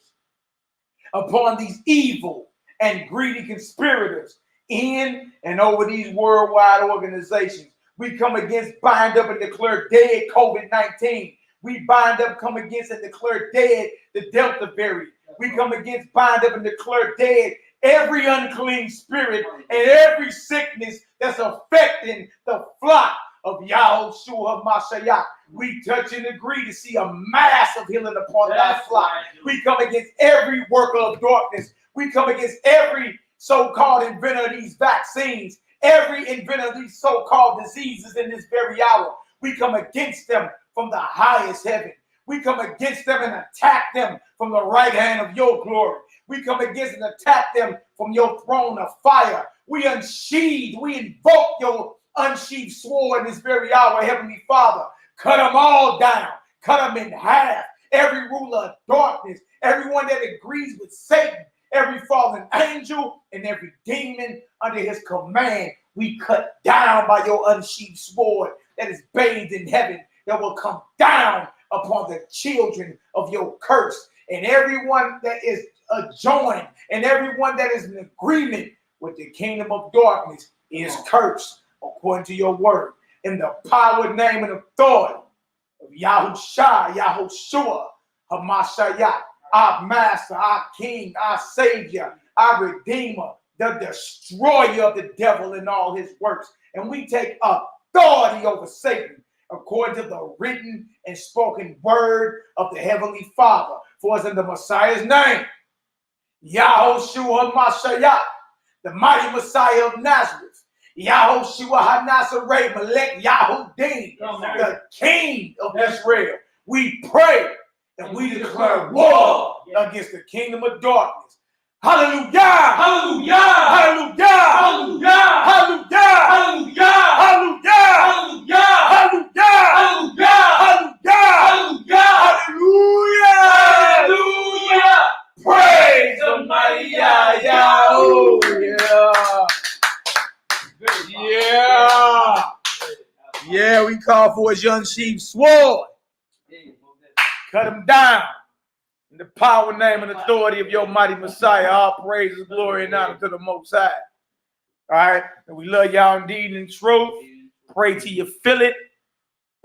upon these evil and greedy conspirators in and over these worldwide organizations. We come against, bind up, and declare dead COVID-19. We bind up, come against, and declare dead the Delta variant. We come against, bind up, and declare dead every unclean spirit and every sickness that's affecting the flock of Yahushua HaMashiach. We touch and agree to see a mass of healing upon that flock. We come against every worker of darkness. We come against every so-called inventor of these vaccines, every inventor of these so-called diseases in this very hour. We come against them from the highest heaven. We come against them and attack them from the right hand of your glory. We come against and attack them from your throne of fire. We unsheathe, we invoke your unsheathed sword in this very hour, Heavenly Father. Cut them all down. Cut them in half. Every ruler of darkness, everyone that agrees with Satan, every fallen angel, and every demon under his command, we cut down by your unsheathed sword that is bathed in heaven, that will come down upon the children of your curse. And everyone that is joined and everyone that is in agreement with the kingdom of darkness is cursed according to your word. In the power, name, and authority of Yahushua HaMashiach, our master, our king, our savior, our redeemer, the destroyer of the devil and all his works. And we take authority over Satan according to the written and spoken word of the Heavenly Father. For us in the Messiah's name, Yahushua HaMashiach, the mighty Messiah of Nazareth, Yahushua HaNazarene, Melech Yahudim, the King of Israel. We pray and we declare war against the kingdom of darkness. Hallelujah! Hallelujah! Hallelujah! Hallelujah! Hallelujah! Hallelujah! Hallelujah! Hallelujah! Hallelujah! Hallelujah! Hallelujah! Hallelujah! Praise the mighty Yahweh! Yeah. Yeah, we call for his unsheathed sword. Cut him down. In the power, name, and authority of your mighty Messiah, all praise, glory, and honor to the Most High. All right? And we love y'all indeed in truth. Pray till you feel it.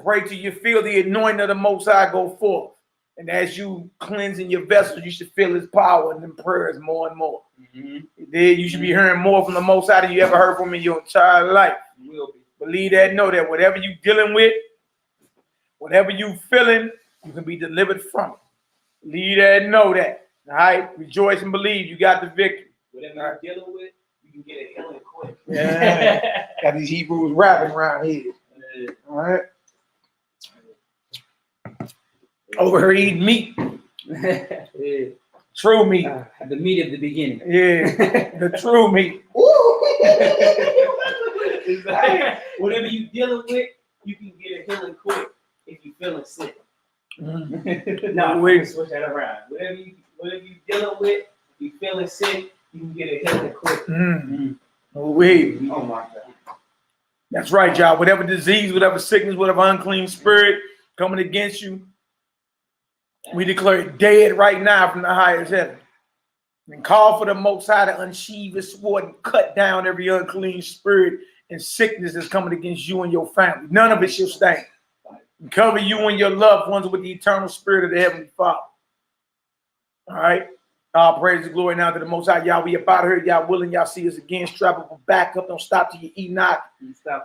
Pray till you feel the anointing of the Most High go forth. And as you cleansing your vessels, you should feel his power in them prayers more and more. Then you should be hearing more from the Most High than you ever heard from in your entire life. You will be. Believe that, know that whatever you dealing with, whatever you feeling, you can be delivered from it. Believe that, know that. All right? Rejoice and believe you got the victory. Whatever you're dealing with, you can get a healing quick. Yeah. Got these Hebrews rapping around here. All right? Over here eating meat. Yeah. True meat. The meat of the beginning. Yeah, the true meat. It's like, whatever you're dealing with, you can get a healing quick if you're feeling sick. No, we switch that around. Whatever you're dealing with, if you're feeling sick, you can get a healing quick. Oh my God. That's right, y'all. Whatever disease, whatever sickness, whatever unclean spirit coming against you, we declare it dead right now from the highest heaven. And call for the Most High to unsheathe his sword and cut down every unclean spirit and sickness that's coming against you and your family. None of it shall stand. And cover you and your loved ones with the eternal spirit of the Heavenly Father. All right? All praise and glory now to the Most High. Y'all, we about here. Y'all willing. Y'all see us again. Strap up and back up. Don't stop till you eat not.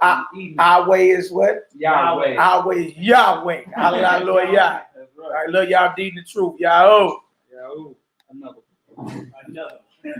Our way is what? Yahweh. Our way is Yahweh. Hallelujah. All right, love y'all, deed in the truth. Y'all. Another.